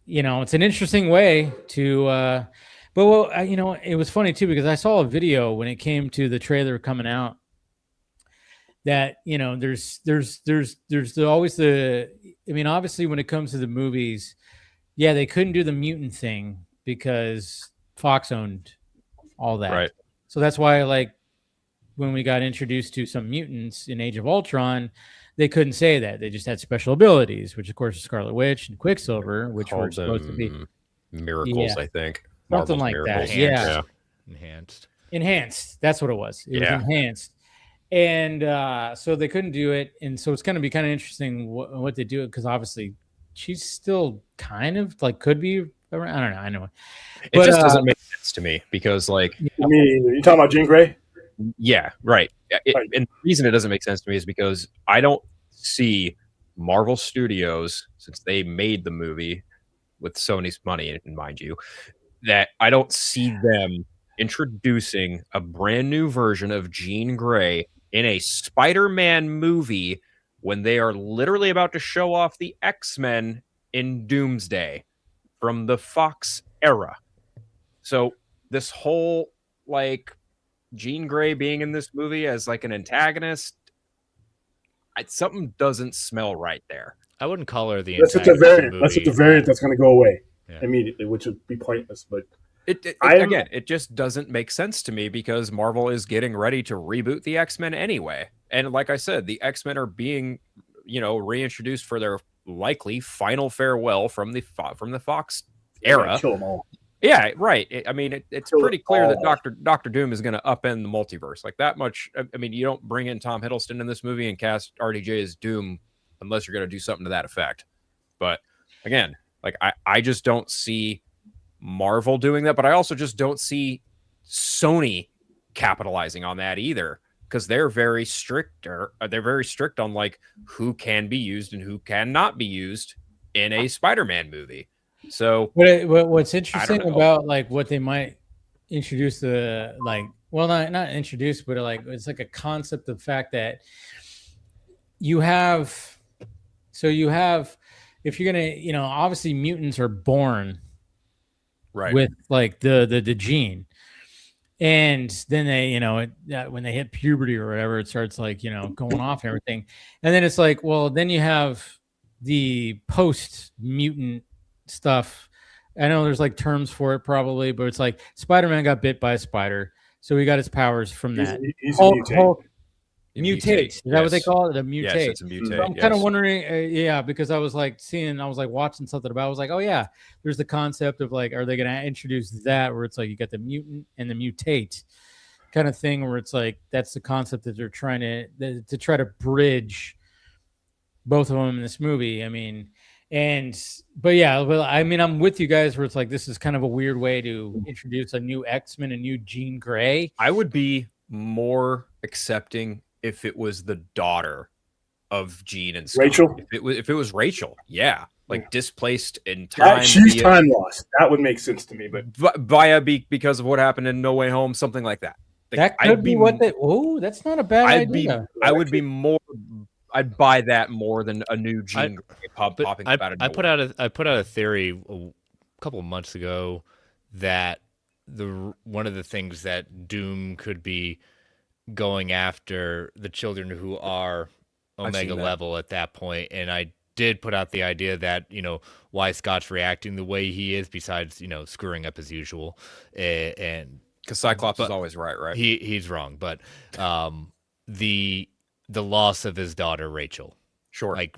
it's an interesting way to, it was funny too, because I saw a video when it came to the trailer coming out that, there's always obviously when it comes to the movies, they couldn't do the mutant thing because Fox owned all that. Right. So that's why, like, when we got introduced to some mutants in Age of Ultron, they couldn't say that. They just had special abilities, which of course is Scarlet Witch and Quicksilver, which were supposed to be miracles, I think. Something Marvel's like miracles. that. Enhanced. That's what it was. It was enhanced. And so they couldn't do it. And so it's going to be kind of interesting what they do, because obviously she's still kind of like could be around. I don't know. I know. It just doesn't make sense to me because, like, I mean, are you talking about Jean Grey? Yeah, right. And the reason it doesn't make sense to me is because I don't see Marvel Studios, since they made the movie with Sony's money, mind you, that I don't see them introducing a brand new version of Jean Grey in a Spider-Man movie when they are literally about to show off the X-Men in Doomsday from the Fox era. So this whole, like, Jean Grey being in this movie as like an antagonist, something doesn't smell right there. I wouldn't call her the antagonist. That's the variant that's going to go away immediately, which would be pointless. But again, it just doesn't make sense to me because Marvel is getting ready to reboot the X-Men anyway. And like I said, the X-Men are being, reintroduced for their likely final farewell from the Fox era. Kill them all. Yeah, right. It's pretty clear that Doctor Doom is going to upend the multiverse. Like that much. I mean, you don't bring in Tom Hiddleston in this movie and cast RDJ as Doom unless you're going to do something to that effect. But again, like I just don't see Marvel doing that, but I also just don't see Sony capitalizing on that either, because they're very strict on like who can be used and who cannot be used in a Spider-Man movie. So what's interesting about like what they might introduce not introduce, but like it's like a concept of the fact that you have if you're gonna obviously mutants are born with like the gene, and then they when they hit puberty or whatever, it starts like going off and everything, and then it's like, well, then you have the post mutant stuff. I know there's like terms for it probably, but it's like Spider-Man got bit by a spider, so he got his powers from that. He's a mutate. Mutate. Is that what they call it? A mutate. Yes, it's a mutate. So I'm kind of wondering, because I was like watching something about. I was like, oh yeah, there's the concept of like, are they going to introduce that where it's like you got the mutant and the mutate kind of thing, where it's like that's the concept that they're trying to try to bridge both of them in this movie. I mean. But yeah, well, I mean, I'm with you guys where it's like this is kind of a weird way to introduce a new X-Men, a new Jean Grey. I would be more accepting if it was the daughter of Jean and Scott. Rachel. If it was Rachel, yeah, like displaced in time. She's time lost. That would make sense to me, but because of what happened in No Way Home, something like that. Like, that could be what they. Oh, that's not a bad idea. I would be more. I'd buy that more than a new Jean Grey popping up out of nowhere. I put out a theory a couple of months ago that one of the things that Doom could be going after the children who are Omega level at that point, and I did put out the idea that why Scott's reacting the way he is, besides screwing up as usual, and because Cyclops is always right. He's wrong, but the loss of his daughter Rachel. Sure. Like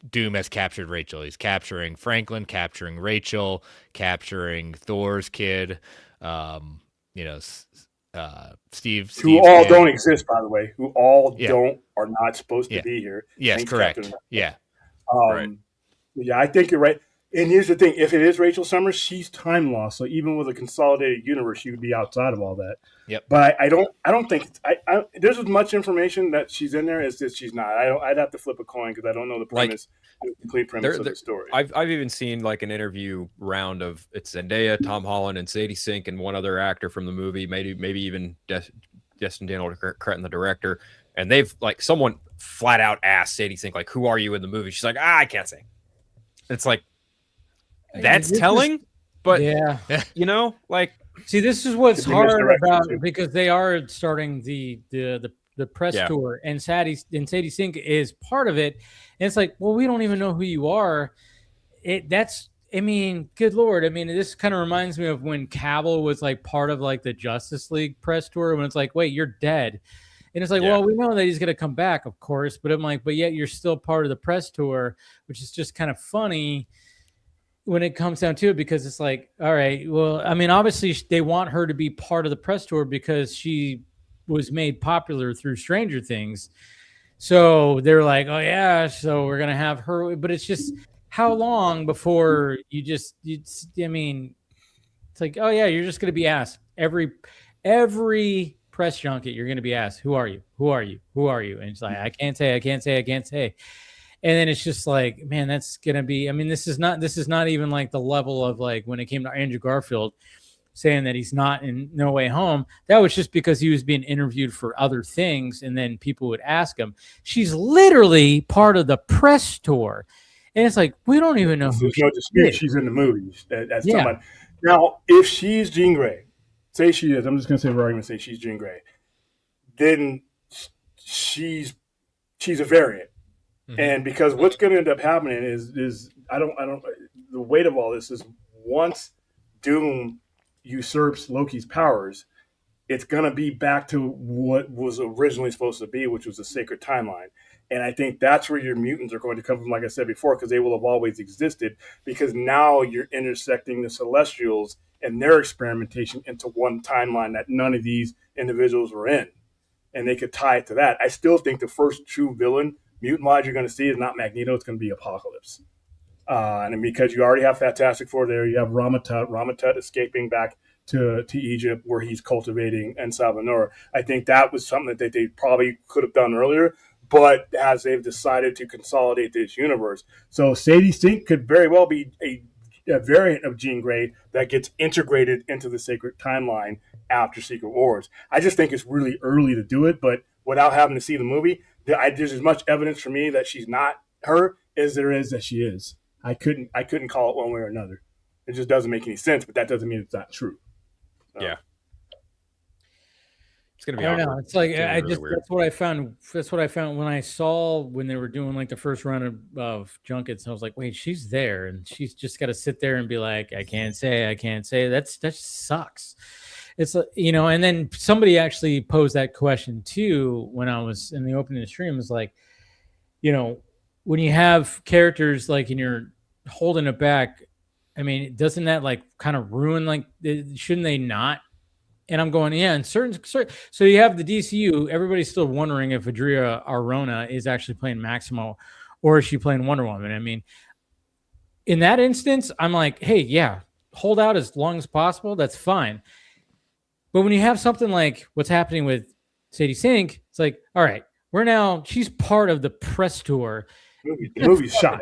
Doom has captured Rachel. He's capturing Franklin, capturing Rachel, capturing Thor's kid. Steve. Who all don't exist, by the way. Who all are not supposed to be here. Yes, correct. Yeah. Right. Yeah, I think you're right. And here's the thing: if it is Rachel Summers, she's time lost. So even with a consolidated universe, she would be outside of all that. Yep. But I don't think there's as much information that she's in there as that she's not. I'd have to flip a coin because I don't know the premise, the complete premise of the story. I've even seen like an interview round of it's Zendaya, Tom Holland, and Sadie Sink, and one other actor from the movie, maybe even Destin Daniel Cretton, the director, and they've like someone flat out asked Sadie Sink like, "Who are you in the movie?" She's like, "I can't say." It's like. That's telling, but like see, this is what's hard about because they are starting the press tour, and Sadie Sink is part of it, and it's like, well, we don't even know who you are. I mean, good Lord, I mean, this kind of reminds me of when Cavill was like part of like the Justice League press tour when it's like, wait, you're dead, and it's like, well, we know that he's gonna come back, of course, but I'm like, but yet you're still part of the press tour, which is just kind of funny. When it comes down to it, because it's like, all right, well, I mean, obviously they want her to be part of the press tour because she was made popular through Stranger Things. So they're like, oh yeah, so we're going to have her, but it's just how long before I mean, it's like, oh yeah, you're just going to be asked every press junket. You're going to be asked, who are you? Who are you? Who are you? And it's like, I can't say. And then it's just like, man, that's gonna be. I mean, this is not even like the level of like when it came to Andrew Garfield saying that he's not in No Way Home. That was just because he was being interviewed for other things, and then people would ask him. She's literally part of the press tour, and it's like we don't even know. There's no dispute she's in the movies. That's somebody. Now, if she's Jean Grey, say she is. I'm just gonna say for argument's sake, she's Jean Grey. Then she's a variant. And because what's going to end up happening is I don't the weight of all this is once Doom usurps Loki's powers, it's going to be back to what was originally supposed to be, which was a sacred timeline. And I think that's where your mutants are going to come from, like I said before, because they will have always existed, because now you're intersecting the Celestials and their experimentation into one timeline that none of these individuals were in. And they could tie it to that. I still think the first true villain mutant-wise you're going to see is not Magneto, it's going to be Apocalypse. And because you already have Fantastic Four there, you have Ramatut escaping back to Egypt where he's cultivating En Salvanor. I think that was something that they probably could have done earlier, but as they've decided to consolidate this universe. So Sadie Sink could very well be a variant of Jean Grey that gets integrated into the sacred timeline after Secret Wars. I just think it's really early to do it, but without having to see the movie, there's as much evidence for me that she's not her as there is that she is. I couldn't call it one way or another. It just doesn't make any sense, but that doesn't mean it's not true. So. Yeah. It's gonna be. I don't know. It's like that's what I found. That's what I found when I saw when they were doing like the first round of junkets. I was like, wait, she's there, and she's just got to sit there and be like, I can't say. That sucks. It's and then somebody actually posed that question too when I was in the opening of the stream. Is like, when you have characters like and you're holding it back. I mean, doesn't that like kind of ruin like? Shouldn't they not? And I'm going, yeah, and certain. So you have the DCU. Everybody's still wondering if Adria Arjona is actually playing Maximo, or is she playing Wonder Woman? I mean, in that instance, I'm like, hey, yeah, hold out as long as possible. That's fine. But when you have something like what's happening with Sadie Sink, it's like, all right, she's part of the press tour. The movie's shot.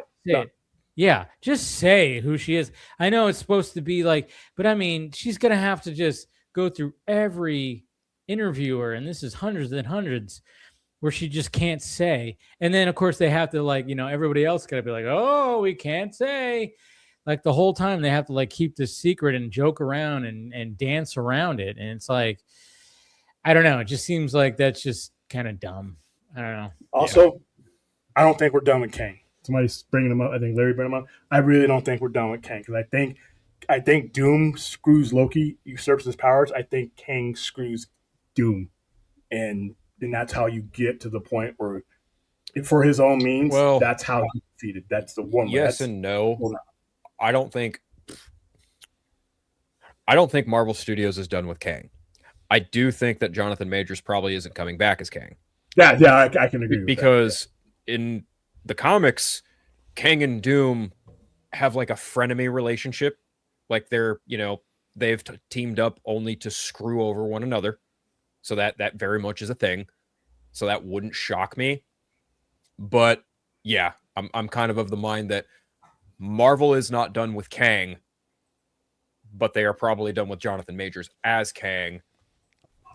Yeah, just say who she is. I know it's supposed to be like, but I mean, she's going to have to just go through every interviewer, and this is hundreds and hundreds, where she just can't say. And then, of course, they have to, like, everybody else got to be like, oh, we can't say. Like, the whole time they have to, like, keep this secret and joke around and dance around it. And it's like, I don't know. It just seems like that's just kind of dumb. I don't know. Also, I don't think we're done with Kang. Somebody's bringing him up. I think Larry brought him up. I really don't think we're done with Kang, because I think Doom screws Loki, usurps his powers. I think Kang screws Doom, and that's how you get to the point where, for his own means, that's how he's defeated. That's the one. Yes and no. I don't think Marvel Studios is done with Kang. I do think that Jonathan Majors probably isn't coming back as Kang. Yeah, I can agree with because in the comics, Kang and Doom have like a frenemy relationship. Like they've teamed up only to screw over one another. So that very much is a thing. So that wouldn't shock me. But yeah, I'm kind of the mind that Marvel is not done with Kang, but they are probably done with Jonathan Majors as Kang.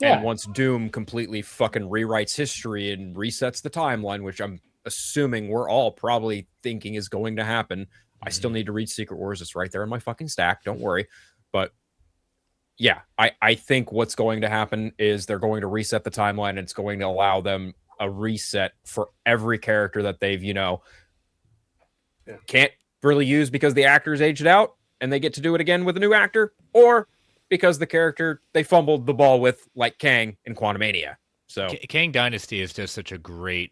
Yeah. And once Doom completely fucking rewrites history and resets the timeline, which I'm assuming we're all probably thinking is going to happen. I still need to read Secret Wars. It's right there in my fucking stack. Don't worry. But yeah, I think what's going to happen is they're going to reset the timeline, and it's going to allow them a reset for every character that they've, can't really use because the actor's aged out and they get to do it again with a new actor, or because the character they fumbled the ball with, like Kang in Quantumania. So Kang Dynasty is just such a great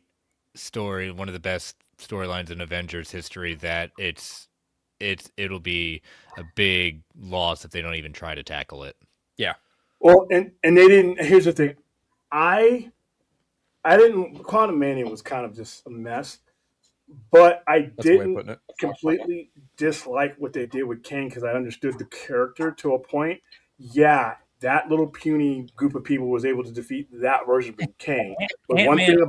story, one of the best storylines in Avengers history, that it'll be a big loss if they don't even try to tackle it. Yeah. Well, and they didn't. Here's the thing, I didn't. Quantumania was kind of just a mess, but I didn't completely dislike what they did with Kang, because I understood the character to a point. Yeah, that little puny group of people was able to defeat that version of Kang. But one thing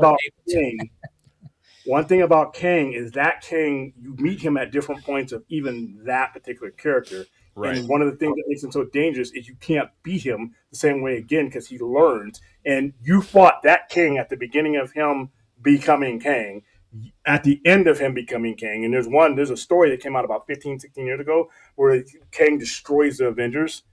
about Kang is that Kang, you meet him at different points of even that particular character. Right. And one of the things that makes him so dangerous is you can't beat him the same way again, because he learns. And you fought that Kang at the beginning of him becoming Kang, at the end of him becoming Kang. And there's a story that came out about 15, 16 years ago where Kang destroys the Avengers.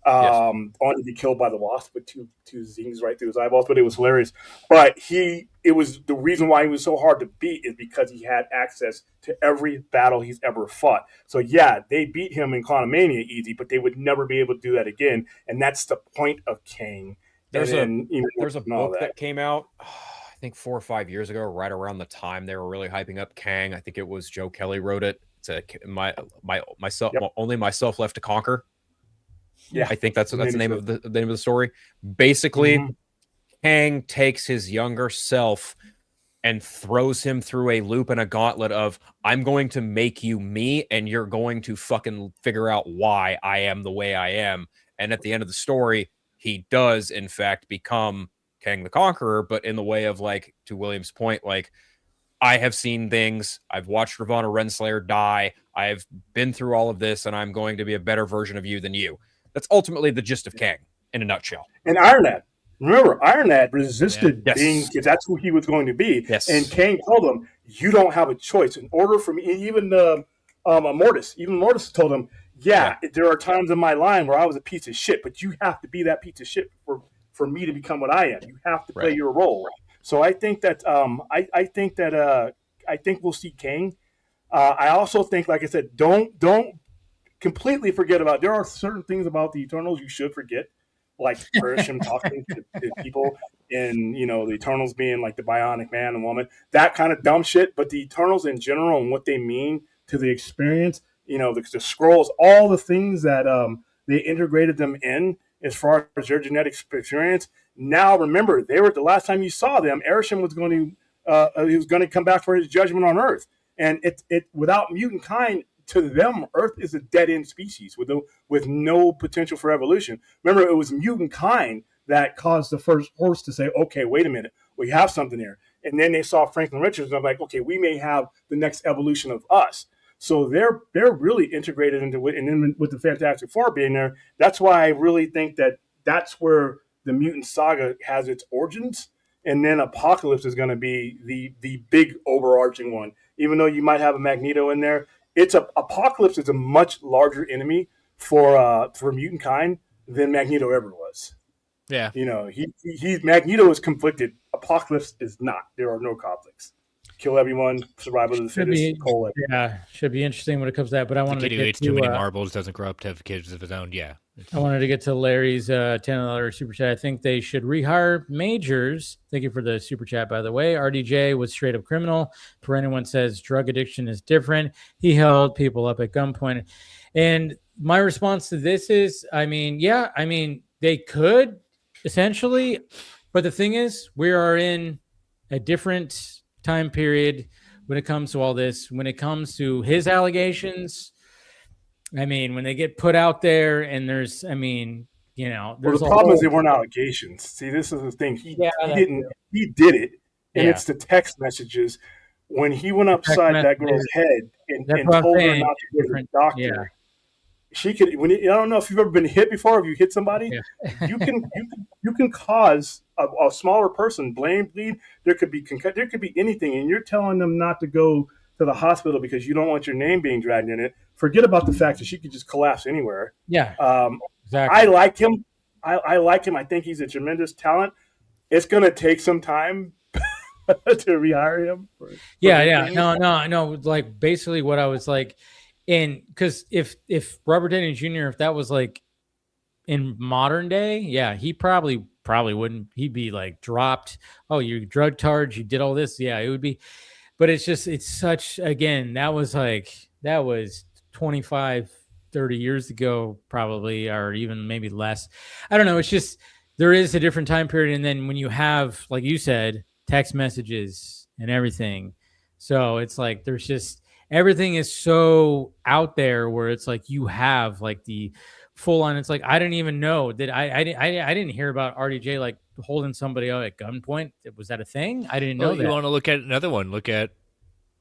Only to be killed by the Wasp with two zings right through his eyeballs, but it was hilarious. But it was the reason why he was so hard to beat is because he had access to every battle he's ever fought. So yeah, they beat him in Quantumania easy, but they would never be able to do that again. And that's the point of Kang. There's a book that came out, I think 4 or 5 years ago, right around the time they were really hyping up Kang. I think it was Joe Kelly wrote it. It's Only Myself Left to Conquer. Yeah, I think that's the name of the story. Basically, Kang takes his younger self and throws him through a loop and a gauntlet of, I'm going to make you me, and you're going to fucking figure out why I am the way I am. And at the end of the story, he does, in fact, become Kang the Conqueror, but in the way of, like, to William's point, like, I have seen things. I've watched Ravonna Renslayer die. I've been through all of this, and I'm going to be a better version of you than you. That's ultimately the gist of Kang in a nutshell. And Ironhead. Remember, Ironhead resisted being, because that's who he was going to be. Yes. And Kang told him, you don't have a choice. In order for me, even Mortis told him, there are times in my line where I was a piece of shit, but you have to be that piece of shit for me to become what I am. You have to play your role. So I think that I think we'll see Kang. I also think, like I said, don't completely forget about. There are certain things about the Eternals you should forget, like Pershing talking to people, and the Eternals being like the bionic man and woman, that kind of dumb shit. But the Eternals in general and what they mean to the experience, the scrolls, all the things that they integrated them in as far as their genetic experience. Now remember, they were the last time you saw them, Arishem was going to come back for his judgment on Earth, and it without mutant kind. to them, Earth is a dead end species with no potential for evolution. Remember, it was mutant kind that caused the first horse to say, "Okay, wait a minute, we have something here." And then they saw Franklin Richards, and I'm like, "Okay, we may have the next evolution of us." So they're really integrated into it, and then with the Fantastic Four being there, that's why I really think that's where the mutant saga has its origins, and then Apocalypse is going to be the big overarching one. Even though you might have a Magneto in there, Apocalypse is a much larger enemy for mutant kind than Magneto ever was. Yeah, Magneto is conflicted. Apocalypse is not. There are no conflicts. Kill everyone, survival of the fittest. Should be interesting when it comes to that. But I wanted to get get to too many marbles, doesn't grow up to have kids of his own. Yeah, I wanted to get to Larry's $10 super chat. I think they should rehire Majors. Thank you for the super chat, by the way. RDJ was straight up criminal. For anyone says drug addiction is different, he held people up at gunpoint. And my response to this is, they could essentially, but the thing is, we are in a different time period when it comes to all this. When it comes to his allegations, when they get put out there, and there's the problem is they weren't allegations. See, this is the thing. He did it, and it's the text messages when he went upside that girl's head and told her not to go to the doctor. Yeah. She could. I don't know if you've ever been hit before. If you hit somebody, you can cause a smaller person bleed. There could be anything, and you're telling them not to go to the hospital because you don't want your name being dragged in it. Forget about the fact that she could just collapse anywhere. Yeah, exactly. I like him. I like him. I think he's a tremendous talent. It's going to take some time to rehire him. No. Like basically, what I was like. And because if Robert Downey Jr., if that was like in modern day, he probably wouldn't. He'd be like dropped. Oh, you're drug charged. You did all this. Yeah, it would be. But it's such, again, that was 25, 30 years ago, probably, or even maybe less. I don't know. It's just, there is a different time period. And then when you have, like you said, text messages and everything. So it's like, there's just, everything is so out there where it's like you have like the full on. It's like I didn't even know that I didn't hear about RDJ like holding somebody out at gunpoint. Was that a thing? I didn't know that. You want to look at another one? Look at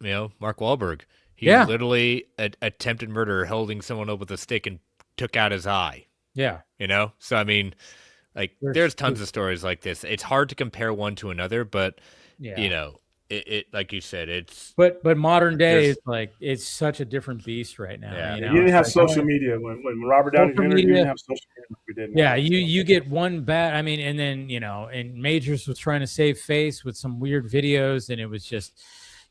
Mark Wahlberg. He literally attempted murder, holding someone up with a stick and took out his eye. Yeah, So there's tons of stories like this. It's hard to compare one to another, but It like you said, it's but modern day is like it's such a different beast right now. Yeah, you didn't have social media when Robert Downey Jr. didn't have social media. We didn't. Yeah, you get one bad. And then and Majors was trying to save face with some weird videos, and it was just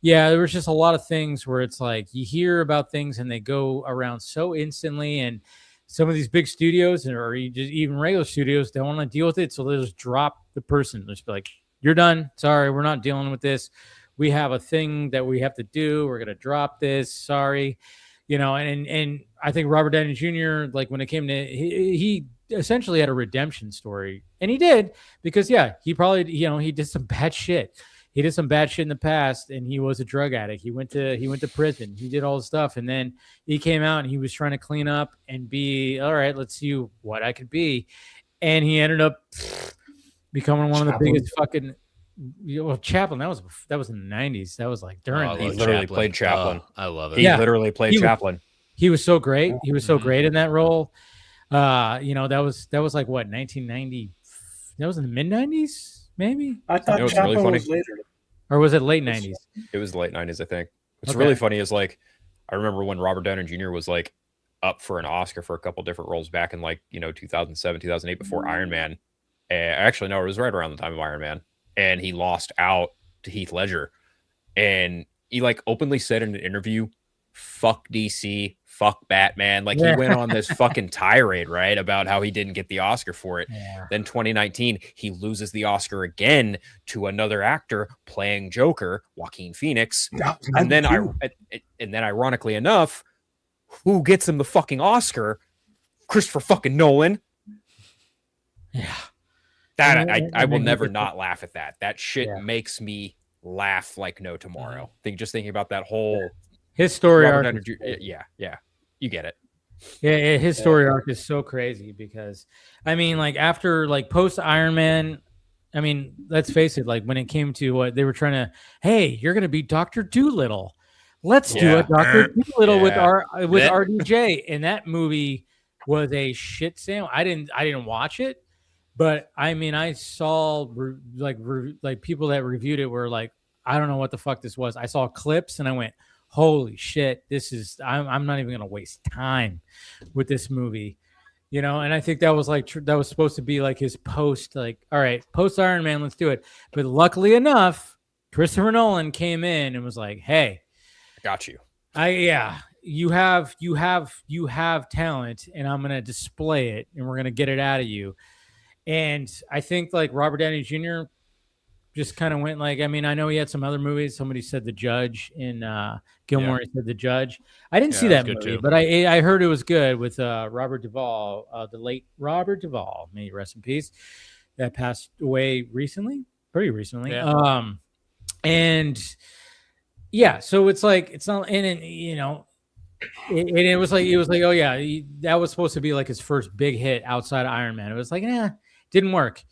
there was just a lot of things where it's like you hear about things and they go around so instantly, and some of these big studios or even regular studios don't want to deal with it, so they'll just drop the person. They'll just be like, "You're done. Sorry, we're not dealing with this. We have a thing that we have to do. We're going to drop this. Sorry." And I think Robert Downey Jr., like when it came to, he essentially had a redemption story, and he did because he probably, he did some bad shit. He did some bad shit in the past, and he was a drug addict. He went to prison. He did all this stuff, and then he came out and he was trying to clean up and be, all right, let's see what I could be. And he ended up becoming one of the biggest fucking Chaplin. That was in the 90s. That was like during. He literally played Chaplin. I love it. He literally played Chaplin. He was so great. He was so great in that role. That was like what 1990. That was in the mid 90s, maybe. I thought Chaplin was later, or was it late 90s? It was late 90s, I think. What's really funny is like I remember when Robert Downey Jr. was like up for an Oscar for a couple different roles back in 2007, 2008 before Iron Man. Actually, no, it was right around the time of Iron Man. And he lost out to Heath Ledger. And he openly said in an interview, fuck DC, fuck Batman. He went on this fucking tirade, right? About how he didn't get the Oscar for it. Yeah. Then 2019, he loses the Oscar again to another actor playing Joker, Joaquin Phoenix. And then ironically enough, who gets him the fucking Oscar? Christopher fucking Nolan. Yeah. That I will never not laugh at that. That shit makes me laugh like no tomorrow. Just thinking about that whole His story Robert arc. Downey yeah, you get it. Yeah, his story arc is so crazy because, I mean, like after like post Iron Man, I mean, let's face it, like when it came to what they were trying to, hey, you're going to be Dr. Doolittle. Let's do a Dr. Doolittle with RDJ. And that movie was a shit sandwich. I didn't watch it, but I mean, I saw like people that reviewed it were like, I don't know what the fuck this was. I saw clips and I went, holy shit, I'm not even going to waste time with this movie. You know, and I think that was like that was supposed to be like his post, like, all right, post Iron Man, let's do it. But luckily enough, Christopher Nolan came in and was like, hey, I got you. You have talent, and I'm gonna display it, and we're gonna get it out of you. And I think like Robert Downey Jr. just kind of went like, I mean, I know he had some other movies. Somebody said The Judge in Gilmore. He said The Judge. I didn't see that movie, too. But I heard it was good with Robert Duvall, the late Robert Duvall, may he rest in peace, that passed away pretty recently. Yeah. And yeah, so it's like, it's not, and you know, it was like, oh yeah, that was supposed to be like his first big hit outside of Iron Man. It was like, didn't work.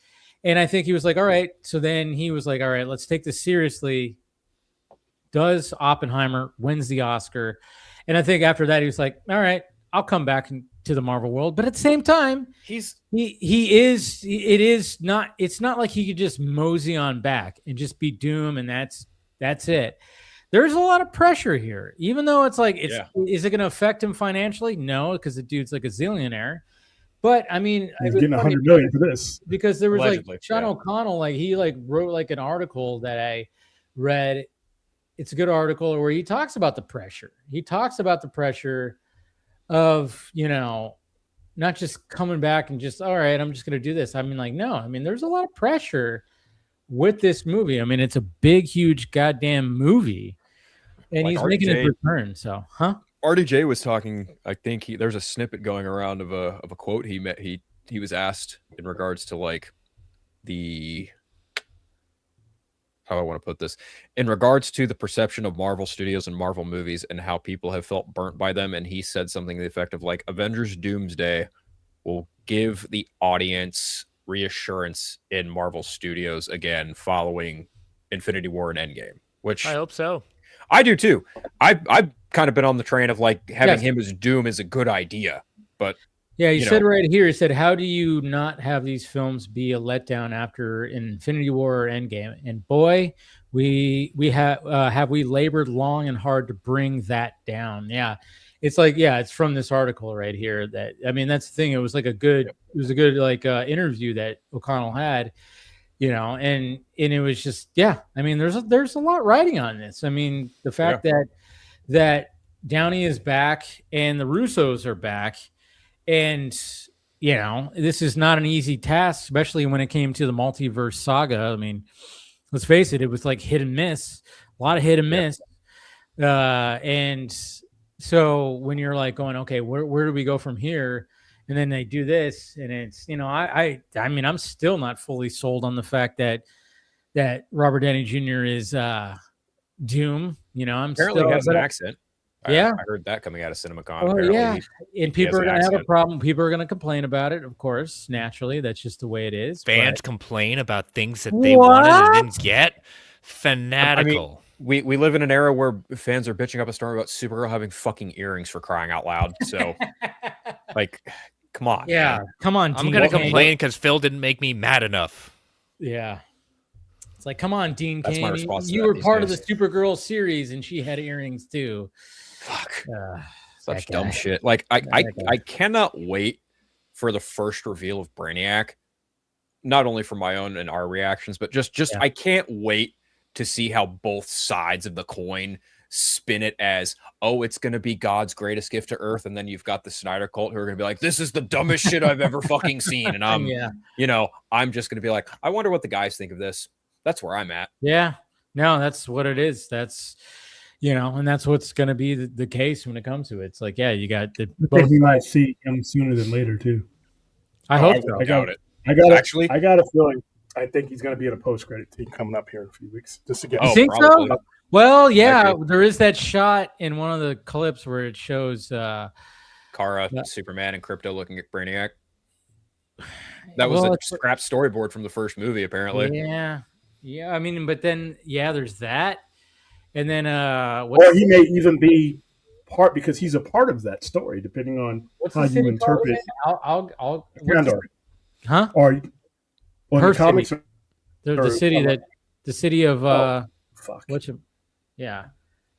And I think he was like, all right. So then he was like, all right, let's take this seriously. Does Oppenheimer, wins the Oscar. And I think after that, he was like, all right, I'll come back to the Marvel world. But at the same time, it's not like he could just mosey on back and just be Doom. And that's it. There's a lot of pressure here, even though it's like, is it going to affect him financially? No, because the dude's like a zillionaire. But I mean, he's getting $100 million for this because there was allegedly, like Sean O'Connell, like he like wrote like an article that I read. It's a good article where he talks about the pressure. He talks about the pressure of, you know, not just coming back and just, all right, I'm just going to do this. I mean, like, no, I mean, there's a lot of pressure with this movie. I mean, it's a big, huge goddamn movie, and like he's making his return. So, RDJ was talking. I think there's a snippet going around of a quote he was asked in regards to like how I want to put this, in regards to the perception of Marvel Studios and Marvel movies and how people have felt burnt by them. And he said something to the effect of like, Avengers Doomsday will give the audience reassurance in Marvel Studios again following Infinity War and Endgame, which I hope so. I do too. I've kind of been on the train of like having him as Doom is a good idea, but yeah, he said right here, he said, how do you not have these films be a letdown after Infinity War or Endgame? And boy, we have we labored long and hard to bring that down. Yeah. It's like, it's from this article right here that, I mean, that's the thing. It was like a good like interview that O'Connell had, you know, and it was just, I mean, there's a lot riding on this. I mean, the fact that Downey is back and the Russos are back, and, you know, this is not an easy task, especially when it came to the multiverse saga. I mean, let's face it, it was like hit and miss, a lot of hit and miss. And so when you're like going, okay, where do we go from here? And then they do this, and it's, you know, I mean, I'm still not fully sold on the fact that Robert Downey Jr. is Doom. You know, I'm apparently still has an accent. I heard that coming out of CinemaCon. Oh, and people are going to have a problem. People are going to complain about it, of course, naturally. That's just the way it is. Fans complain about things that they wanted and didn't get. Fanatical. I mean, we live in an era where fans are bitching up a storm about Supergirl having fucking earrings, for crying out loud. So, like, come on. Yeah, man. Come on, I'm going to complain because Phil didn't make me mad enough. Yeah. It's like, come on, Dean That's Cain. my response to You that were these part days. of the Supergirl series, and she had earrings too. Fuck. Such dumb shit. Like, I cannot wait for the first reveal of Brainiac. Not only for my own and our reactions, but just I can't wait to see how both sides of the coin spin it as, oh, it's going to be God's greatest gift to Earth. And then you've got the Snyder cult who are going to be like, this is the dumbest shit I've ever fucking seen. And I'm, you know, I'm just going to be like, I wonder what the guys think of this. That's where I'm at. Yeah. No, that's what it is. That's, you know, and that's what's going to be the case when it comes to it. It's like, you got the. I think we might see him sooner than later too. I hope so. I doubt it. I got a feeling. I think he's going to be in a post-credit scene coming up here in a few weeks. Just to get. You think so? Well, yeah, there is that shot in one of the clips where it shows Kara, Superman, and Crypto looking at Brainiac. That was a scrap storyboard from the first movie, apparently. Yeah. I mean, but then there's that, and then or he may even be part because he's a part of that story, depending on how you interpret. I'll huh? Or her the comics. City. The city of fuck.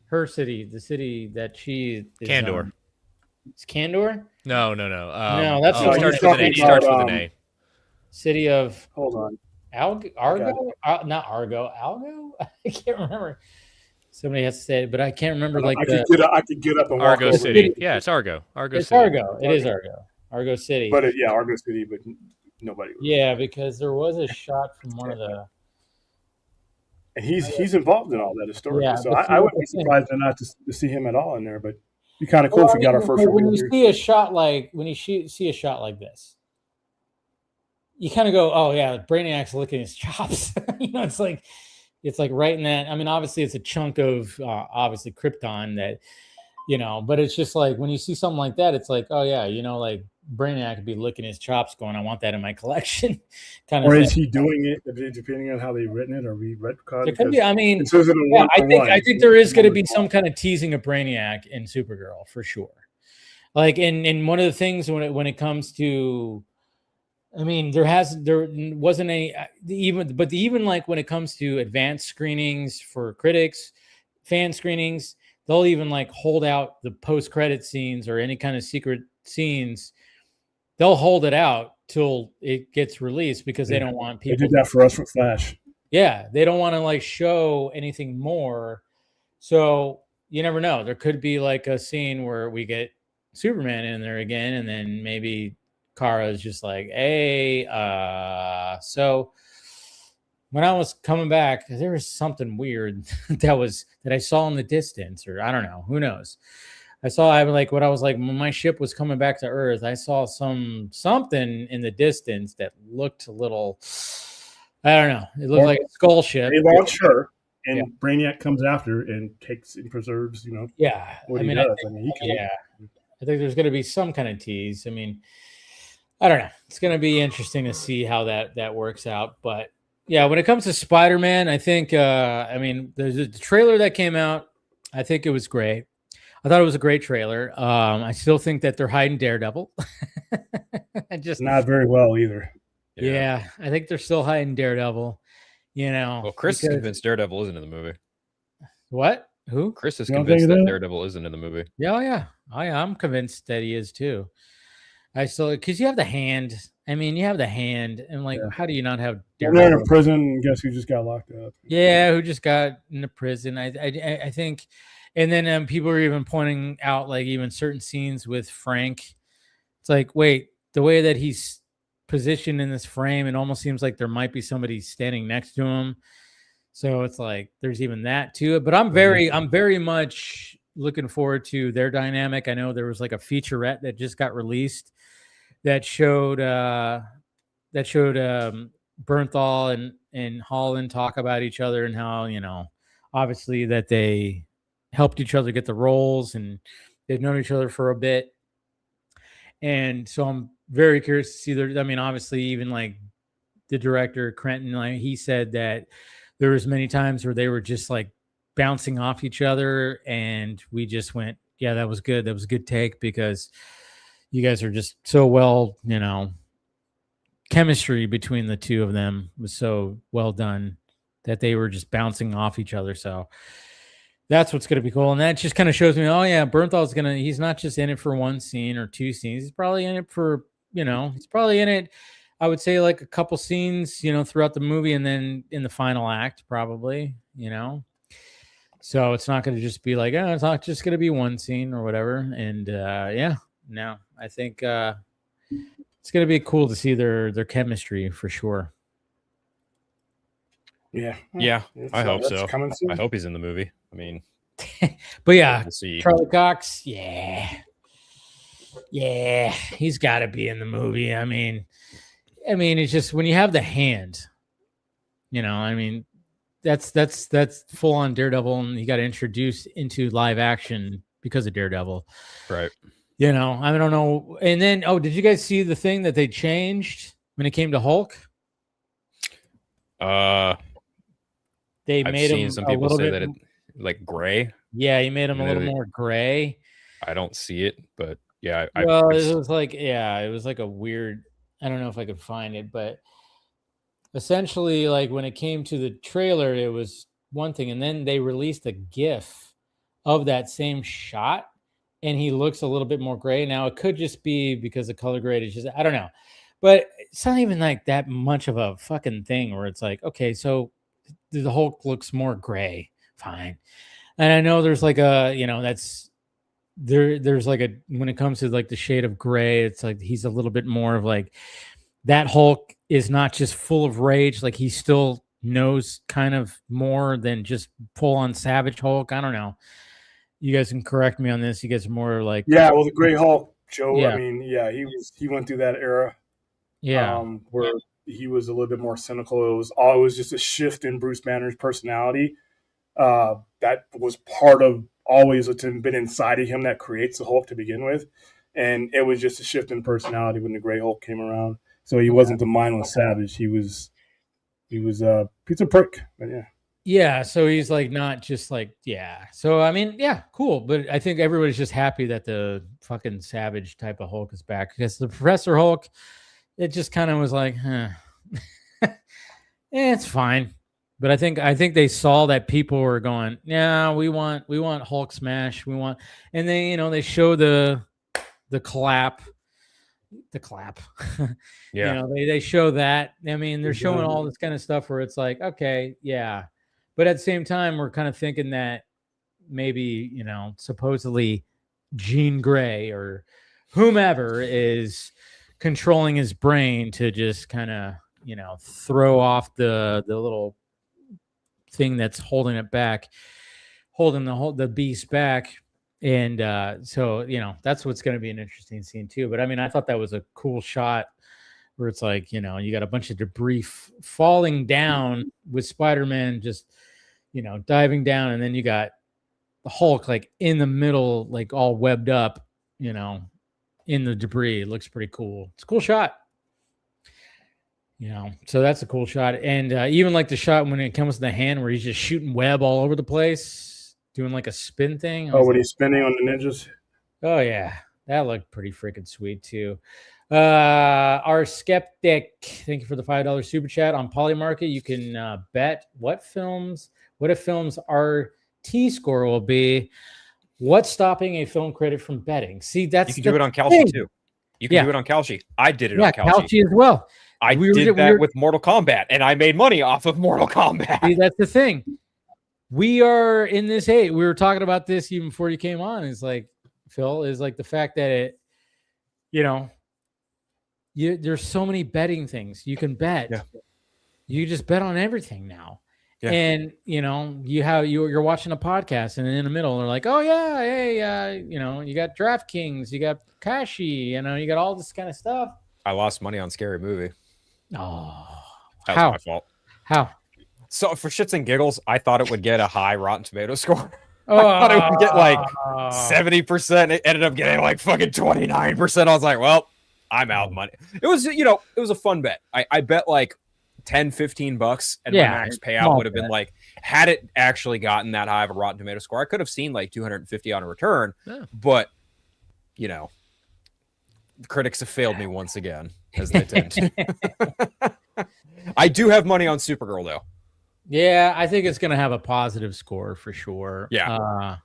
Her city, the city that she is Candor. It's Candor? No. No, that's starts with an A. City of hold on. Argo? Not Argo. Algo? I can't remember. Somebody has to say it, but I can't remember. I could get up and Argo walk City. over. Yeah, it's Argo. It's Argo. It is Argo. Argo City. But Argo City, but nobody. Yeah, because there was a shot from one of the. And he's involved in all that historically, so I wouldn't be surprised not to see him at all in there. But it'd be kind of cool if we got our first. When you see a shot like see a shot like this, you kind of go, "Oh yeah, Brainiac's licking his chops." It's like right in that. I mean, obviously it's a chunk of obviously Krypton that, but it's just like when you see something like that, it's like, oh yeah, like Brainiac could be licking his chops, going, "I want that in my collection." kind of. Or thing. is he doing it depending on how they've written it or read card? It could be. I mean, I think there is going to be some kind of teasing of Brainiac in Supergirl for sure. Like, in one of the things when it comes to. I mean, there wasn't any even like when it comes to advanced screenings for critics, fan screenings, they'll even like hold out the post-credit scenes or any kind of secret scenes. They'll hold it out till it gets released because they don't want people. They did that for us with Flash. Yeah, they don't want to like show anything more. So you never know. There could be like a scene where we get Superman in there again, and then maybe Kara is just like, hey, so when I was coming back, there was something weird that I saw in the distance, or I don't know, who knows. When my ship was coming back to Earth, I saw something in the distance that looked a little, I don't know. It looked like a skull ship. They launch her, and Brainiac comes after and takes and preserves, Yeah. what he does. I think there's going to be some kind of tease. I mean, I don't know. It's going to be interesting to see how that works out. But yeah, when it comes to Spider-Man, I think, there's the trailer that came out. I think it was great. I thought it was a great trailer. I still think that they're hiding Daredevil. Not very well either. Yeah, I think they're still hiding Daredevil. Well, Chris is convinced Daredevil isn't in the movie. What? Who? Chris is convinced that Daredevil isn't in the movie. Yeah. I'm convinced that he is too. Because you have the hand. I mean, you have the hand, and how do you not have Daredevil? They're in prison. Guess who just got locked up? Yeah, who just got into prison? I think, and then people are even pointing out like even certain scenes with Frank. It's like, wait, the way that he's positioned in this frame, it almost seems like there might be somebody standing next to him. So it's like there's even that to it. But I'm very much looking forward to their dynamic. I know there was like a featurette that just got released that showed Bernthal and Holland talk about each other and how, obviously that they helped each other get the roles and they've known each other for a bit. And so I'm very curious to see obviously even like the director Crenton, like he said that there was many times where they were just like bouncing off each other and we just went, yeah, that was good. That was a good take because you guys are just so well, chemistry between the two of them was so well done that they were just bouncing off each other. So that's what's going to be cool. And that just kind of shows me, oh yeah, Bernthal's he's not just in it for one scene or two scenes. He's probably in it for, he's probably in it, I would say like a couple scenes, throughout the movie and then in the final act, probably, So it's not going to just be like, oh, it's not just going to be one scene or whatever. And no, I think it's going to be cool to see their chemistry for sure. Yeah. I hope so. I hope he's in the movie. I mean, but yeah, we'll see. Charlie Cox. Yeah, he's got to be in the movie. I mean, it's just when you have the hand, that's full on Daredevil, and he got introduced into live action because of Daredevil. Right. You know, I don't know. And then, did you guys see the thing that they changed when it came to Hulk? I've made seen him some a people little say bit that it like gray. Yeah, he made him a little more gray. I don't see it, but yeah. It was like, it was like a weird. I don't know if I could find it, but essentially, like when it came to the trailer, it was one thing, and then they released a GIF of that same shot, and he looks a little bit more gray. Now it could just be because the color grade is just, I don't know, but it's not even like that much of a fucking thing where it's like, okay, so the Hulk looks more gray, fine. And I know there's like a, that's there's like a, when it comes to like the shade of gray, it's like he's a little bit more of like, that Hulk is not just full of rage, like he still knows kind of more than just full on savage Hulk. I don't know. You guys can correct me on this. You guys are more like, the Gray Hulk, Joe. Yeah. I mean, he went through that era. Where he was a little bit more cynical. It was just a shift in Bruce Banner's personality. That was part of always what's been inside of him that creates the Hulk to begin with. And it was just a shift in personality when the Gray Hulk came around. So he wasn't the mindless savage. He was a pizza prick. But yeah. Yeah, so he's like not just like, So I mean, cool. But I think everybody's just happy that the fucking savage type of Hulk is back, because the Professor Hulk, it just kind of was like, it's fine. But I think they saw that people were going, we want Hulk smash, and they they show the clap. Yeah. They show that. I mean, they're showing all this kind of stuff where it's like, okay, yeah. But at the same time, we're kind of thinking that maybe, supposedly Jean Grey or whomever is controlling his brain to just kind of, throw off the little thing that's holding it back, holding the beast back. And so, that's what's going to be an interesting scene too. But I mean, I thought that was a cool shot where it's like, you got a bunch of debris falling down with Spider-Man just, diving down. And then you got the Hulk like in the middle, like all webbed up, in the debris. It looks pretty cool. It's a cool shot. So that's a cool shot. And even like the shot when it comes to the hand where he's just shooting web all over the place, doing like a spin thing. When he's spinning on the ninjas. Oh yeah, that looked pretty freaking sweet too. Our skeptic, thank you for the $5 super chat on Polymarket. You can bet what if films our T-score will be. What's stopping a film critic from betting? See, that's you can do it on Calci too. You can do it on Calci. I did it on Calci as well. I did that with Mortal Kombat, and I made money off of Mortal Kombat. See, that's the thing. We are in this age. We were talking about this even before you came on. It's like, Phil, is like the fact that it, there's so many betting things you can bet. Yeah. You just bet on everything now. Yeah. And you're watching a podcast, and in the middle they're like, oh yeah, hey, you got DraftKings, you got Kashi, you got all this kind of stuff. I lost money on Scary Movie. Oh, that was my fault. How? So for shits and giggles, I thought it would get a high Rotten Tomato score. I thought it would get like 70%. It ended up getting like fucking 29%. I was like, well, I'm out money. It was, it was a fun bet. I bet like $10-15 and my max payout would have been like, had it actually gotten that high of a Rotten Tomato score, I could have seen like 250 on a return. Yeah. But the critics have failed me once again, as they tend to. I do have money on Supergirl though. Yeah, I think it's going to have a positive score for sure. Yeah,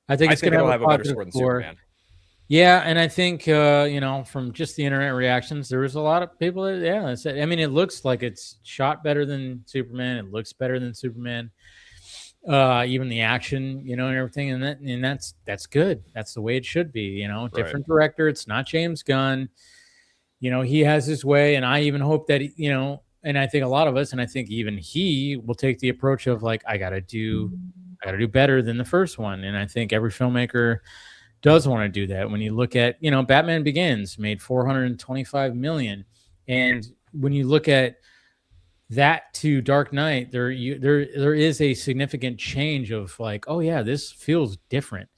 I think it's going to have a better score than Superman. Yeah, and I think from just the internet reactions, there was a lot of people that said, I mean, it looks like it's shot better than Superman. It looks better than Superman. Even the action, and everything, and that's good. That's the way it should be. Different director. It's not James Gunn. He has his way, and I even hope that and I think a lot of us, and I think even he will take the approach of like, I gotta do better than the first one. And I think every filmmaker does want to do that. When you look at, Batman Begins made $425 million. And when you look at that to Dark Knight, there is a significant change of like, oh yeah, this feels different.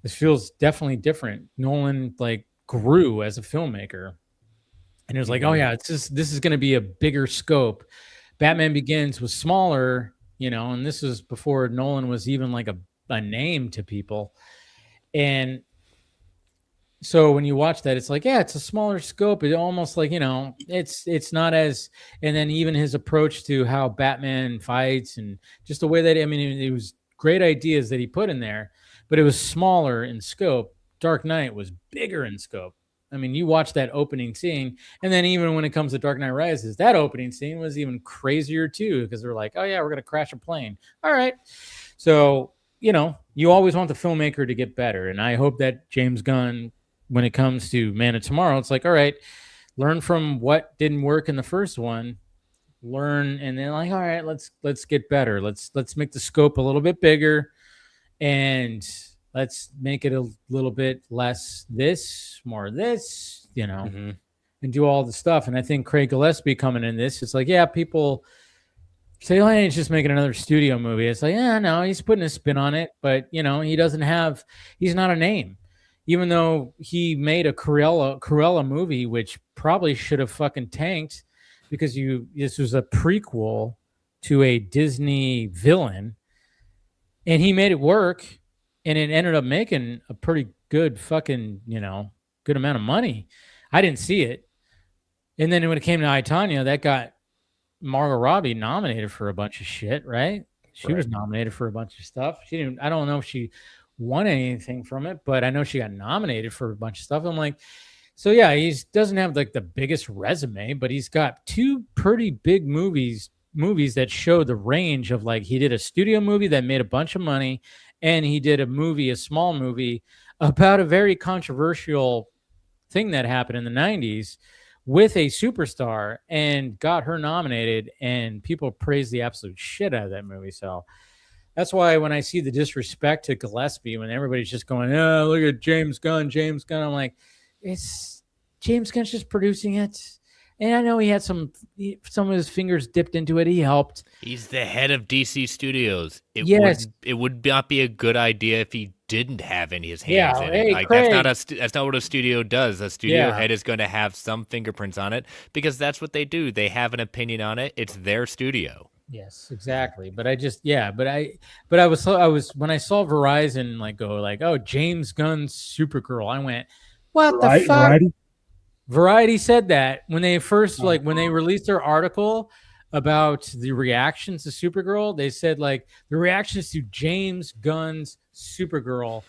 This feels definitely different. Nolan like grew as a filmmaker, and it was like, oh yeah, this is going to be a bigger scope. Batman Begins was smaller, and this was before Nolan was even like a name to people. And so when you watch that, it's like, yeah, it's a smaller scope. It almost like, it's not as, and then even his approach to how Batman fights and just the way that, it was great ideas that he put in there, but it was smaller in scope. Dark Knight was bigger in scope. You watch that opening scene, and then even when it comes to Dark Knight Rises, that opening scene was even crazier too, because they're like, oh yeah, we're going to crash a plane. All right. So, you always want the filmmaker to get better. And I hope that James Gunn, when it comes to Man of Tomorrow, it's like, all right, learn from what didn't work in the first one, learn, and then like, all right, let's get better. Let's make the scope a little bit bigger, and let's make it a little bit less this, more this, and do all the stuff. And I think Craig Gillespie coming in this, it's like, yeah, people say, oh, he's just making another studio movie. It's like, yeah, no, he's putting a spin on it, but he's not a name. Even though he made a Cruella movie, which probably should have fucking tanked, because this was a prequel to a Disney villain, and he made it work, and it ended up making a pretty good fucking, good amount of money. I didn't see it. And then when it came to I, Tonya, that got Margot Robbie nominated for a bunch of shit, right? She was nominated for a bunch of stuff. I don't know if she won anything from it, but I know she got nominated for a bunch of stuff. I'm like, so yeah, he doesn't have like the biggest resume, but he's got two pretty big movies that show the range of like, he did a studio movie that made a bunch of money, and he did a small movie about a very controversial thing that happened in the 90s with a superstar, and got her nominated, and people praised the absolute shit out of that movie. So that's why when I see the disrespect to Gillespie, when everybody's just going, oh, look at James Gunn, I'm like, it's James Gunn's just producing it. And I know he had some of his fingers dipped into it. He helped. He's the head of DC Studios. It would not be a good idea if he didn't have any of his hands in it. Like, that's not what a studio does. A studio head is going to have some fingerprints on it, because that's what they do. They have an opinion on it. It's their studio. Yes, exactly. But I was when I saw Verizon oh, James Gunn's Supergirl, I went, what the fuck? Variety said that when they first when they released their article about the reactions to Supergirl, they said like the reactions to James Gunn's Supergirl,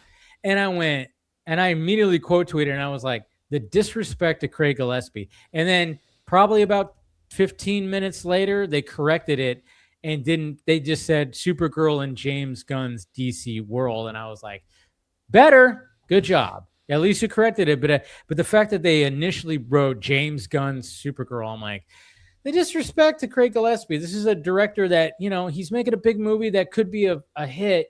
and I went and I immediately quote tweeted, and I was like, the disrespect to Craig Gillespie. And then probably about 15 minutes later, they corrected it and they just said Supergirl in James Gunn's DC world. And I was like, better, good job. At least you corrected it. But the fact that they initially wrote James Gunn's Supergirl, I'm like, the disrespect to Craig Gillespie. This is a director that, he's making a big movie that could be a hit.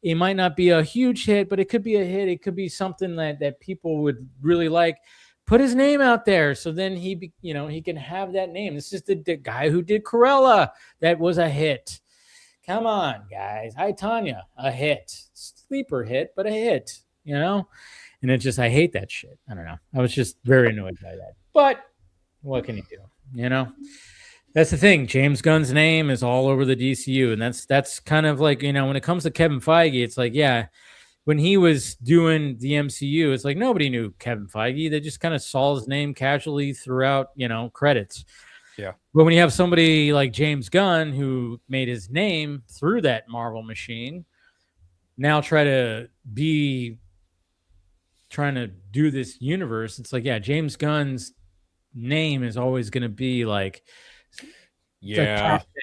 It might not be a huge hit, but it could be a hit. It could be something that people would really like. Put his name out there, so then he can have that name. This is the guy who did Cruella. That was a hit. Come on, guys. Hi, Tonya. A hit. Sleeper hit, but a hit, And it just, I hate that shit. I don't know. I was just very annoyed by that. But what can you do? That's the thing. James Gunn's name is all over the DCU. And that's kind of like, when it comes to Kevin Feige, it's like, yeah, when he was doing the MCU, it's like nobody knew Kevin Feige. They just kind of saw his name casually throughout, credits. Yeah. But when you have somebody like James Gunn who made his name through that Marvel machine, now trying to do this universe, it's like, yeah, James Gunn's name is always going to be like,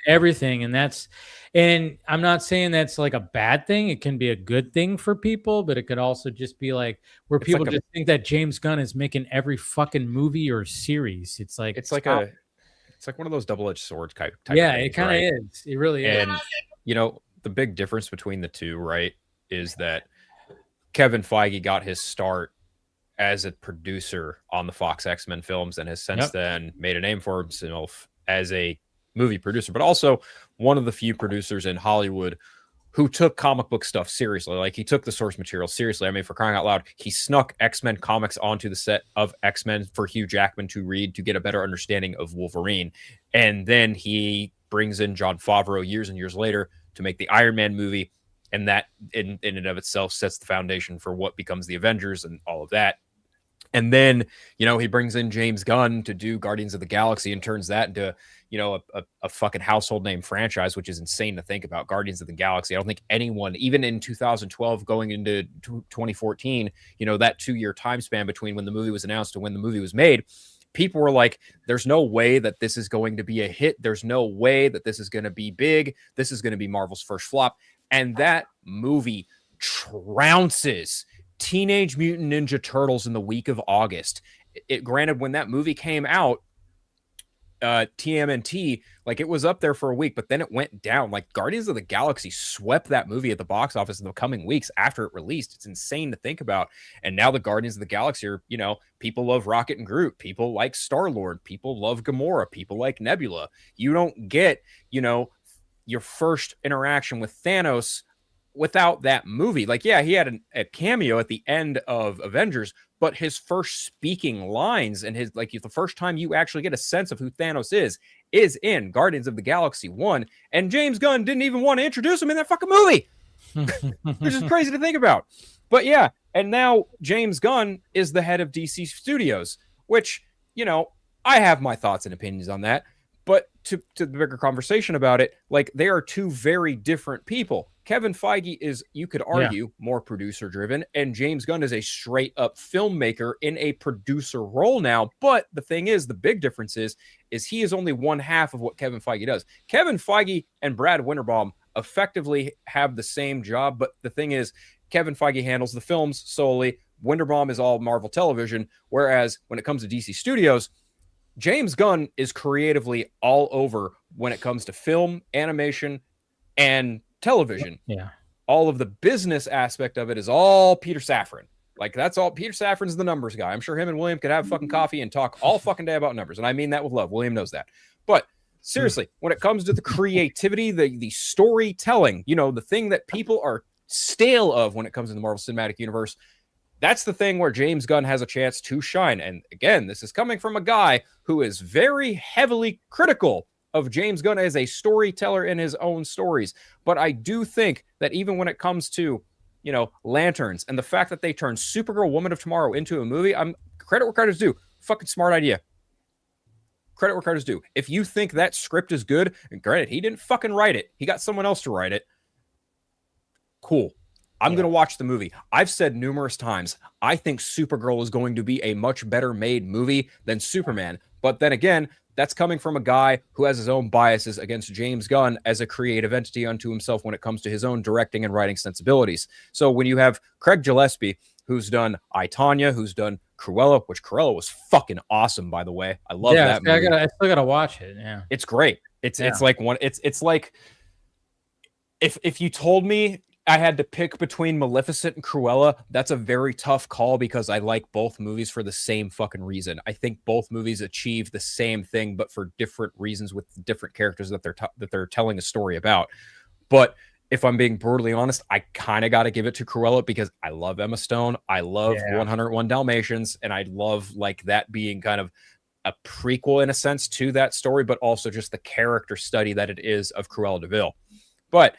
everything. And I'm not saying that's like a bad thing. It can be a good thing for people, but it could also just be like where it's people like just think that James Gunn is making every fucking movie or series. It's like one of those double-edged swords type yeah, things, it kind of is. It really is. And the big difference between the two, right, is that Kevin Feige got his start as a producer on the Fox X-Men films and has since then made a name for himself as a movie producer, but also one of the few producers in Hollywood who took comic book stuff seriously. Like, he took the source material seriously. I mean, for crying out loud, he snuck X-Men comics onto the set of X-Men for Hugh Jackman to read to get a better understanding of Wolverine. And then he brings in Jon Favreau years and years later to make the Iron Man movie. And that in and of itself sets the foundation for what becomes the Avengers and all of that. And then, you know, he brings in James Gunn to do Guardians of the Galaxy and turns that into, you know, a fucking household name franchise, which is insane to think about. Guardians of the Galaxy. I don't think anyone, even in 2012 going into 2014, you know, that 2-year time span between when the movie was announced and when the movie was made, people were like, there's no way that this is going to be a hit. There's no way that this is going to be big. This is going to be Marvel's first flop. And that movie trounces Teenage Mutant Ninja Turtles in the week of August. Granted, when that movie came out, TMNT, like, it was up there for a week, but then it went down. Like, Guardians of the Galaxy swept that movie at the box office in the coming weeks after it released. It's insane to think about. And now the Guardians of the Galaxy are, you know, people love Rocket and Groot. People like Star-Lord. People love Gamora. People like Nebula. You don't get, you know, your first interaction with Thanos without that movie. Like, yeah, he had a cameo at the end of Avengers, but his first speaking lines and his, like, the first time you actually get a sense of who Thanos is in Guardians of the Galaxy 1. And James Gunn didn't even want to introduce him in that fucking movie, which is crazy to think about. But yeah, and now James Gunn is the head of DC Studios, which, you know, I have my thoughts and opinions on that. But to the bigger conversation about it, like, they are two very different people. Kevin Feige is, you could argue, more producer driven, and James Gunn is a straight up filmmaker in a producer role now. But the thing is, the big difference is he is only one half of what Kevin Feige does. Kevin Feige and Brad Winterbaum effectively have the same job, but the thing is, Kevin Feige handles the films solely. Winterbaum is all Marvel Television, whereas when it comes to DC Studios, James Gunn is creatively all over when it comes to film, animation, and television. Yeah. All of the business aspect of it is all Peter Safran. Like, that's all. Peter Safran's the numbers guy. I'm sure him and William could have fucking coffee and talk all fucking day about numbers. And I mean that with love. William knows that. But seriously, when it comes to the creativity, the storytelling, you know, the thing that people are stale of when it comes to the Marvel Cinematic Universe, that's the thing where James Gunn has a chance to shine. And again, this is coming from a guy who is very heavily critical of James Gunn as a storyteller in his own stories. But I do think that even when it comes to, you know, Lanterns and the fact that they turned Supergirl, Woman of Tomorrow into a movie, I'm credit where credit's due. Fucking smart idea. Credit where credit's due. If you think that script is good, and granted, he didn't fucking write it. He got someone else to write it. Cool. I'm going to watch the movie. I've said numerous times, I think Supergirl is going to be a much better made movie than Superman. But then again, that's coming from a guy who has his own biases against James Gunn as a creative entity unto himself when it comes to his own directing and writing sensibilities. So when you have Craig Gillespie, who's done I, Tonya, who's done Cruella, which Cruella was fucking awesome, by the way. I love that movie. I still gotta watch it. Yeah, it's great. It's like if you told me I had to pick between Maleficent and Cruella, that's a very tough call because I like both movies for the same fucking reason. I think both movies achieve the same thing, but for different reasons with different characters that they're telling a story about. But if I'm being brutally honest, I kind of got to give it to Cruella because I love Emma Stone. I love 101 Dalmatians, and I love like that being kind of a prequel in a sense to that story, but also just the character study that it is of Cruella de Vil. But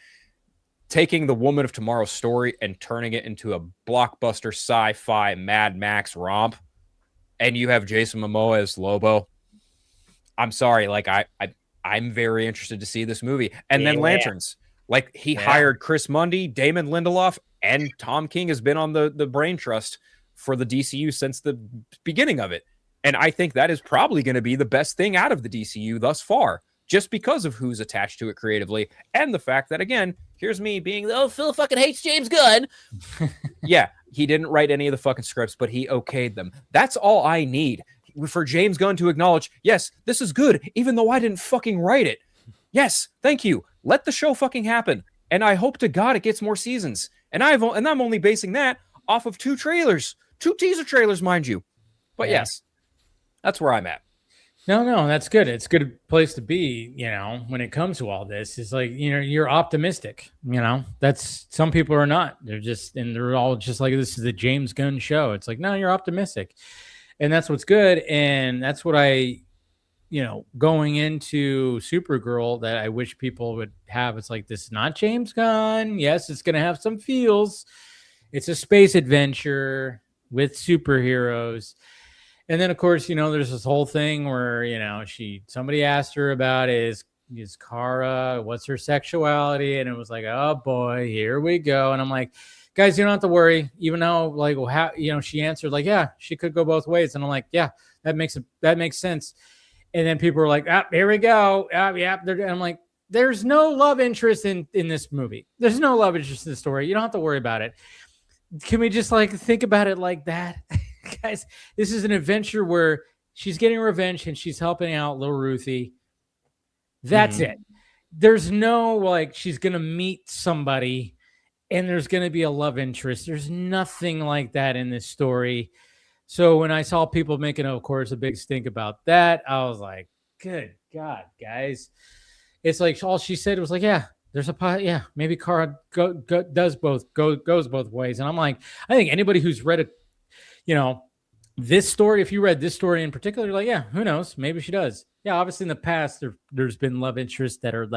taking the Woman of Tomorrow story and turning it into a blockbuster sci-fi Mad Max romp, and you have Jason Momoa as Lobo, I'm sorry, like I'm very interested to see this movie. And then Lanterns, like he hired Chris Mundy, Damon Lindelof, and Tom King has been on the brain trust for the DCU since the beginning of it. And I think that is probably going to be the best thing out of the DCU thus far, just because of who's attached to it creatively and the fact that, again, here's me being, oh, Phil fucking hates James Gunn. Yeah, he didn't write any of the fucking scripts, but he okayed them. That's all I need for James Gunn to acknowledge, yes, this is good, even though I didn't fucking write it. Yes, thank you. Let the show fucking happen. And I hope to God it gets more seasons. And I'm only basing that off of 2 trailers. 2 teaser trailers, mind you. But yes, that's where I'm at. No, that's good. It's a good place to be, when it comes to all this. It's like, you're optimistic, That's some people are not. They're all just like, this is the James Gunn show. It's like, no, you're optimistic. And that's what's good. And that's what going into Supergirl that I wish people would have. It's like, this is not James Gunn. Yes, it's going to have some feels. It's a space adventure with superheroes. And then, of course, there's this whole thing where, somebody asked her about is Kara, what's her sexuality? And it was like, oh boy, here we go. And I'm like, guys, you don't have to worry. Even though, like, well, how, she answered like, yeah, she could go both ways. And I'm like, yeah, that makes sense. And then people were like, here we go. Yeah. And I'm like, there's no love interest in this movie. There's no love interest in the story. You don't have to worry about it. Can we just think about it like that? Guys, this is an adventure where she's getting revenge and she's helping out little Ruthie. That's it. There's no she's gonna meet somebody and there's gonna be a love interest. There's nothing like that in this story. So when I saw people making, of course, a big stink about that, I was like, good God, guys. It's like all she said was like, yeah, there's maybe Kara goes both ways. And I'm like, I think anybody who's read it, this story, if you read this story in particular, like, yeah, who knows? Maybe she does. Yeah, obviously in the past, there's been love interests that are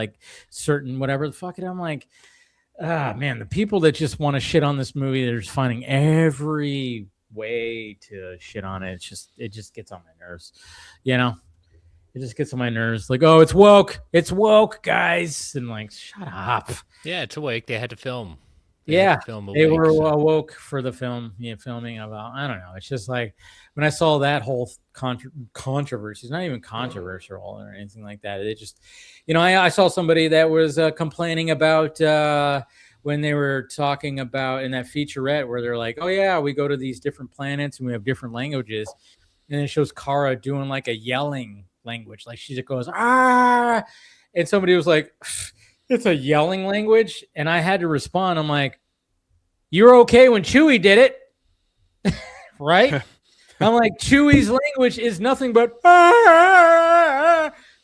certain, whatever the fuck it. I'm like, man, the people that just want to shit on this movie, they're just finding every way to shit on it. It just gets on my nerves, It just gets on my nerves. Like, oh, it's woke, guys. And shut up. Yeah, it's awake. They had to film. They were awoke for the film, filming about, I don't know. It's just like when I saw that whole controversy, it's not even controversial or anything like that. It just, I saw somebody that was complaining about when they were talking about in that featurette where they're like, oh yeah, we go to these different planets and we have different languages. And it shows Kara doing a yelling language. She just goes, ah. And somebody was like, it's a yelling language. And I had to respond. I'm like, you're okay when Chewie did it. Right? I'm like, Chewie's language is nothing but,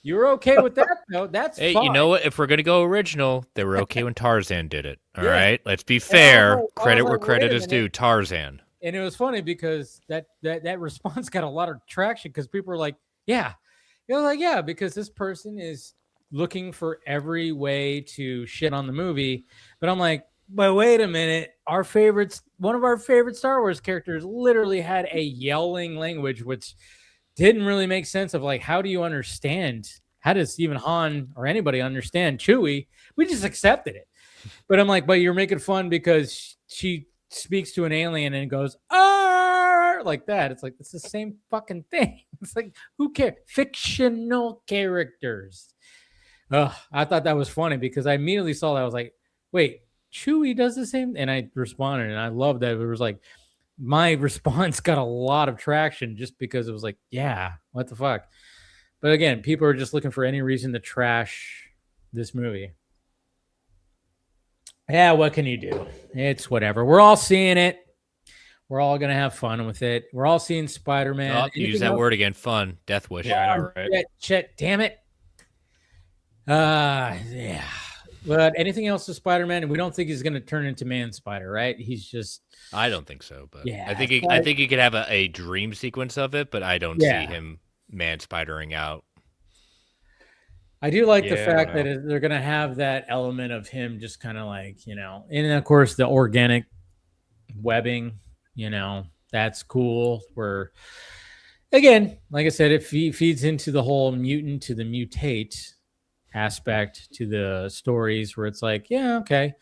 you're okay with that? No, that's hey, fine. You know what? If we're going to go original, they were okay when Tarzan did it. All right? Let's be fair. Credit where credit is due. Tarzan. And it was funny because that response got a lot of traction because people were like, yeah. Because this person is looking for every way to shit on the movie. But I'm like, but wait a minute. One of our favorite Star Wars characters literally had a yelling language, which didn't really make sense of how do you understand? How does even Han or anybody understand Chewie? We just accepted it. But I'm like, but you're making fun because she speaks to an alien and goes, like that. It's like, it's the same fucking thing. It's like, who cares? Fictional characters. I thought that was funny because I immediately saw that. I was like, wait, Chewie does the same? And I responded, and I love that. It was like, my response got a lot of traction just because it was like, yeah, what the fuck? But again, people are just looking for any reason to trash this movie. Yeah, what can you do? It's whatever. We're all seeing it. We're all going to have fun with it. We're all seeing Spider-Man. Oh, use that word again, fun. Death Wish. Yeah, I know, right? Shit, damn it. Yeah. But anything else with Spider-Man? We don't think he's going to turn into Man Spider, right? He's just... I don't think so, but yeah, I think he could have a dream sequence of it, but I don't see him Man Spidering out. I do like the fact that they're going to have that element of him just kind of and of course the organic webbing, that's cool. Where again, like I said, it feeds into the whole mutant to the mutate aspect to the stories where it's like, yeah, okay,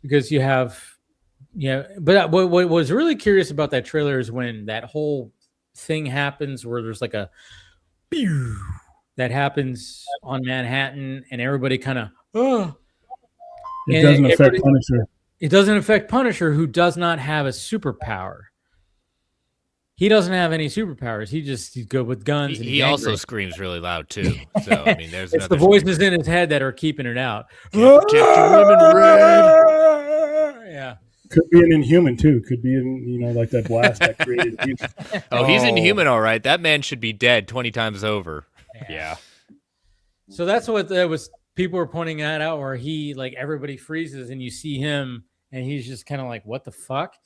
because you have, but what was really curious about that trailer is when that whole thing happens where there's a pew that happens on Manhattan and everybody kind of, it doesn't affect Punisher. It doesn't affect Punisher, who does not have a superpower. He doesn't have any superpowers. He's good with guns. He also screams really loud too. So I mean, there's it's the voices in his head that are keeping it out. Can't protect your women, Red. Yeah. Could be an Inhuman too. Could be in that blast that created. Oh, he's Inhuman, all right. That man should be dead 20 times over. Yeah. So that's what that was. People were pointing that out, where he like everybody freezes and you see him and he's just kind of like, what the fuck?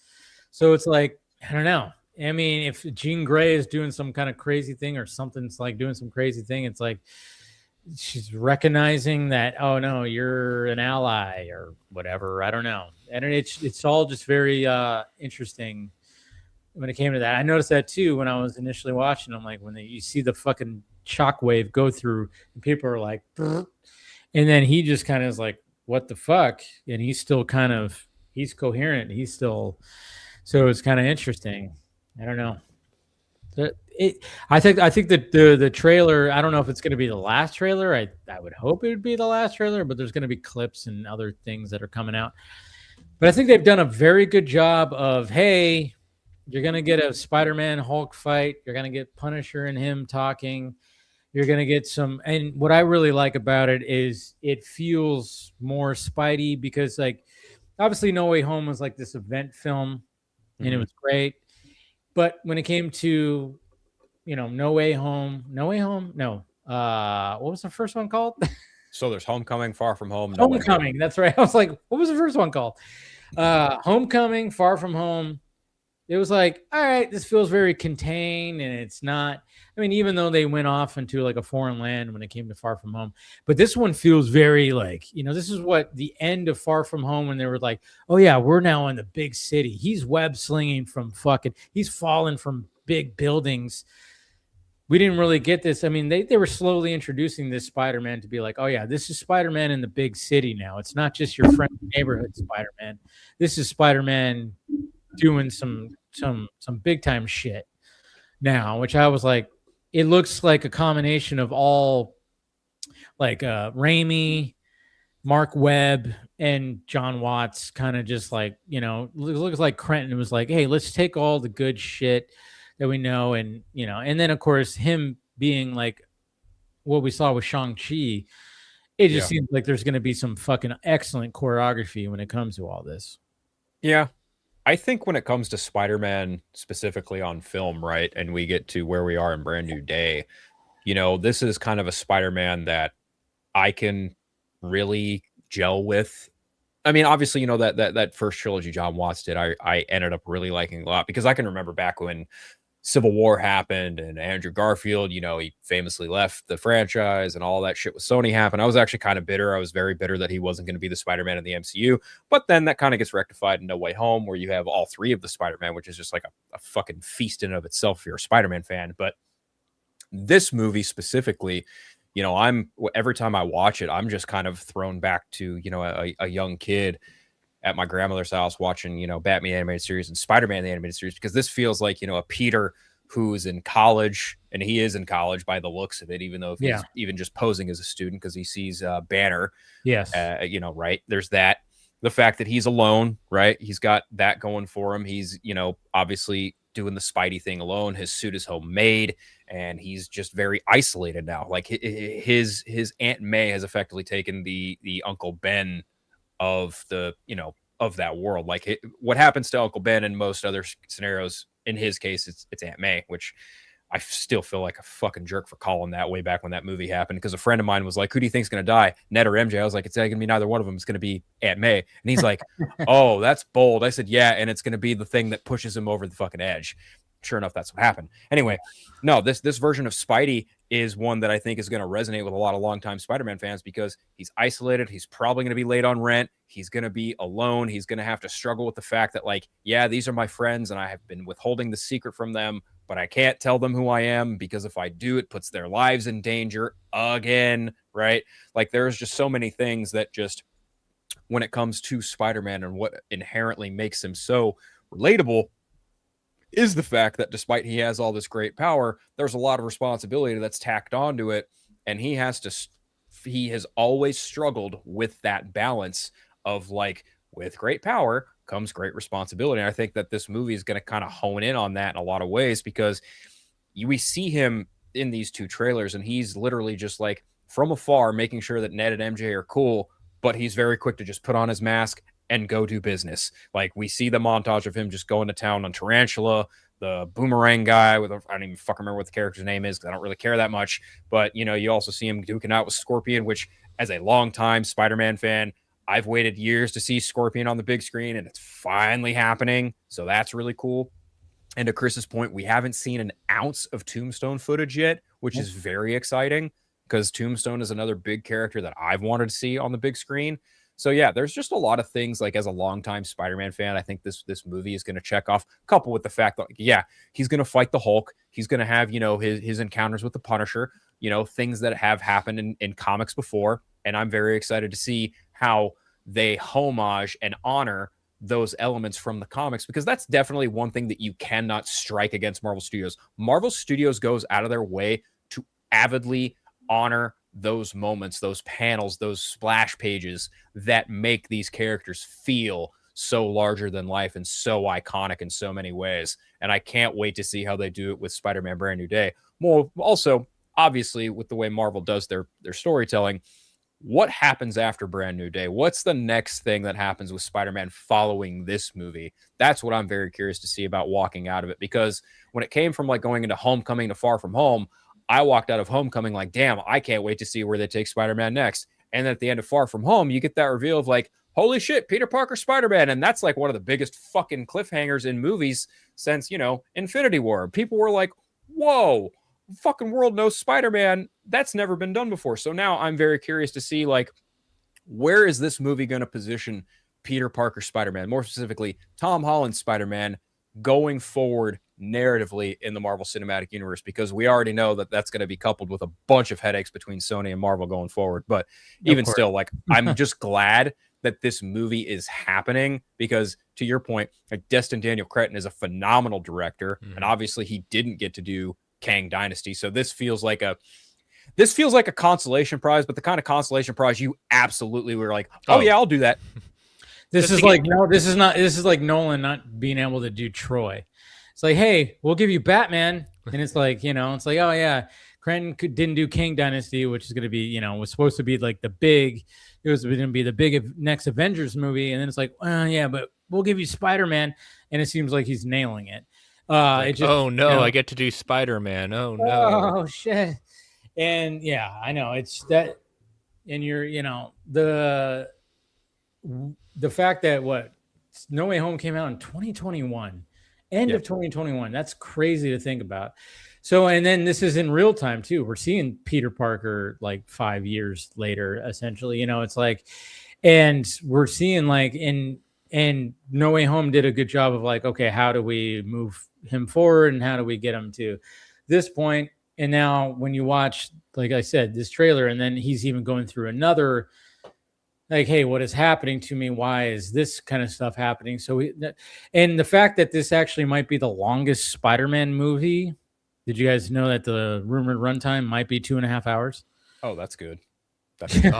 So it's like, I don't know. I mean, if Jean Grey is doing some kind of crazy thing or something's like doing some crazy thing, it's like she's recognizing that, oh no, you're an ally or whatever. I don't know. And it's all just very interesting when it came to that. I noticed that too when I was initially watching. I'm like, when you see the fucking shockwave go through and people are like, brr, and then he just kind of is like, what the fuck? And he's still he's coherent. He's still, so it's kind of interesting. I don't know. I think that the trailer, I don't know if it's going to be the last trailer. I would hope it would be the last trailer, but there's going to be clips and other things that are coming out. But I think they've done a very good job of, hey, you're going to get a Spider-Man Hulk fight. You're going to get Punisher and him talking. You're going to get some, and what I really like about it is it feels more Spidey because, like, obviously No Way Home was like this event film and it was great. But when it came to, No Way Home, no. What was the first one called? So there's Homecoming, Far From Home. Homecoming, that's right. I was like, what was the first one called? Homecoming, Far From Home. It was like, all right, this feels very contained, and it's not. I mean, even though they went off into like a foreign land when it came to Far From Home, but this one feels very like, this is what the end of Far From Home when they were like, oh yeah, we're now in the big city. He's web slinging from he's falling from big buildings. We didn't really get this. I mean, they were slowly introducing this Spider-Man to be like, oh yeah, this is Spider-Man in the big city now. It's not just your friendly neighborhood Spider-Man. This is Spider-Man doing some big time shit now, which I was like, it looks like a combination of all like Raimi, Mark Webb, and John Watts kind of just like, looks like Crenton was like, hey, let's take all the good shit that we know. And, and then of course him being like what we saw with Shang-Chi, it just seems like there's going to be some fucking excellent choreography when it comes to all this. Yeah. I think when it comes to Spider-Man specifically on film, right, and we get to where we are in Brand New Day, this is kind of a Spider-Man that I can really gel with. I mean, obviously, that first trilogy John Watts did, I ended up really liking a lot because I can remember back when Civil War happened and Andrew Garfield, he famously left the franchise and all that shit with Sony happened. I was actually kind of bitter. I was very bitter that he wasn't going to be the Spider-Man in the MCU. But then that kind of gets rectified in No Way Home, where you have all three of the Spider-Man, which is just like a fucking feast in and of itself if you're a Spider-Man fan. But this movie specifically, every time I watch it, I'm just kind of thrown back to, a young kid at my grandmother's house watching, Batman animated series and Spider-Man the animated series, because this feels like, a Peter who's in college, and he is in college by the looks of it, even though he's even just posing as a student because he sees Banner. Yes. Right. There's that. The fact that he's alone, right? He's got that going for him. He's, obviously doing the Spidey thing alone. His suit is homemade and he's just very isolated now. Like his Aunt May has effectively taken the Uncle Ben of the of that world. Like what happens to Uncle Ben in most other scenarios, in his case it's Aunt May, which I still feel like a fucking jerk for calling that way back when that movie happened, because a friend of mine was like, who do you think's gonna die, Ned or MJ? I was like, it's not gonna be neither one of them, it's gonna be Aunt May. And he's like, oh, that's bold. I said, yeah, and it's gonna be the thing that pushes him over the fucking edge. Sure enough, that's what happened. Anyway, no, this version of Spidey is one that I think is going to resonate with a lot of longtime Spider-Man fans, because he's isolated. He's probably going to be late on rent. He's going to be alone. He's going to have to struggle with the fact that, like, yeah, these are my friends and I have been withholding the secret from them, but I can't tell them who I am, because if I do, it puts their lives in danger again, right? Like, there's just so many things that just, when it comes to Spider-Man and what inherently makes him so relatable, is the fact that despite he has all this great power, there's a lot of responsibility that's tacked onto it. And he has always struggled with that balance of, like, with great power comes great responsibility. And I think that this movie is going to kind of hone in on that in a lot of ways, because we see him in these two trailers and he's literally just like from afar making sure that Ned and MJ are cool, but he's very quick to just put on his mask and go do business. Like, we see the montage of him just going to town on Tarantula, the boomerang guy with I don't even fucking remember what the character's name is because I don't really care that much. But you also see him duking out with Scorpion, which as a longtime Spider-Man fan, I've waited years to see Scorpion on the big screen, and it's finally happening. So that's really cool. And to Chris's point, we haven't seen an ounce of Tombstone footage yet, which is very exciting because Tombstone is another big character that I've wanted to see on the big screen. So yeah, there's just a lot of things like as a longtime Spider-Man fan, I think this movie is going to check off, coupled with the fact that he's going to fight the Hulk. He's going to have, his encounters with the Punisher, things that have happened in comics before. And I'm very excited to see how they homage and honor those elements from the comics, because that's definitely one thing that you cannot strike against Marvel Studios. Marvel Studios goes out of their way to avidly honor those moments, those panels, those splash pages that make these characters feel so larger than life and so iconic in so many ways. And I can't wait to see how they do it with Spider-Man Brand New Day. More also, obviously, with the way Marvel does their storytelling, what happens after Brand New Day? What's the next thing that happens with Spider-Man following this movie? That's what I'm very curious to see about walking out of it, because when it came from like going into Homecoming to Far From Home, I walked out of Homecoming like, damn, I can't wait to see where they take Spider-Man next. And at the end of Far From Home, you get that reveal of like, holy shit, Peter Parker Spider-Man. And that's like one of the biggest fucking cliffhangers in movies since, Infinity War. People were like, whoa, fucking world knows Spider-Man. That's never been done before. So now I'm very curious to see, like, where is this movie going to position Peter Parker Spider-Man, more specifically Tom Holland Spider-Man, going forward narratively in the Marvel Cinematic Universe, because we already know that that's going to be coupled with a bunch of headaches between Sony and Marvel going forward. But even still, like, I'm just glad that this movie is happening, because to your point, like, Destin Daniel Cretton is a phenomenal director, and obviously he didn't get to do Kang Dynasty. So this feels like a consolation prize, but the kind of consolation prize you absolutely were like, oh yeah, I'll do that. This is like Nolan not being able to do Troy. It's like, hey, we'll give you Batman, and it's like, it's like, oh yeah, Crenton didn't do King Dynasty, which is going to be, was supposed to be like it was going to be the big next Avengers movie, and then it's like, yeah, but we'll give you Spider-Man, and it seems like he's nailing it. Like, oh no, I get to do Spider-Man. Oh no. Oh shit. And yeah, I know it's that. And you're, the fact that No Way Home came out in 2021, end of 2021. That's crazy to think about. So, and then this is in real time too. We're seeing Peter Parker like 5 years later, essentially. It's like, and we're seeing like and No Way Home did a good job of like, okay, how do we move him forward and how do we get him to this point? And now when you watch, like I said, this trailer, and then he's even going through another, like, hey, what is happening to me? Why is this kind of stuff happening? So, and the fact that this actually might be the longest Spider-Man movie. Did you guys know that the rumored runtime might be 2.5 hours? Oh, that's good. That's a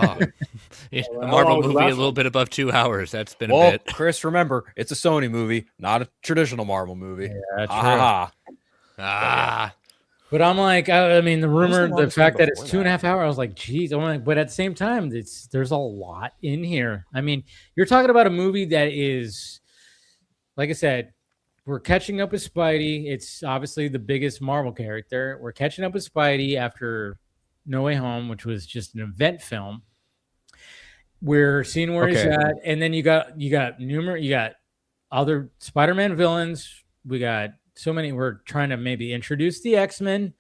Marvel movie a little bit above 2 hours. That's been a bit. Chris, remember, it's a Sony movie, not a traditional Marvel movie. Yeah, But I'm like, I mean, the fact that it's 2.5 hours, I was like, geez. I'm like, but at the same time, there's a lot in here. I mean, you're talking about a movie that is, like I said, we're catching up with Spidey. It's obviously the biggest Marvel character. We're catching up with Spidey after No Way Home, which was just an event film. We're seeing where he's at, and then you got other Spider-Man villains. We got so many. We're trying to maybe introduce the X-Men,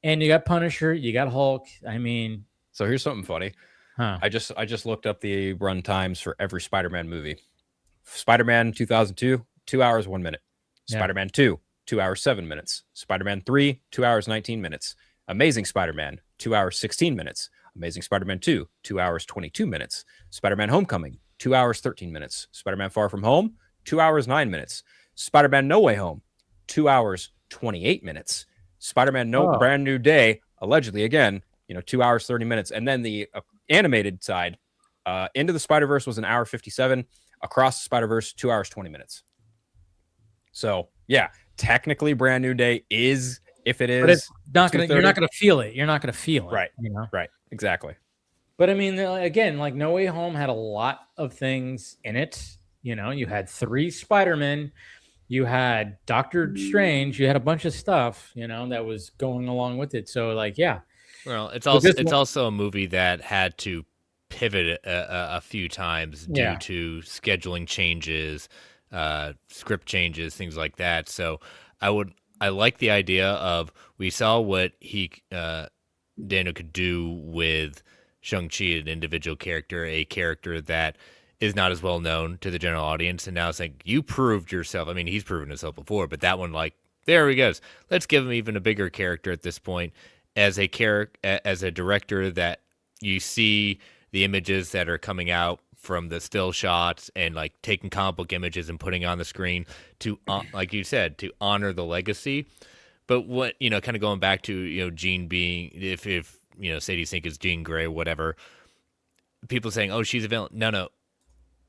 and you got Punisher, you got Hulk. I mean, so here's something funny. I just looked up the run times for every Spider-Man movie. Spider-Man 2002, 2 hours 1 minute. Spider-Man 2, 2 hours 7 minutes. Spider-Man 3, 2 hours 19 minutes. Amazing Spider-Man, 2 hours 16 minutes. Amazing Spider-Man 2, 2 hours 22 minutes. Spider-Man Homecoming, 2 hours 13 minutes. Spider-Man Far From Home, 2 hours 9 minutes. Spider-Man No Way Home, 2 hours 28 minutes. Spider-Man Brand New Day, allegedly again, 2 hours 30 minutes. And then the animated side, Into the Spider-Verse was an hour 57. Across the Spider-Verse, 2 hours 20 minutes. So yeah, technically Brand New Day is, if it is, but it's not gonna, you're not going to feel it. You're not going to feel it. Right. Right. Exactly. But I mean, again, like No Way Home had a lot of things in it. You had 3 Spider-Men. you had Doctor Strange, you had a bunch of stuff, that was going along with it. So like, yeah. Well, it's also a movie that had to pivot a few times due to scheduling changes, script changes, things like that. So I like the idea of, we saw what Daniel could do with Shang-Chi, an individual character, a character that is not as well known to the general audience, and now it's like, you proved yourself. I mean, he's proven himself before, but that one, like, there he goes. Let's give him even a bigger character at this point, as a director that you see the images that are coming out from the still shots and like taking comic book images and putting on the screen to, like you said, to honor the legacy. But what, kind of going back to, Jean being, if Sadie Sink is Jean Grey, whatever, people saying, oh, she's a villain. No,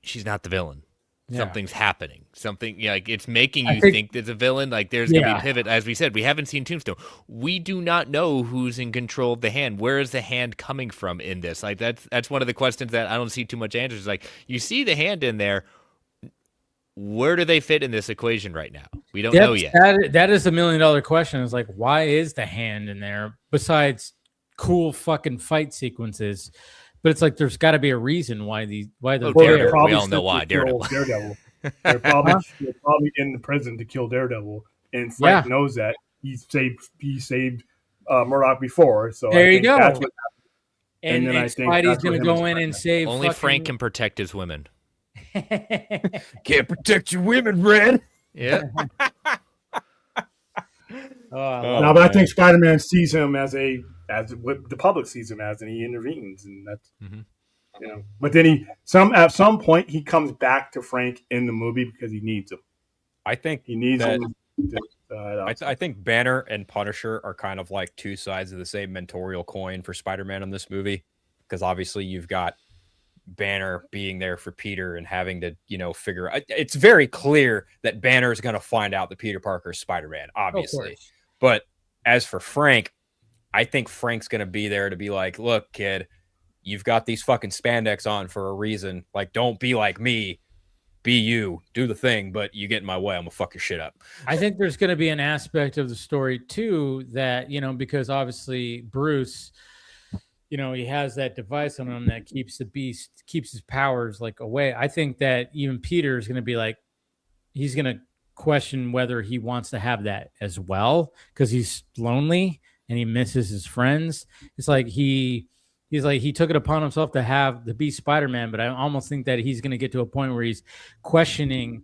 she's not the villain. Yeah. Something's happening. Something, like, it's making you think there's a villain. Like, there's going to be a pivot. As we said, we haven't seen Tombstone. We do not know who's in control of the hand. Where is the hand coming from in this? Like, that's one of the questions that I don't see too much answers. Like, you see the hand in there. Where do they fit in this equation right now? We don't know yet. That is $1 million question. It's like, why is the hand in there besides cool fucking fight sequences? But it's like, there's got to be a reason why they're Daredevil. We all know why. Daredevil. They're probably in the prison to kill Daredevil, and Frank knows that. He saved Murdoch before, so there you go. That's what happened. And then Spidey's going to go in and save. Only Frank can protect his women. Can't protect your women, Red. Yeah. But I think Spider-Man sees him as what the public sees him as, and he intervenes, and that's But then at some point he comes back to Frank in the movie because he needs him. I think he needs him. I think Banner and Punisher are kind of like two sides of the same mentorial coin for Spider-Man in this movie, because obviously you've got Banner being there for Peter and having to, figure out. It's very clear that Banner is going to find out that Peter Parker is Spider-Man, obviously. But as for Frank, I think Frank's going to be there to be like, look, kid, you've got these fucking spandex on for a reason. Like, don't be like me. Be you. Do the thing, but you get in my way, I'm going to fuck your shit up. I think there's going to be an aspect of the story, too, that, because obviously Bruce, he has that device on him that keeps his powers, like, away. I think that even Peter is going to be like, he's going to question whether he wants to have that as well, because he's lonely and he misses his friends. It's like he took it upon himself to be Spider-Man, but I almost think that he's going to get to a point where he's questioning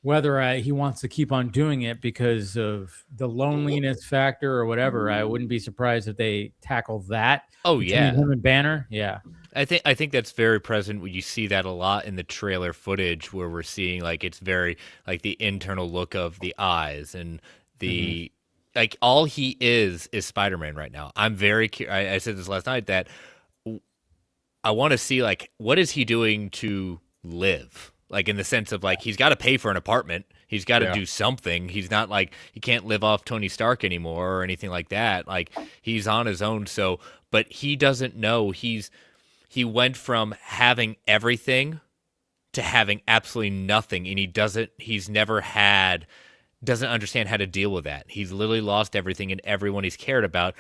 whether he wants to keep on doing it because of the loneliness factor or whatever. I wouldn't be surprised if they tackle that. Oh yeah, him and Banner. Yeah, I think that's very present. When you see that a lot in the trailer footage, where we're seeing like it's very like the internal look of the eyes and the like all he is Spider-Man right now. I'm very I said this last night that I want to see like what is he doing to live. Like in the sense of like he's got to pay for an apartment, he's got to do something. He's not like he can't live off Tony Stark anymore or anything like that. Like he's on his own. So, but he doesn't know he went from having everything to having absolutely nothing, and doesn't understand how to deal with that. He's literally lost everything and everyone he's cared about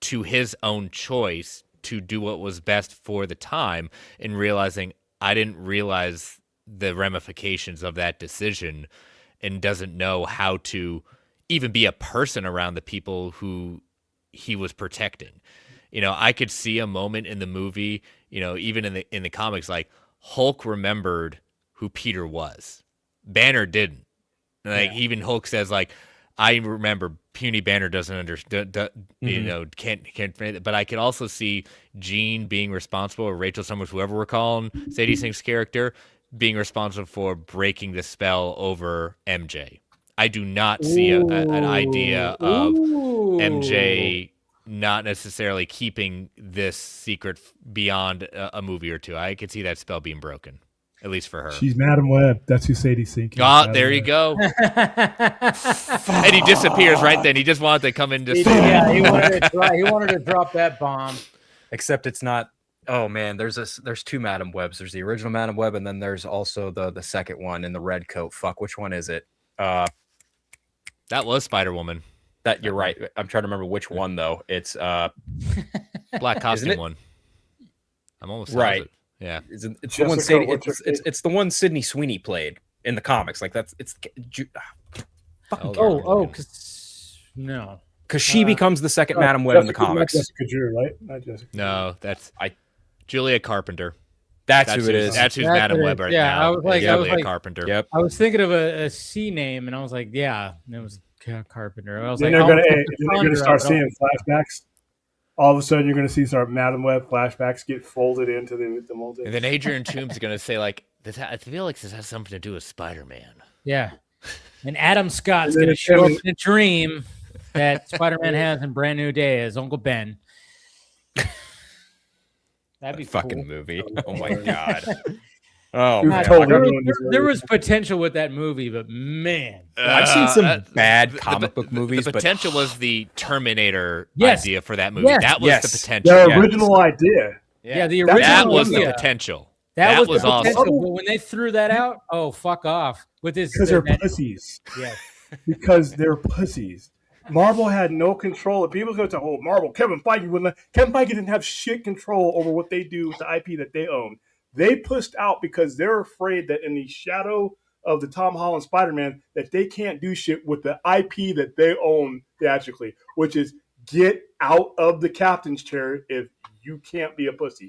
to his own choice to do what was best for the time, and realizing I didn't realize the ramifications of that decision, and doesn't know how to even be a person around the people who he was protecting. I could see a moment in the movie, even in the comics, like Hulk remembered who Peter was. Banner didn't. Like even Hulk says, like, I remember puny Banner doesn't understand, can't. But I could also see Jean being responsible, or Rachel Summers, whoever we're calling Sadie Sink's character, being responsible for breaking the spell over MJ. I do not see an idea of MJ not necessarily keeping this secret beyond a movie or two. I could see that spell being broken, at least for her. She's Madam Web. That's who Sadie Sink is. Oh, there you go. And he disappears right then. He just wanted to come in. He wanted to drop that bomb. Except it's not. Oh man, there's two Madam Webs. There's the original Madam Web, and then there's also the second one in the red coat. Fuck, which one is it? That was Spider-Woman. That you're right. I'm trying to remember which one though. It's black costume it? one. I'm almost right. positive. Yeah, it's the one. It's the one Sydney Sweeney played in the comics. Like because she becomes the second Madam Web in the comics. Jessica Drew, right? Not Jessica. No, that's Julia Carpenter. That's who it is. That's who's Madam Web right now. I was like, Julia Carpenter. Yep. I was thinking of a C name, and I was like, yeah, it was Carpenter. I was then like, they're gonna start seeing flashbacks. All of a sudden, you're going to see Madam Web flashbacks get folded into the multi. And then Adrian Toomes is going to say, like, I feel like this has something to do with Spider-Man. Yeah. And Adam Scott's going to show up in a dream that Spider-Man has in Brand New Day as Uncle Ben. That'd be fucking cool. movie. Oh my god. Oh, there was potential with that movie, but man, I've seen some bad comic book movies. The potential was the Terminator Yes. idea for that movie. Yes. That was Yes. the potential. The original idea. Yeah, the original That was idea. the potential. That was the potential. awesome. But when they threw that out, oh fuck off with this. Because they're pussies. Yeah. Because they're pussies. Marvel had no control. If people go to Marvel, Kevin Feige didn't have shit control over what they do with the IP that they own. They pushed out because they're afraid that in the shadow of the Tom Holland Spider-Man that they can't do shit with the IP that they own theatrically, which is get out of the captain's chair if you can't be a pussy.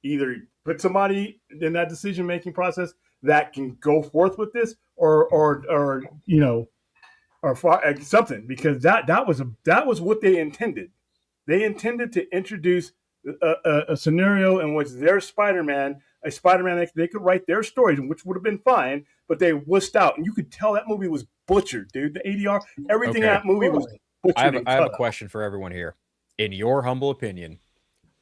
Either put somebody in that decision-making process that can go forth with this or something, because that was what they intended. They intended to introduce a scenario in which their Spider-Man, they could write their stories, which would have been fine, but they wussed out, and you could tell that movie was butchered, dude. The ADR, everything in that movie was butchered. I have a question for everyone here. In your humble opinion,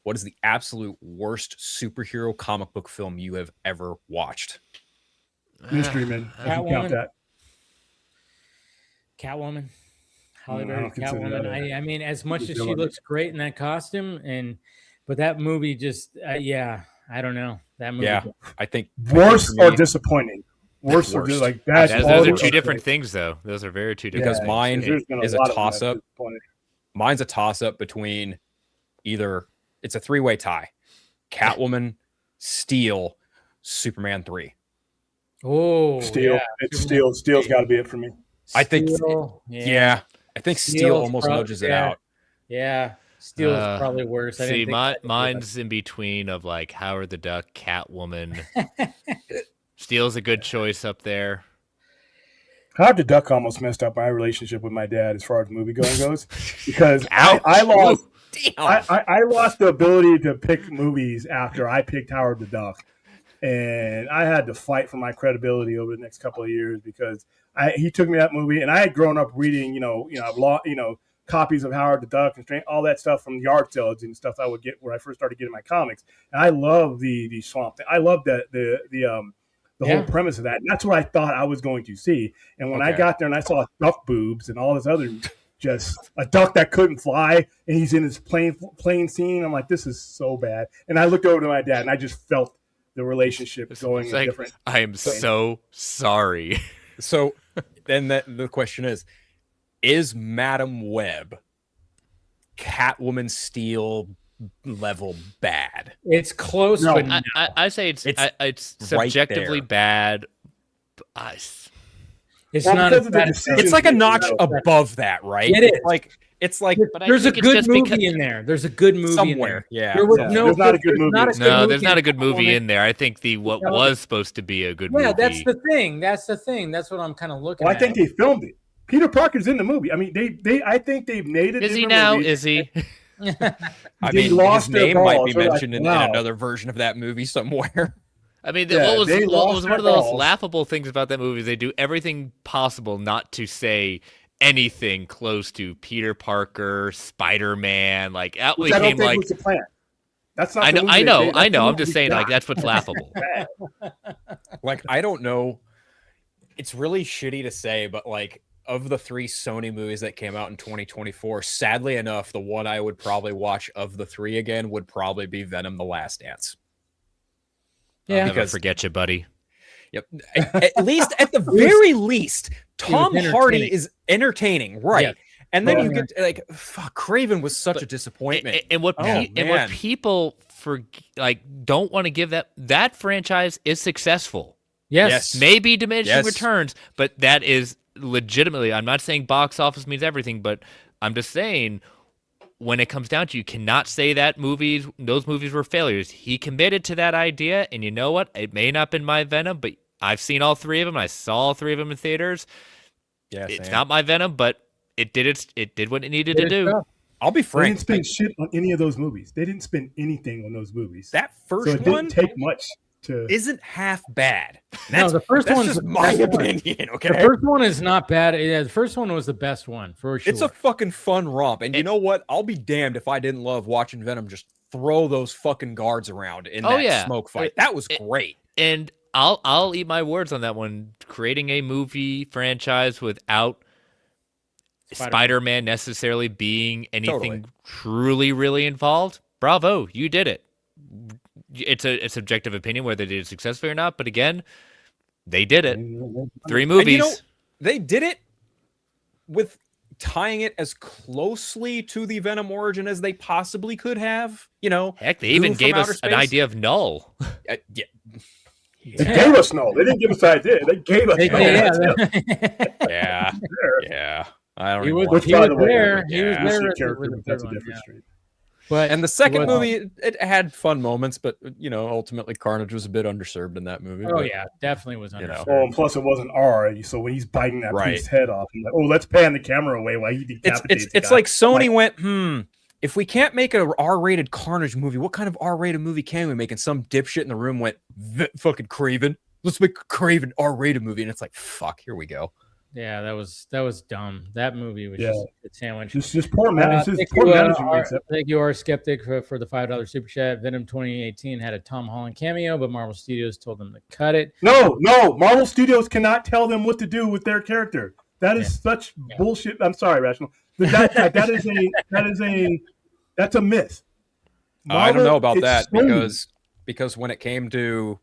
what is the absolute worst superhero comic book film you have ever watched? Mystery Man. I can count that. Catwoman. Halle Berry Catwoman. I mean, as much as she looks great in that costume, but that movie just, I don't know. That movie. Yeah, I think worse or disappointing. Worse. Or like that. Those are two different things, though. Those are very two different. Because mine is a toss-up. Mine's a toss-up between either it's a three-way tie: Catwoman, Steel, Superman 3. Oh, Steel. Yeah. It's Steel. Steel's got to be it for me. I think. Yeah. I think Steel almost nudges it out. Yeah. Steel is probably worse. See, mine's in between of like Howard the Duck, Catwoman. Steel's a good choice up there. Howard the Duck almost messed up my relationship with my dad as far as movie going goes, because I lost the ability to pick movies after I picked Howard the Duck, and I had to fight for my credibility over the next couple of years because he took me that movie, and I had grown up reading, copies of Howard the Duck and all that stuff from yard sales and stuff I would get where I first started getting my comics. And I love the swamp thing. I love the whole premise of that. And that's what I thought I was going to see. And when I got there and I saw duck boobs and all this other, just a duck that couldn't fly, and he's in his plane scene, I'm like, this is so bad. And I looked over to my dad, and I just felt the relationship going in different. I am so sorry. So then the question is Madam Web Catwoman Steel level bad? It's close, but no. I say it's subjectively right bad. It's not. It's like a notch above that, right? It is. It's like. But there's a good movie in there. There's a good movie somewhere. In there. Yeah. There's not a good movie. There's not a good movie in there. I think what was supposed to be a good movie. Yeah, that's the thing. That's what I'm kind of looking at. I think they filmed it. Peter Parker's in the movie. I mean, I think they've made it. Is he now? Movie. Is he? I mean, his name might be mentioned in another version of that movie somewhere. I mean, what was one of those laughable things about that movie is they do everything possible not to say anything close to Peter Parker, Spider-Man. Like that became like. Was the plan. That's not. I know. I'm just saying, like that's what's laughable. Like I don't know. It's really shitty to say, but like of the 3 Sony movies that came out in 2024, sadly enough, the one I would probably watch of the 3 again would probably be Venom: The Last Dance. Yeah, I'll never forget you, buddy. Yep. At the very least, Tom Hardy is entertaining, right? Yes. And then you get like, fuck, Craven was such a disappointment. And what people don't want to give that franchise is successful. Yes. Maybe diminishing returns, but that is legitimately. I'm not saying box office means everything, but I'm just saying when it comes down to, you cannot say that those movies were failures. He committed to that idea, and you know what? It may not have been my Venom, but I've seen all three of them. I saw all three of them in theaters. Yeah, it's not my Venom, but it did what it needed to do. I'll be frank. They didn't spend shit on any of those movies. They didn't spend anything on those movies. That first so it one didn't take much to. Isn't half bad. No, the first one's just my opinion. Okay, the first one is not bad. Yeah, the first one was the best one for sure. It's a fucking fun romp, and you know what? I'll be damned if I didn't love watching Venom just throw those fucking guards around in that smoke fight. That was great. And I'll eat my words on that one. Creating a movie franchise without Spider-Man necessarily being anything truly, really involved. Bravo, you did it. It's a subjective opinion whether they did it successfully or not, but again, they did it. 3 movies. And they did it with tying it as closely to the Venom origin as they possibly could have. Heck, they even gave us an idea of Null. Yeah. They gave us Null. They didn't give us an idea. They gave us Null. Yeah. I don't know. He was there. He was there. That's a different street. And the second movie, it had fun moments, but ultimately Carnage was a bit underserved in that movie. Oh yeah, definitely was underserved. Oh, and plus it wasn't R. So when he's biting that piece's head off, I'm like, oh, let's pan the camera away while he decapitates. It's like Sony went, if we can't make an R-rated Carnage movie, what kind of R-rated movie can we make? And some dipshit in the room went, fucking Craven. Let's make a Craven R-rated movie. And it's like, fuck, here we go. Yeah, that was dumb. That movie was just a sandwich. It's just poor management. Thank you, R Skeptic, for the $5 super chat. Venom 2018 had a Tom Holland cameo, but Marvel Studios told them to cut it. No, Marvel Studios cannot tell them what to do with their character. That is such bullshit. I'm sorry, Rational. That's a myth. I don't know about that because when it came to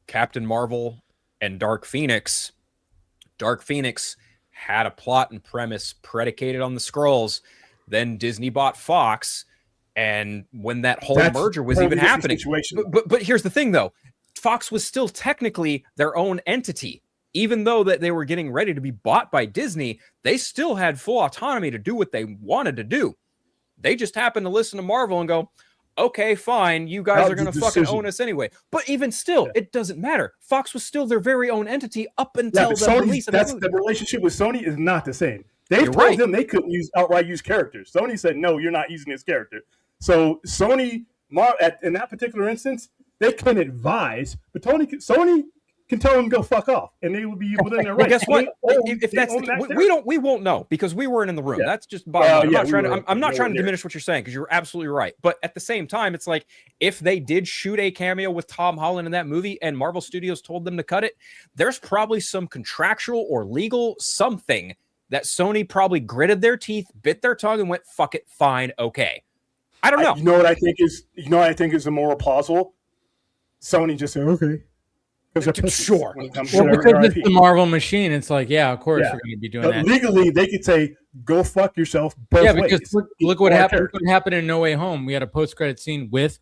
Captain Marvel and Dark Phoenix had a plot and premise predicated on the Skrulls. Then Disney bought Fox, and when that whole merger was even happening, but here's the thing though, Fox was still technically their own entity. Even though that they were getting ready to be bought by Disney, they still had full autonomy to do what they wanted to do. They just happened to listen to Marvel and go, okay, fine, you guys are going to fucking own us anyway. But even still, it doesn't matter. Fox was still their very own entity up until the release of the movie. The relationship with Sony is not the same. They told them they couldn't outright use characters. Sony said, no, you're not using this character. So Sony, in that particular instance, they can advise, but Sony can tell them to go fuck off, and they will be within their rights. Guess what? If that's we won't know because we weren't in the room. Yeah. That's just bottom line. I'm not trying to diminish what you're saying because you're absolutely right. But at the same time, it's like if they did shoot a cameo with Tom Holland in that movie and Marvel Studios told them to cut it, there's probably some contractual or legal something that Sony probably gritted their teeth, bit their tongue, and went, "Fuck it, fine, okay." I don't know. You know what I think is the more plausible? Sony just said, okay. Sure. Because it's the Marvel machine. It's like, of course we're going to be doing that. Legally, they could say, go fuck yourself both ways. Because look what happened. What happened in No Way Home. We had a post-credit scene with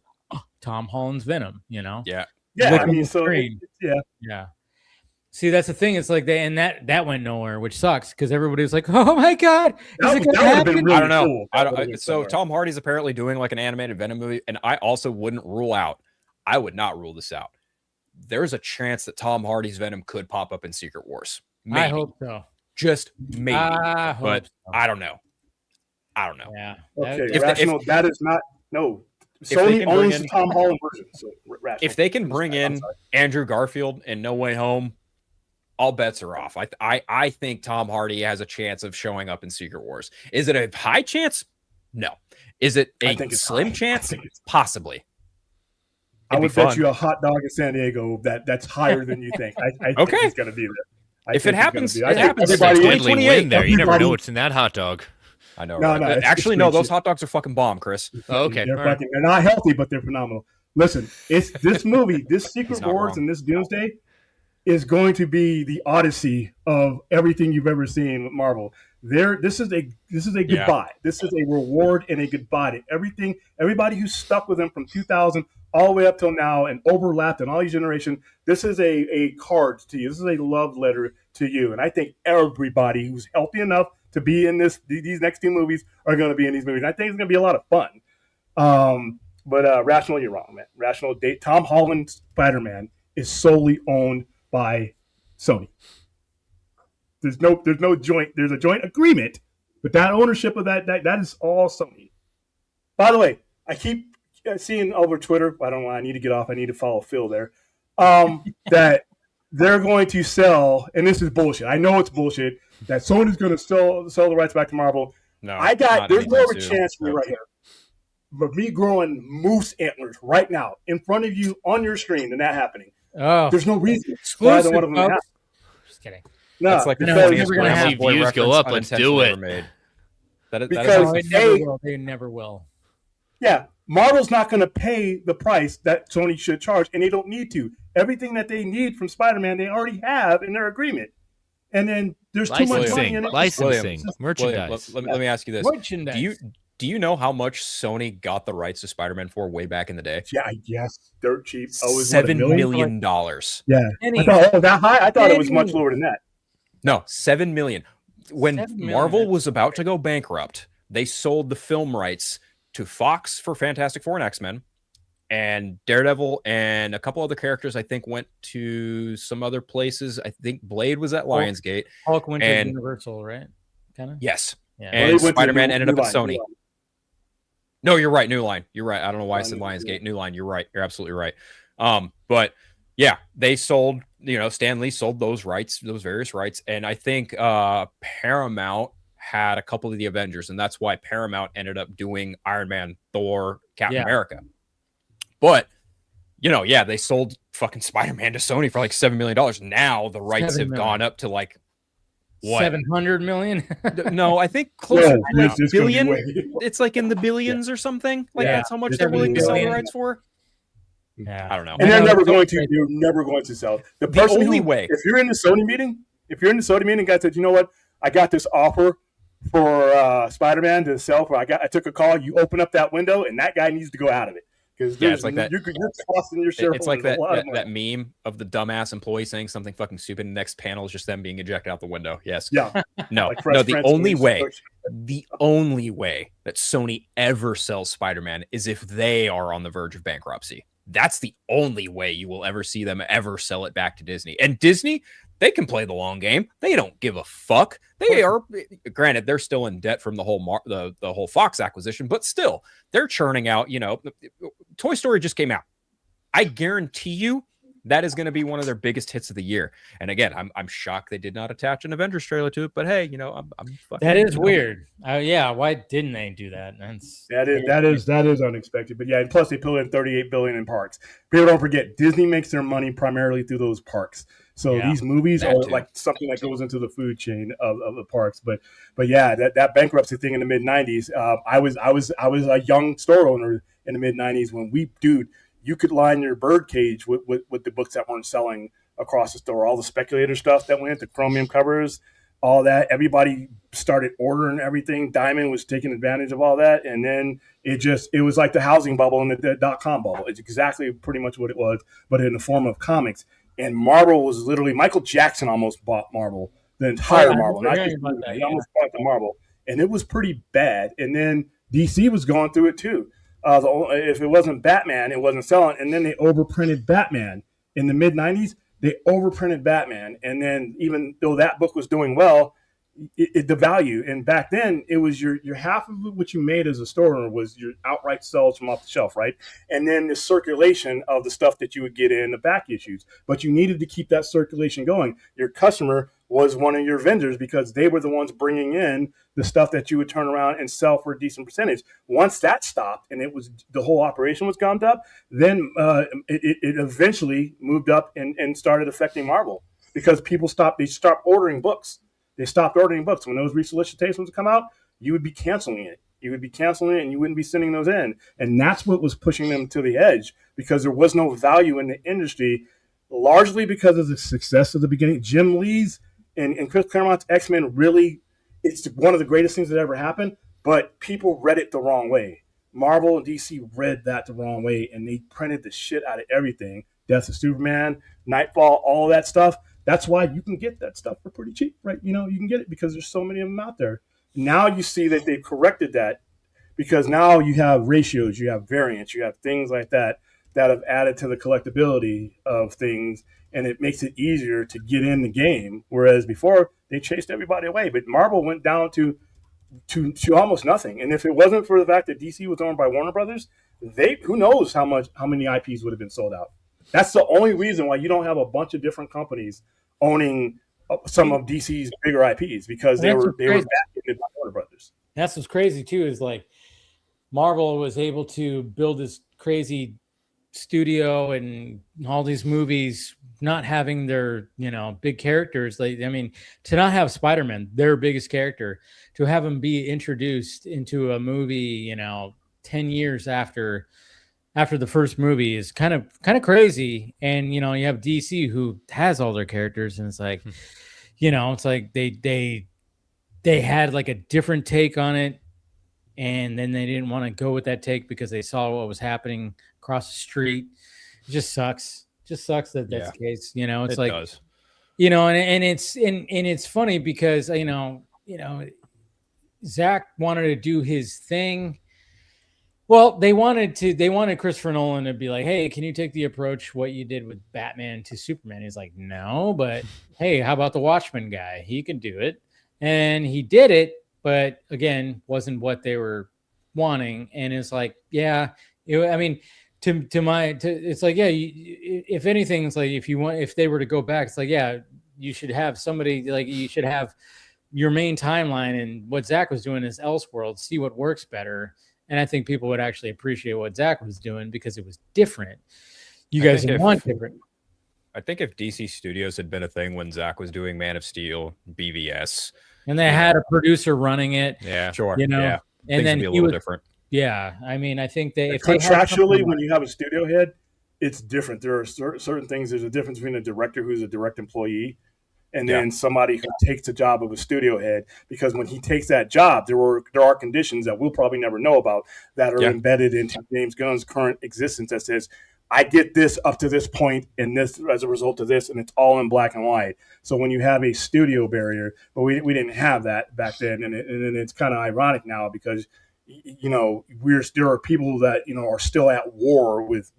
Tom Holland's Venom, Yeah. I mean, yeah. See, that's the thing. It's like that went nowhere, which sucks because everybody was like, "Oh my god, is it going to happen?" Really I don't know. Cool. So Tom Hardy's apparently doing like an animated Venom movie, and I also wouldn't rule out. I would not rule this out. There's a chance that Tom Hardy's Venom could pop up in Secret Wars. Maybe. I hope so. Just maybe. But I don't know. Yeah. Okay. That is not no. Sony owns the Tom Holland version. So if they can bring in Andrew Garfield and No Way Home, all bets are off. I think Tom Hardy has a chance of showing up in Secret Wars. Is it a high chance? No. Is it a slim chance? Possibly. I would bet you a hot dog in San Diego that's higher than you think. I think it's going to be there. If it happens, it happens. It's a deadly win there. You never know what's in that hot dog. I know. No, actually, no. Those hot dogs are fucking bomb, Chris. Oh, okay. They're not healthy, but they're phenomenal. Listen, it's this movie, this Secret Wars, and this Doomsday. is going to be the odyssey of everything you've ever seen with Marvel. This is a goodbye. This is a reward and a goodbye to everybody who stuck with them from 2000 all the way up till now and overlapped in all these generations. This is a card to you. This is a love letter to you. And I think everybody who's healthy enough to be in these next 2 movies are going to be in these movies. I think it's going to be a lot of fun. But Rational, you're wrong, man. Rational, Tom Holland's Spider-Man is solely owned by Sony. There's no joint. There's a joint agreement, but that ownership of that is all Sony. By the way, I keep seeing over Twitter. I don't know. I need to get off. I need to follow Phil there. That they're going to sell, and this is bullshit. I know it's bullshit. That Sony's going to sell the rights back to Marvel. No, there's more of a chance for me right here. But me growing moose antlers right now in front of you on your screen than that happening. Oh, there's no reason. Exclusive, One of them happen. Just kidding. No, that's like the funniest we're gonna have views go up. Let's do it. They never will. Yeah, Marvel's not going to pay the price that Sony should charge, and they don't need to. Everything that they need from Spider-Man, they already have in their agreement. And then there's too much money in it. Licensing, merchandise. Let me ask you this: merchandise. Do you know how much Sony got the rights to Spider-Man for way back in the day? Yeah, I guess dirt cheap. $7 million. Yeah, I thought that high. I thought it was much lower than that. No, $7 million. When Marvel was about to go bankrupt, they sold the film rights to Fox for Fantastic Four and X-Men, and Daredevil and a couple other characters. I think went to some other places. I think Blade was at Lionsgate. Hulk went to Universal, right? Kind of. Yes. Yeah. And Spider-Man ended up at Sony. No, you're right. New Line. You're right. I don't know why I said Lionsgate. New Line. You're right. You're absolutely right. But yeah, they sold, Stan Lee sold those rights, those various rights. And I think Paramount had a couple of the Avengers, and that's why Paramount ended up doing Iron Man, Thor, Captain America. But, they sold fucking Spider-Man to Sony for like $7 million. Now the rights have gone up to like, what? 700 million? No, I think close to $1 billion. It's like in the billions or something. Like that's how much they're willing to sell the rights for. Yeah, I don't know. And they're never going to sell. The only way. If you're in the Sony meeting, guy said, you know what? I got this offer for Spider-Man to sell for. I took a call. You open up that window, and that guy needs to go out of it. Because it's like that. You're costing your shareholders. It's like that meme of the dumbass employee saying something fucking stupid. And the next panel is just them being ejected out the window. Yes. Yeah. No. The only way that Sony ever sells Spider-Man is if they are on the verge of bankruptcy. That's the only way you will ever see them ever sell it back to Disney. And Disney, they can play the long game. They don't give a fuck. They are, granted, they're still in debt from the whole Fox acquisition, but still, they're churning out. Toy Story just came out. I guarantee you that is going to be one of their biggest hits of the year. And again, I'm shocked they did not attach an Avengers trailer to it. But hey, I'm fucking. That is weird. Yeah, why didn't they do that? That is unexpected. But yeah, and plus they put in $38 billion in parks. People don't forget Disney makes their money primarily through those parks. So these movies are like something that goes into the food chain of the parks. But yeah, that bankruptcy thing in the mid '90s. I was a young store owner in the mid '90s when you could line your bird cage with the books that weren't selling across the store. All the speculator stuff that went, the chromium covers, all that. Everybody started ordering everything. Diamond was taking advantage of all that. And then it was like the housing bubble and the .com bubble. It's exactly pretty much what it was, but in the form of comics. And Marvel was literally, Michael Jackson almost bought Marvel, the entire Marvel. He almost bought the Marvel. And it was pretty bad. And then DC was going through it too. If it wasn't Batman, it wasn't selling. And then they overprinted Batman in the mid '90s. They overprinted Batman, and then even though that book was doing well, the value. And back then, it was your half of what you made as a store owner was your outright sales from off the shelf, right? And then the circulation of the stuff that you would get in the back issues. But you needed to keep that circulation going. Your customer was one of your vendors because they were the ones bringing in the stuff that you would turn around and sell for a decent percentage. Once that stopped and the whole operation was gummed up, then it eventually moved up and started affecting Marvel because people stopped ordering books. They stopped ordering books. When those resolicitations would come out, you would be canceling it. You would be canceling it and you wouldn't be sending those in. And that's what was pushing them to the edge because there was no value in the industry largely because of the success of the beginning. Jim Lee's and Chris Claremont's X-Men really, it's one of the greatest things that ever happened, but people read it the wrong way. Marvel and DC read that the wrong way, and they printed the shit out of everything. Death of Superman, Nightfall, all of that stuff. That's why you can get that stuff for pretty cheap, right? You can get it because there's so many of them out there. Now you see that they've corrected that because now you have ratios, you have variants, you have things like that have added to the collectability of things, and it makes it easier to get in the game. Whereas before, they chased everybody away. But Marvel went down to almost nothing. And if it wasn't for the fact that DC was owned by Warner Brothers, who knows how many IPs would have been sold out. That's the only reason why you don't have a bunch of different companies owning some of DC's bigger IPs, because they were backed by Warner Brothers. That's what's crazy too, is like Marvel was able to build this crazy studio and all these movies not having their big characters. To not have Spider-Man, their biggest character, to have him be introduced into a movie 10 years after the first movie is kind of crazy. And you have DC who has all their characters, and it's like it's like they had like a different take on it, and then they didn't want to go with that take because they saw what was happening across the street. It just sucks. Just sucks that that's the case. It's like does. And it's funny because Zack wanted to do his thing. Well, they wanted Christopher Nolan to be like, hey, can you take the approach what you did with Batman to Superman? He's like, no, but hey, how about the Watchmen guy? He can do it. And he did it, but again, wasn't what they were wanting. And it's like, it's like, if anything, it's like, if they were to go back, it's like, you should have somebody, like, you should have your main timeline, and what Zack was doing is Elseworlds, see what works better. And I think people would actually appreciate what Zack was doing because it was different. You guys want different. I think if DC Studios had been a thing when Zack was doing Man of Steel, BVS, and they had a producer running it, sure, and things then would be a little different. Yeah, I think if contractually, when you have a studio head, it's different. There are certain things. There's a difference between a director who's a direct employee and then somebody who takes the job of a studio head, because when he takes that job, there are conditions that we'll probably never know about that are embedded into James Gunn's current existence that says, I get this up to this point and this as a result of this, and it's all in black and white. So when you have a studio barrier, but we didn't have that back then, and it's kind of ironic now because there are people that are still at war with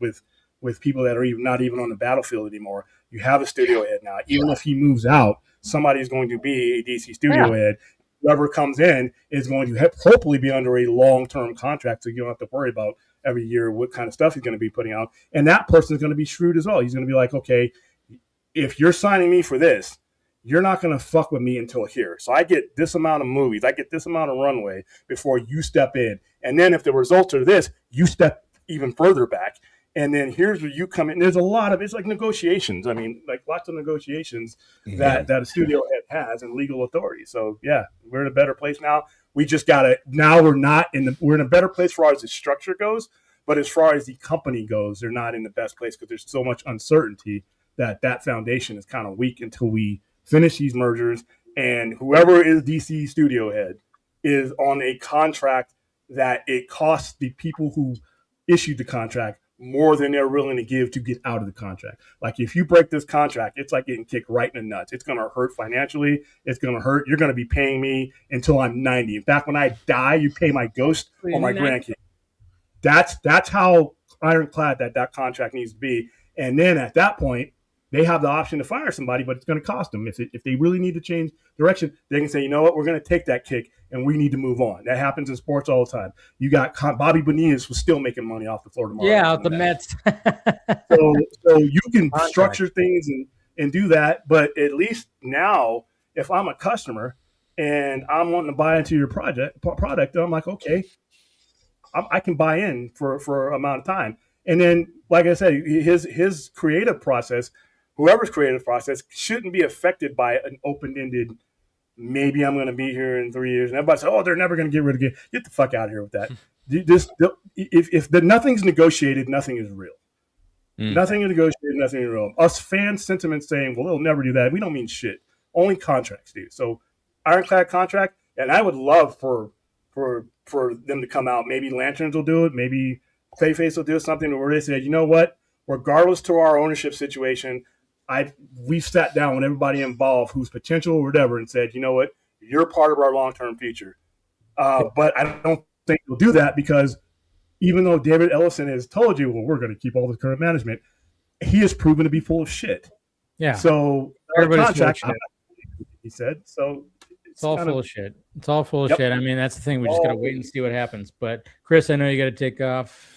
people that are not even on the battlefield anymore. You have a studio head now. Even if he moves out, somebody's going to be a DC studio head. Whoever comes in is going to hopefully be under a long-term contract, so you don't have to worry about every year what kind of stuff he's going to be putting out. And that person is going to be shrewd as well. He's going to be like, okay, if you're signing me for this, you're not going to fuck with me until here. So I get this amount of movies. I get this amount of runway before you step in. And then if the results are this, you step even further back. And then here's where you come in. There's a lot of, it's like negotiations. I mean, like lots of negotiations that a studio head has and legal authority. So yeah, we're in a better place now. We just got to, now we're in a better place as far as the structure goes. But as far as the company goes, they're not in the best place because there's so much uncertainty that foundation is kind of weak until we finish these mergers. And whoever is DC studio head is on a contract that it costs the people who issued the contract more than they're willing to give to get out of the contract. Like if you break this contract, it's like getting kicked right in the nuts. It's going to hurt financially. It's going to hurt. You're going to be paying me until I'm 90. In fact, when I die, you pay my ghost or my grandkid. That's how ironclad that contract needs to be. And then at that point, they have the option to fire somebody, but it's going to cost them. If they really need to change direction, they can say, you know what, we're going to take that kick and we need to move on. That happens in sports all the time. You got Bobby Bonilla was still making money off the Florida Marlins. Yeah, the Mets. so you can structure things and do that. But at least now, if I'm a customer and I'm wanting to buy into your product, I'm like, okay, I can buy in for an amount of time. And then, like I said, his creative process, whoever's creative process, shouldn't be affected by an open-ended, maybe I'm going to be here in 3 years. And everybody says, oh, they're never going to get rid of it. Get the fuck out of here with that. If nothing's negotiated, nothing is real. Nothing to negotiate, nothing to roll. Us fan sentiment saying, well, they'll never do that. We don't mean shit. Only contracts do. So ironclad contract, and I would love for them to come out. Maybe Lanterns will do it. Maybe Clayface will do something where they say, you know what? Regardless to our ownership situation, we've sat down with everybody involved who's potential or whatever and said, you know what? You're part of our long-term future. But I don't think they'll do that because even though David Ellison has told you, well, we're going to keep all the current management, he has proven to be full of shit. Yeah. So everybody's contract, full of shit. He said. So it's all full of shit. It's all full of shit. I mean, that's the thing. We just got to wait and see what happens. But Chris, I know you got to take off.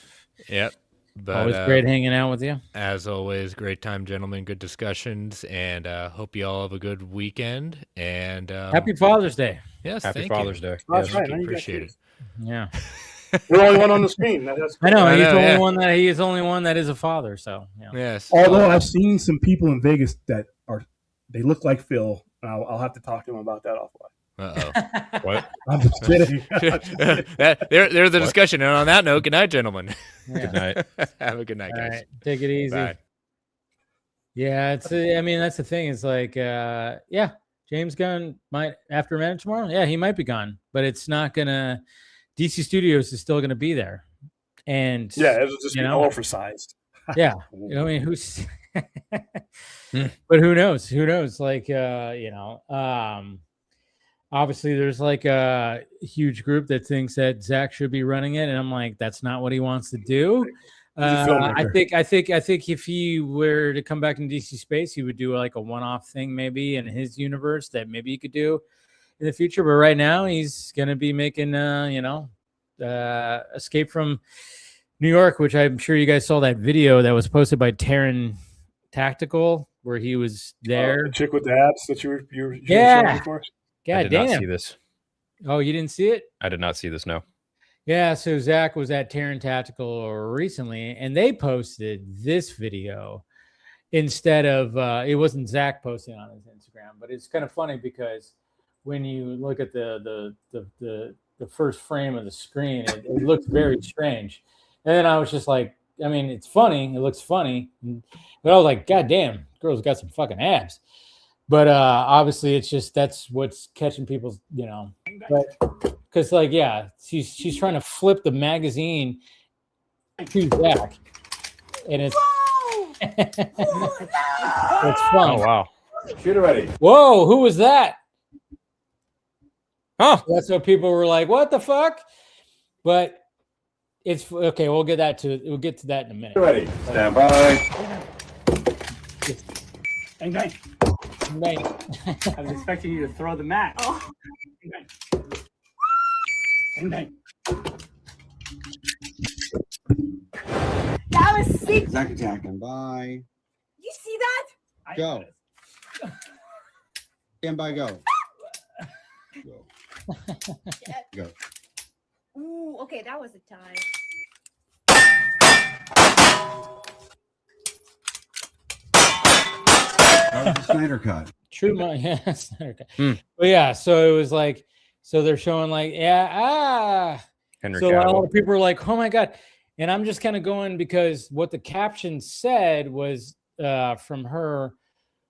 Yep. But, always great hanging out with you. As always, great time, gentlemen. Good discussions, and hope you all have a good weekend. And happy Father's Day. Yes, happy Father's Day. That's yes, right. Appreciate it. Yeah. We're the only one on the screen. That's I know. He's the only one that he is the only one that is a father. So yeah. Yes. Although I've seen some people in Vegas that they look like Phil. I'll have to talk to him about that offline. What? I'm just kidding. There's a discussion. And on that note, good night, gentlemen. Yeah. Good night. Have a good night, guys. All right. Take it easy. Bye. Yeah, I mean, that's the thing. It's like, yeah, James Gunn might after Man tomorrow. Yeah, he might be gone, but it's not gonna. DC Studios is still gonna be there, and yeah, it'll just be oversized. Yeah, I mean, who's? But who knows? Who knows? Like, obviously, there's like a huge group that thinks that Zack should be running it, and I'm like, that's not what he wants to do. I think if he were to come back in DC space, he would do like a one-off thing maybe in his universe that maybe he could do in the future. But right now, he's gonna be making Escape from New York, which I'm sure you guys saw that video that was posted by Taran Tactical, where he was there. The chick with the abs that you were yeah. For? God I did damn. not see this. Oh, you didn't see it? I did not see this. No. Yeah, so Zack was at Taran Tactical recently, and they posted this video instead of it wasn't Zack posting on his Instagram, but it's kind of funny because when you look at the first frame of the screen, it looks very strange. And then I was just like, I mean, it's funny, it looks funny, but I was like, God damn, girl's got some fucking abs. But obviously, it's just that's what's catching people's, but because like, yeah, she's trying to flip the magazine to Zack, and it's it's fun. Oh wow! Shoot already. Whoa, who was that? Oh, that's what people were like. What the fuck? But it's okay. We'll get that to. We'll get to that in a minute. Ready. Stand by. Bang, bang. Bang. I was expecting you to throw the mat. Oh. Bang, bang. That was sick. Zack attacking. Bye. You see that? Go. Stand by. Go. Go. Go. Ooh, okay, that was a time. That was the Snyder cut. True, yeah, Snyder cut. But yeah, so it was like, so they're showing like, Henry so Cavill. a lot of people were like, oh my god, and I'm just kind of going because what the caption said was from her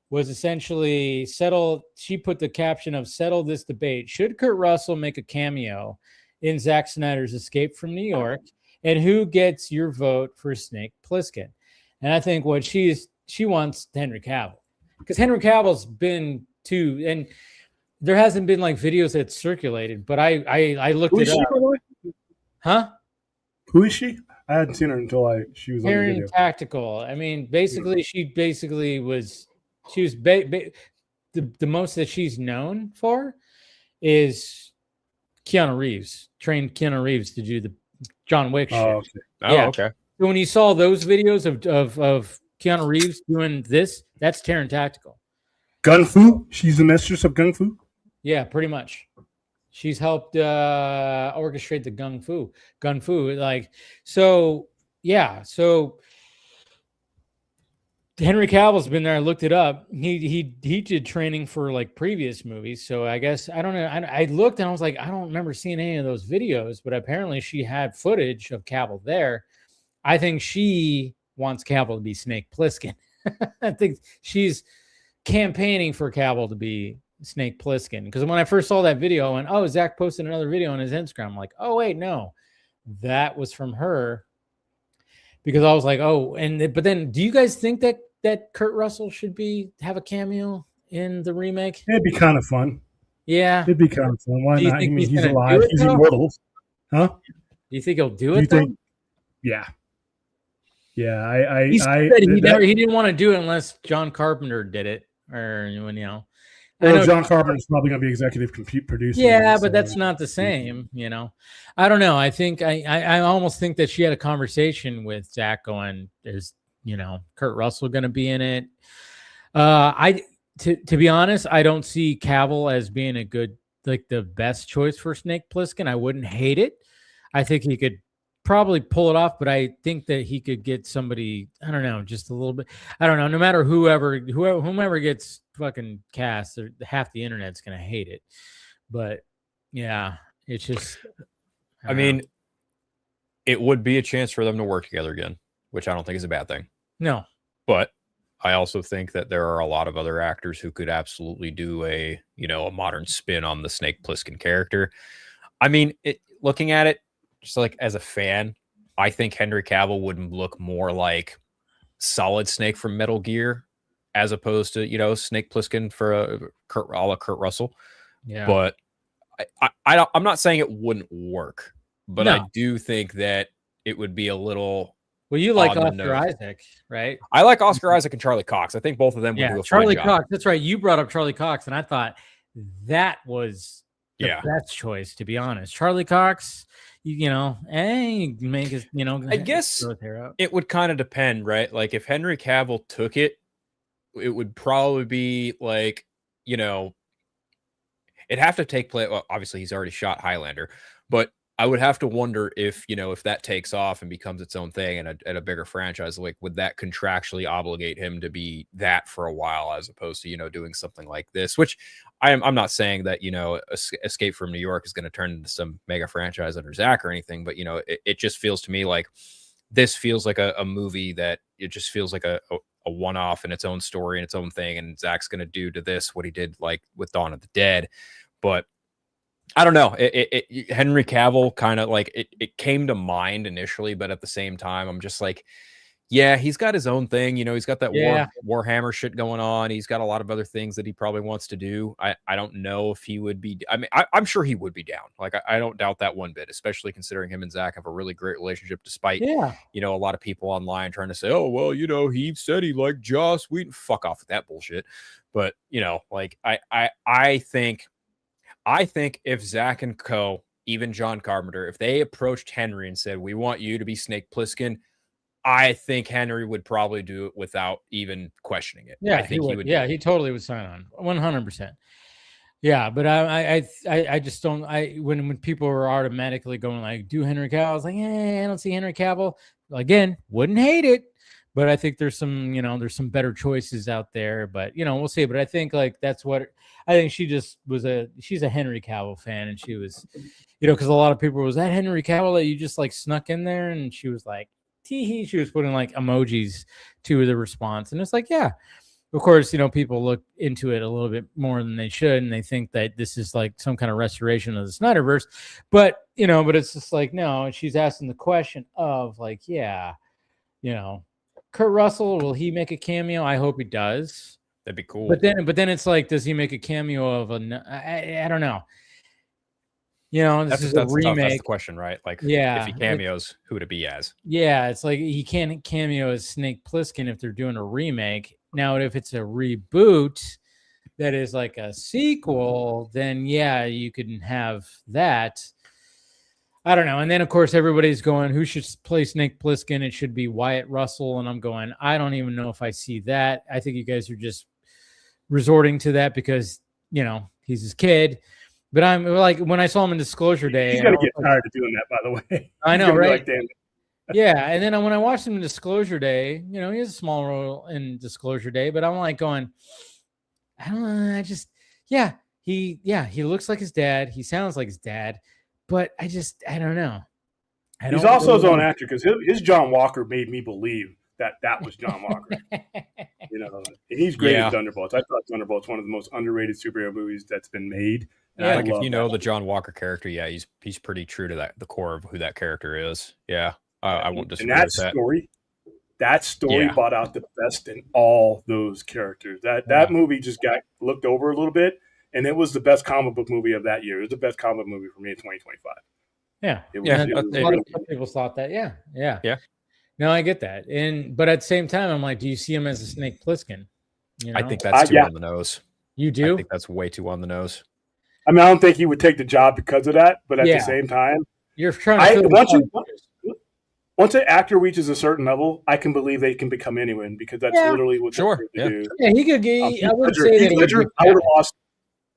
was essentially settle. She put the caption of settle this debate. Should Kurt Russell make a cameo in Zack Snyder's Escape from New York? And who gets your vote for Snake Plissken? And I think what she wants Henry Cavill, because Henry Cavill's been too, and there hasn't been like videos that circulated, but I looked it up. Huh? Who is she? I hadn't seen her until she was on the Taran video. Tactical. I mean, basically, she was the most that she's known for is Keanu Reeves. Trained Keanu Reeves to do the John Wick shit. Oh, okay. Yeah. Okay. So when you saw those videos of Keanu Reeves doing this, that's Taran Tactical. Gun Fu? She's the mistress of Gun Fu? Yeah, pretty much. She's helped orchestrate the Gun Fu. Like, so, yeah. So Henry Cavill's been there. I looked it up. He did training for like previous movies. So I guess, I don't know. I looked and I was like, I don't remember seeing any of those videos, but apparently she had footage of Cavill there. I think she wants Cavill to be Snake Plissken. I think she's campaigning for Cavill to be Snake Plissken. Because when I first saw that video, I went, oh, Zach posted another video on his Instagram. I'm like, oh, wait, no. That was from her. Because I was like, oh, but then do you guys think that Kurt Russell should have a cameo in the remake? It'd be kind of fun. Yeah. It'd be kind of fun. Why not? I mean, he's alive. He's though? immortal. Huh? Do you think he'll do it, though? Yeah. Yeah, he said he didn't want to do it unless John Carpenter did it, or Well, John Carpenter's probably going to be executive producer. Yeah, but that's not the same, I don't know. I think I almost think that she had a conversation with Zach going, "Is Kurt Russell going to be in it?" To be honest, I don't see Cavill as being a good, the best choice for Snake Plissken. I wouldn't hate it. I think he could probably pull it off, but I think that he could get somebody, I don't know, just a little bit. I don't know. No matter whomever gets fucking cast, half the internet's gonna hate it. But yeah, it's just. I mean, it would be a chance for them to work together again, which I don't think is a bad thing. No, but I also think that there are a lot of other actors who could absolutely do a modern spin on the Snake Plissken character. I mean, looking at it, just like as a fan, I think Henry Cavill would look more like Solid Snake from Metal Gear as opposed to, Snake Plissken for Kurt Russell. Yeah. But I'm not saying it wouldn't work, but no. I do think that it would be a little. Well, you like Oscar Isaac, right? I like Oscar Isaac and Charlie Cox. I think both of them would do a Charlie fine Cox. job. That's right. You brought up Charlie Cox, and I thought that was the best choice, to be honest. Charlie Cox, make his, I guess it would kind of depend, right? Like if Henry Cavill took it, it would probably be like, it'd have to take place. Well, obviously he's already shot Highlander, but I would have to wonder if that takes off and becomes its own thing and a bigger franchise, like would that contractually obligate him to be that for a while as opposed to, doing something like this, which I'm not saying that, Escape from New York is going to turn into some mega franchise under Zach or anything, but, it just feels to me like this feels like a movie that it just feels like a one-off in its own story and its own thing. And Zach's going to do to this what he did like with Dawn of the Dead. But I don't know. Henry Cavill kind of like it came to mind initially, but at the same time, I'm just like, yeah, he's got his own thing. He's got that Warhammer shit going on. He's got a lot of other things that he probably wants to do. I don't know if he would be. I mean, I'm sure he would be down. Like, I don't doubt that one bit, especially considering him and Zach have a really great relationship, despite, a lot of people online trying to say, oh, well, he said he liked Joss Whedon. Fuck off with that bullshit. But, like, I think if Zach and co, even John Carpenter, if they approached Henry and said, we want you to be Snake Plissken, I think Henry would probably do it without even questioning it. Yeah, I think he would. Yeah, he totally would sign on 100%. Yeah, but I just don't. When people were automatically going like, do Henry Cavill, I was like, I don't see Henry Cavill. Again, wouldn't hate it, but I think there's some, there's some better choices out there. But we'll see. But I think like that's what I think. She just she's a Henry Cavill fan, and she was, because a lot of people was that Henry Cavill that you just like snuck in there, and she was like. She was putting like emojis to the response, and it's like, yeah, of course, people look into it a little bit more than they should, and they think that this is like some kind of restoration of the Snyderverse, but but it's just like, no, she's asking the question of like, Kurt Russell, will he make a cameo? I hope he does. That'd be cool. But then it's like, does he make a cameo of I don't know. This is a remake. That's the question, right? Like, if he cameos, who would it be as? Yeah, it's like he can't cameo as Snake Plissken if they're doing a remake. Now, if it's a reboot that is like a sequel, then you can have that. I don't know. And then, of course, everybody's going, who should play Snake Plissken? It should be Wyatt Russell. And I'm going, I don't even know if I see that. I think you guys are just resorting to that because, he's his kid. But I'm like, when I saw him in Disclosure Day, he's gonna get tired of doing that. By the way, I know, right? Like, damn it. Yeah, and then when I watched him in Disclosure Day, he has a small role in Disclosure Day, but I'm like going, I don't know, he looks like his dad, he sounds like his dad, but I don't know. He's also his own actor because his John Walker made me believe that was John Walker. You know, and he's great at Thunderbolts. I thought Thunderbolts one of the most underrated superhero movies that's been made. Yeah, like if you know the John Walker character, yeah, he's pretty true to the core of who that character is. Yeah, I won't disagree with that. That story brought out the best in all those characters. That movie just got looked over a little bit, and it was the best comic book movie of that year. It was the best comic book movie for me in 2025. Yeah, a lot of people thought that. Yeah. No, I get that, but at the same time, I'm like, do you see him as a Snake Plissken? You know? I think that's too on the nose. You do? I think that's way too on the nose. I mean, I don't think he would take the job because of that, but at the same time, you're trying to. Once an actor reaches a certain level, I can believe they can become anyone because that's literally what they do. Yeah, he could get. I would say that Ledger, I would have lost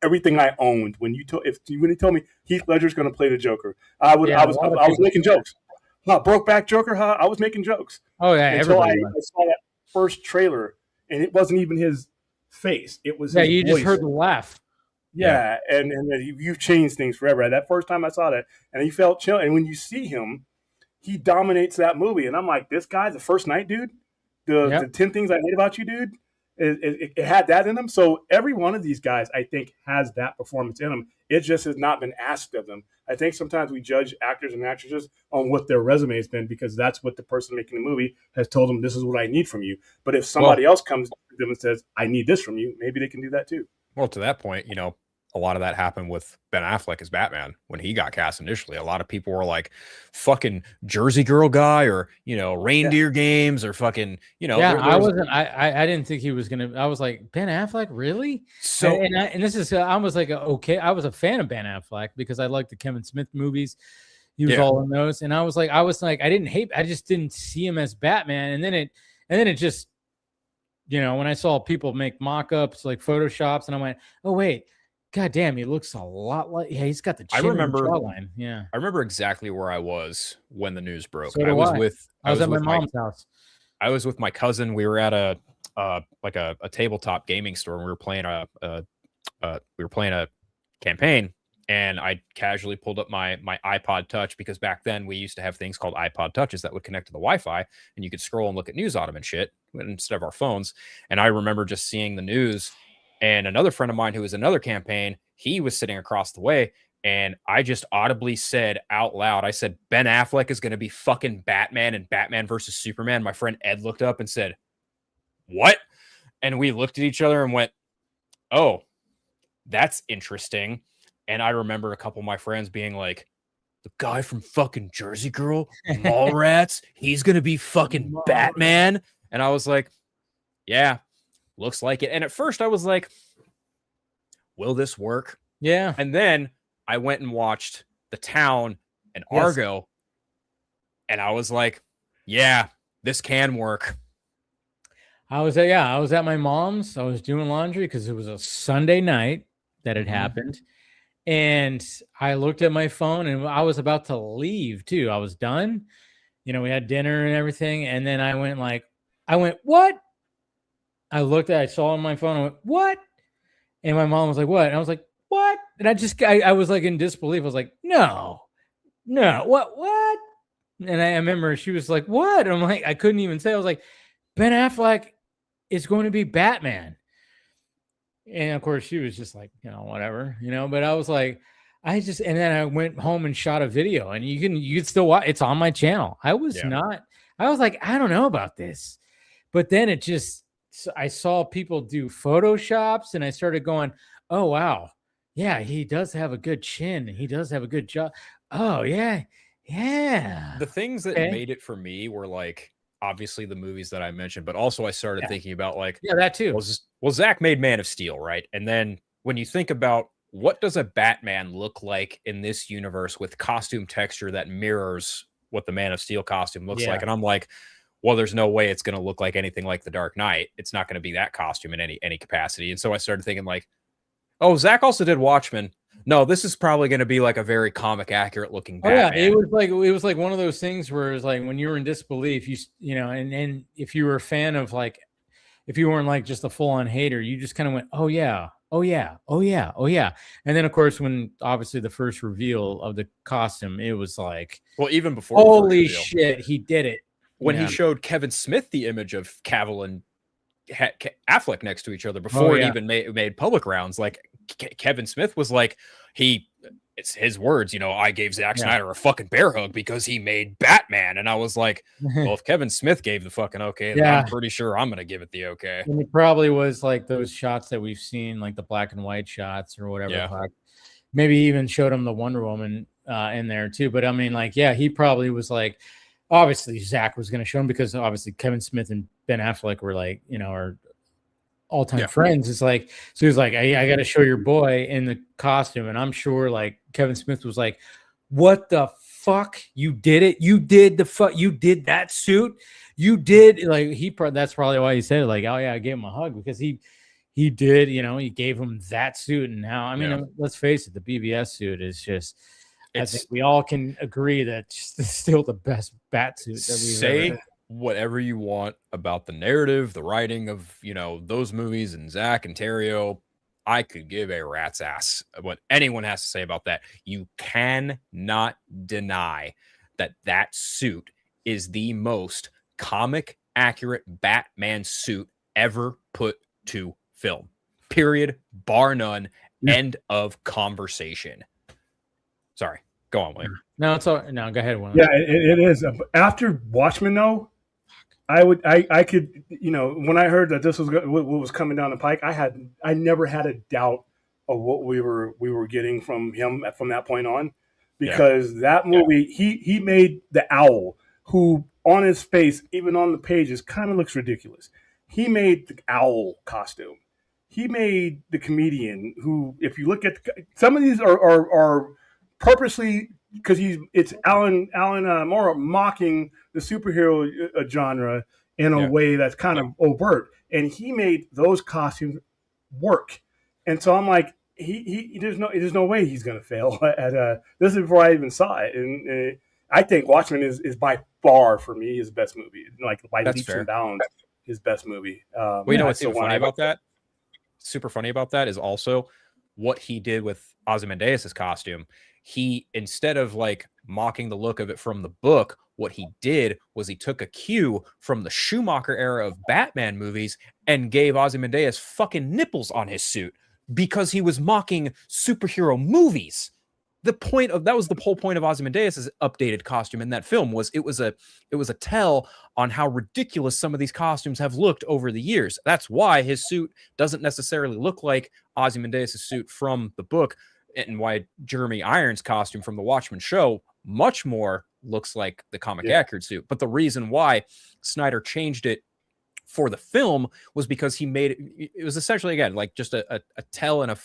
everything I owned when you told me Heath Ledger's going to play the Joker. I was making jokes. Brokeback Joker, I was making jokes. Oh yeah, until I saw that first trailer, and it wasn't even his face; it was his you voice. just heard the laugh. Yeah, and you've changed things forever. That first time I saw that, and he felt chill. And when you see him, he dominates that movie, and I'm like, this guy, the first night, dude. The 10 Things I Hate About You, dude. It had that in him. So every one of these guys, I think, has that performance in them. It just has not been asked of them. I think sometimes we judge actors and actresses on what their resume has been because that's what the person making the movie has told them, this is what I need from you. But if somebody else comes to them and says, I need this from you, maybe they can do that too. Well, to that point, a lot of that happened with Ben Affleck as Batman when he got cast initially. A lot of people were like, "Fucking Jersey Girl guy," or Reindeer Games, or fucking I wasn't. I didn't think he was gonna. I was like, Ben Affleck, really? So and this is I was like, okay, I was a fan of Ben Affleck because I liked the Kevin Smith movies. He was all in those, and I was like, I didn't hate. I just didn't see him as Batman, and then it just, when I saw people make mock-ups like Photoshops, and I went, oh wait. God damn, he looks a lot like he's got the chin and jawline. Yeah. I remember exactly where I was when the news broke. So I was at my mom's house. I was with my cousin. We were at a tabletop gaming store, and we were playing a campaign, and I casually pulled up my iPod Touch because back then we used to have things called iPod Touches that would connect to the Wi-Fi, and you could scroll and look at news on them and shit instead of our phones. And I remember just seeing the news. And another friend of mine who was another campaign, he was sitting across the way, and I just audibly said out loud, I said, Ben Affleck is going to be fucking Batman and Batman versus Superman. My friend Ed looked up and said, what? And we looked at each other and went, oh, that's interesting. And I remember a couple of my friends being like, the guy from fucking Jersey Girl, Mallrats, he's going to be fucking Batman. And I was like, yeah. Looks like it. And at first I was like, will this work? Yeah. And then I went and watched The Town and Argo. And I was like, yeah, this can work. I was at my mom's. I was doing laundry because it was a Sunday night that had happened. And I looked at my phone and I was about to leave too. I was done. We had dinner and everything. And then I went, what? I saw on my phone, I went, what? And my mom was like, what? And I was like, what? And I was like in disbelief. I was like, no, what? And I remember she was like, what? And I'm like, I couldn't even say. I was like, Ben Affleck is going to be Batman. And of course she was just like, whatever, but I was like, and then I went home and shot a video, and you can still watch. It's on my channel. I was like, I don't know about this, but then I saw people do Photoshops, and I started going, oh, wow. Yeah, he does have a good chin. He does have a good jaw. Oh, yeah. Yeah. The things that made it for me were like, obviously the movies that I mentioned, but also I started thinking about that too. Well, Zack made Man of Steel, right? And then when you think about what does a Batman look like in this universe with costume texture that mirrors what the Man of Steel costume looks like. And I'm like, well, there's no way it's going to look like anything like The Dark Knight. It's not going to be that costume in any capacity. And so I started thinking like, oh, Zack also did Watchmen. No, this is probably going to be like a very comic accurate looking Batman. Oh, yeah, it was like one of those things where it was like when you were in disbelief, and if you were a fan of if you weren't like just a full on hater, you just kind of went, oh yeah. And then of course, when obviously the first reveal of the costume, it was like, well, even before, holy shit, he did it. when he showed Kevin Smith the image of Cavill and Affleck next to each other before it even made public rounds, like Kevin Smith was like, it's his words, I gave Zack Snyder a fucking bear hug because he made Batman. And I was like, well, if Kevin Smith gave the fucking okay, then I'm pretty sure I'm going to give it the okay. And it probably was like those shots that we've seen, like the black and white shots or whatever. Yeah. Like, maybe even showed him the Wonder Woman in there too. But I mean, like, he probably was like, obviously Zach was going to show him because obviously Kevin Smith and Ben Affleck were like, are all-time friends. It's like, so he was like, I got to show your boy in the costume. And I'm sure like Kevin Smith was like, what the fuck? You did it. You did that suit. You did that's probably why he said it, like, oh yeah, I gave him a hug because he did, he gave him that suit. And now, I mean, let's face it, the BVS suit is just, I think we all can agree that it's still the best bat suit that we've ever had. Whatever you want about the narrative, the writing of, those movies and Zach and Terrio, I could give a rat's ass what anyone has to say about that. You cannot deny that suit is the most comic accurate Batman suit ever put to film. Period. Bar none. End of conversation. Sorry. Go on, William. No, it's all. No, go ahead, William. Yeah, it is. After Watchmen, though, I could, when I heard that this was what was coming down the pike, I never had a doubt of what we were getting from him from that point on, because that movie, he made the owl, who on his face, even on the pages, kind of looks ridiculous. He made the owl costume. He made the comedian, who, if you look at some of these are purposely, because it's Alan Moore mocking the superhero genre in a way that's kind of overt, and he made those costumes work. And so I'm like, there's no way he's going to fail at this is before I even saw it, and I think Watchmen is by far for me his best movie, like by leaps and bounds his best movie. Well, you know what's so funny about that? Super funny about that is also what he did with Ozymandias' costume. He, instead of like mocking the look of it from the book, what he did was he took a cue from the Schumacher era of Batman movies and gave Ozymandias fucking nipples on his suit because he was mocking superhero movies. That was the whole point of Ozymandias' updated costume in that film, was it was a tell on how ridiculous some of these costumes have looked over the years. That's why his suit doesn't necessarily look like Ozymandias' suit from the book, and why Jeremy Irons' costume from the Watchmen show much more looks like the comic accurate suit. But the reason why Snyder changed it for the film was because he made it was essentially, again, like just a tell and a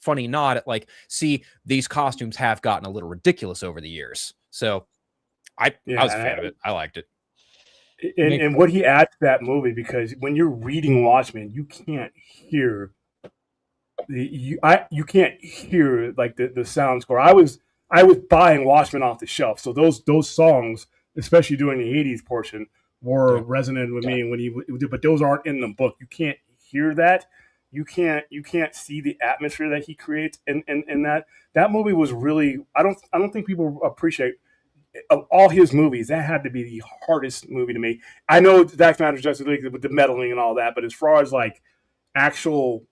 funny nod at, like, see, these costumes have gotten a little ridiculous over the years. So I was a fan of it. I liked it. And what he adds to that movie, because when you're reading Watchmen, you can't hear you can't hear like the sound score. I was buying Watchmen off the shelf, so those songs, especially during the 80s portion, were resonant with me when he did, but those aren't in the book. You can't hear that. You can't see the atmosphere that he creates in that movie was really, I don't think people appreciate, of all his movies, that had to be the hardest movie to make. I know Zack Snyder's Justice League with the meddling and all that, but as far as like actual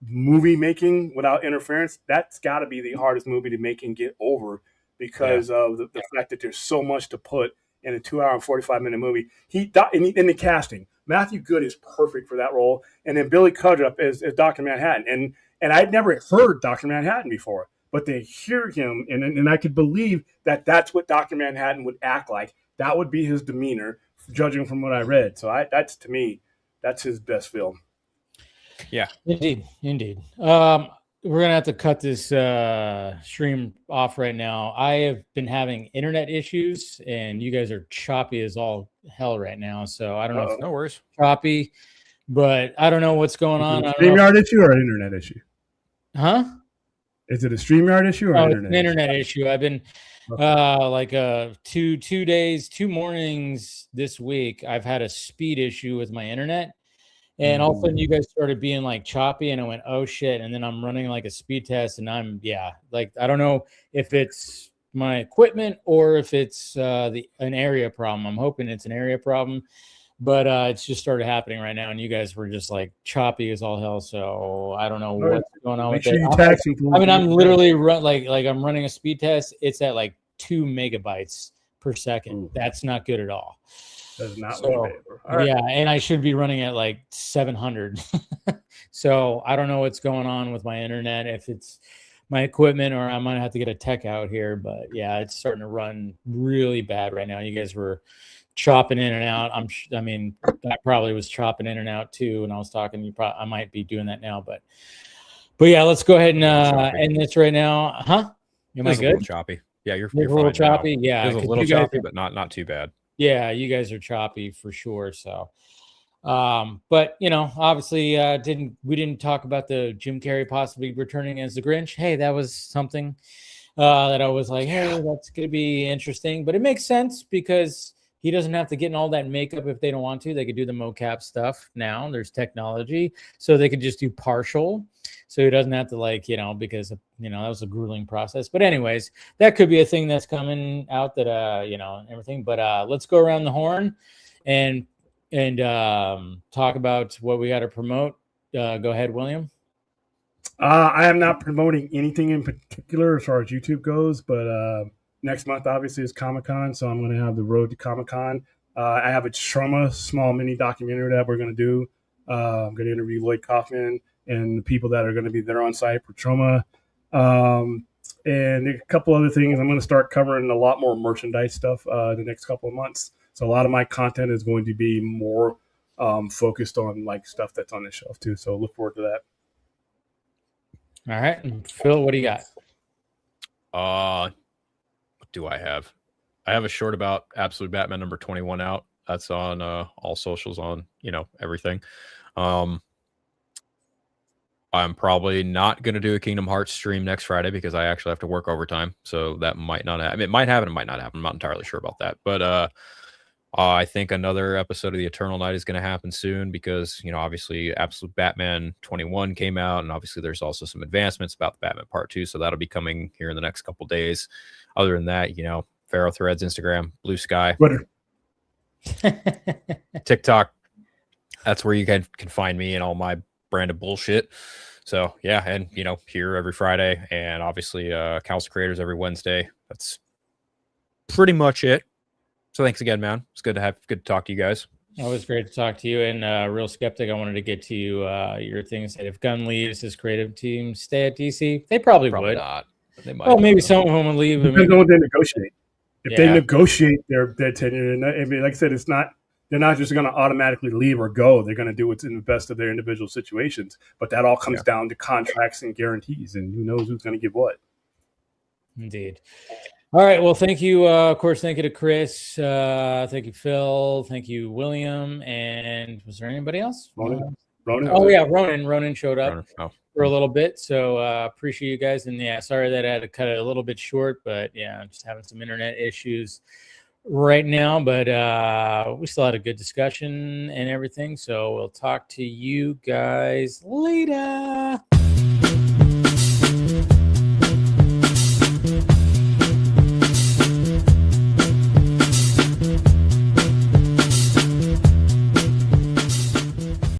movie making without interference, that's got to be the hardest movie to make and get over, because of the fact that there's so much to put in a 2-hour and 45-minute movie. In the casting, Matthew Good is perfect for that role, and then Billy Crudup as Dr. Manhattan. And I'd never heard Dr. Manhattan before, but to hear him, and I could believe that that's what Dr. Manhattan would act like. That would be his demeanor, judging from what I read. So that's, to me, that's his best film. Yeah, indeed. We're gonna have to cut this stream off right now. I have been having internet issues, and you guys are choppy as all hell right now. So I don't know if no worries, choppy, but I don't know what's going on. StreamYard issue or an internet issue? Huh? Is it a StreamYard issue or an internet issue? I've been two mornings this week. I've had a speed issue with my internet. And all of a sudden you guys started being like choppy, and I went, oh shit. And then I'm running like a speed test, and I don't know if it's my equipment or if it's an area problem. I'm hoping it's an area problem, but it's just started happening right now, and you guys were just like choppy as all hell. So I don't know what's going on with it. I mean, I'm literally I'm running a speed test. It's at like 2 megabytes per second. Ooh. That's not good at all. That's not yeah, and I should be running at like 700. So I don't know what's going on with my internet, if it's my equipment or I might have to get a tech out here. But yeah, it's starting to run really bad right now. You guys were chopping in and out. I mean, that probably was chopping in and out too. And I was talking, I might be doing that now, but yeah, let's go ahead and end this right now. Huh? Am I good? A little choppy. Yeah, you're a little choppy. Now. Yeah, it's a little choppy, but not too bad. Yeah, you guys are choppy for sure. So, but you know, obviously, we didn't talk about the Jim Carrey possibly returning as the Grinch. Hey, that was something that I was like, hey, that's gonna be interesting. But it makes sense because he doesn't have to get in all that makeup if they don't want to. They could do the mocap stuff now. There's technology, so they could just do partial. So he doesn't have to because that was a grueling process. But anyways, that could be a thing that's coming out that everything. But let's go around the horn and talk about what we got to promote. Go ahead, William. I am not promoting anything in particular as far as YouTube goes, but next month obviously is Comic-Con, so I'm going to have the road to Comic-Con. I have a Trauma small mini documentary that we're going to do. I'm going to interview Lloyd Kaufman and the people that are going to be there on site for Trauma. And a couple other things. I'm going to start covering a lot more merchandise stuff the next couple of months. So a lot of my content is going to be more focused on like stuff that's on the shelf too. So look forward to that. All right. And Phil, what do you got? What do I have? I have a short about Absolute Batman number 21 out. That's on all socials, on everything. I'm probably not going to do a Kingdom Hearts stream next Friday because I actually have to work overtime. So that might not happen. It might happen. It might not happen. I'm not entirely sure about that. But I think another episode of the Eternal Night is going to happen soon because, obviously Absolute Batman 21 came out. And obviously there's also some advancements about the Batman Part 2. So that'll be coming here in the next couple days. Other than that, Pharaoh Threads, Instagram, Blue Sky, Twitter, TikTok. That's where you can find me and all my brand of bullshit. So yeah, and here every Friday, and obviously Council Creators every Wednesday. That's pretty much it. So thanks again, man. It's good to talk to you guys. Always great to talk to you. And Real Skeptic, I wanted to get to you. Your thing said if Gunn leaves, his creative team stay at DC. They probably would. Not. They might. Oh, maybe some of them will leave. Depends on what they negotiate. If they negotiate their tenure, and I mean, like I said, it's not. They're not just going to automatically leave or go. They're going to do what's in the best of their individual situations. But that all comes down to contracts and guarantees, and who knows who's going to give what. Indeed. All right. Well, thank you. Of course, thank you to Chris. Thank you, Phil. Thank you, William. And was there anybody else? Ronan. Oh, yeah. Ronan showed up for a little bit. So appreciate you guys. And yeah, sorry that I had to cut it a little bit short, but yeah, I'm just having some internet issues right now, but we still had a good discussion and everything. So we'll talk to you guys later.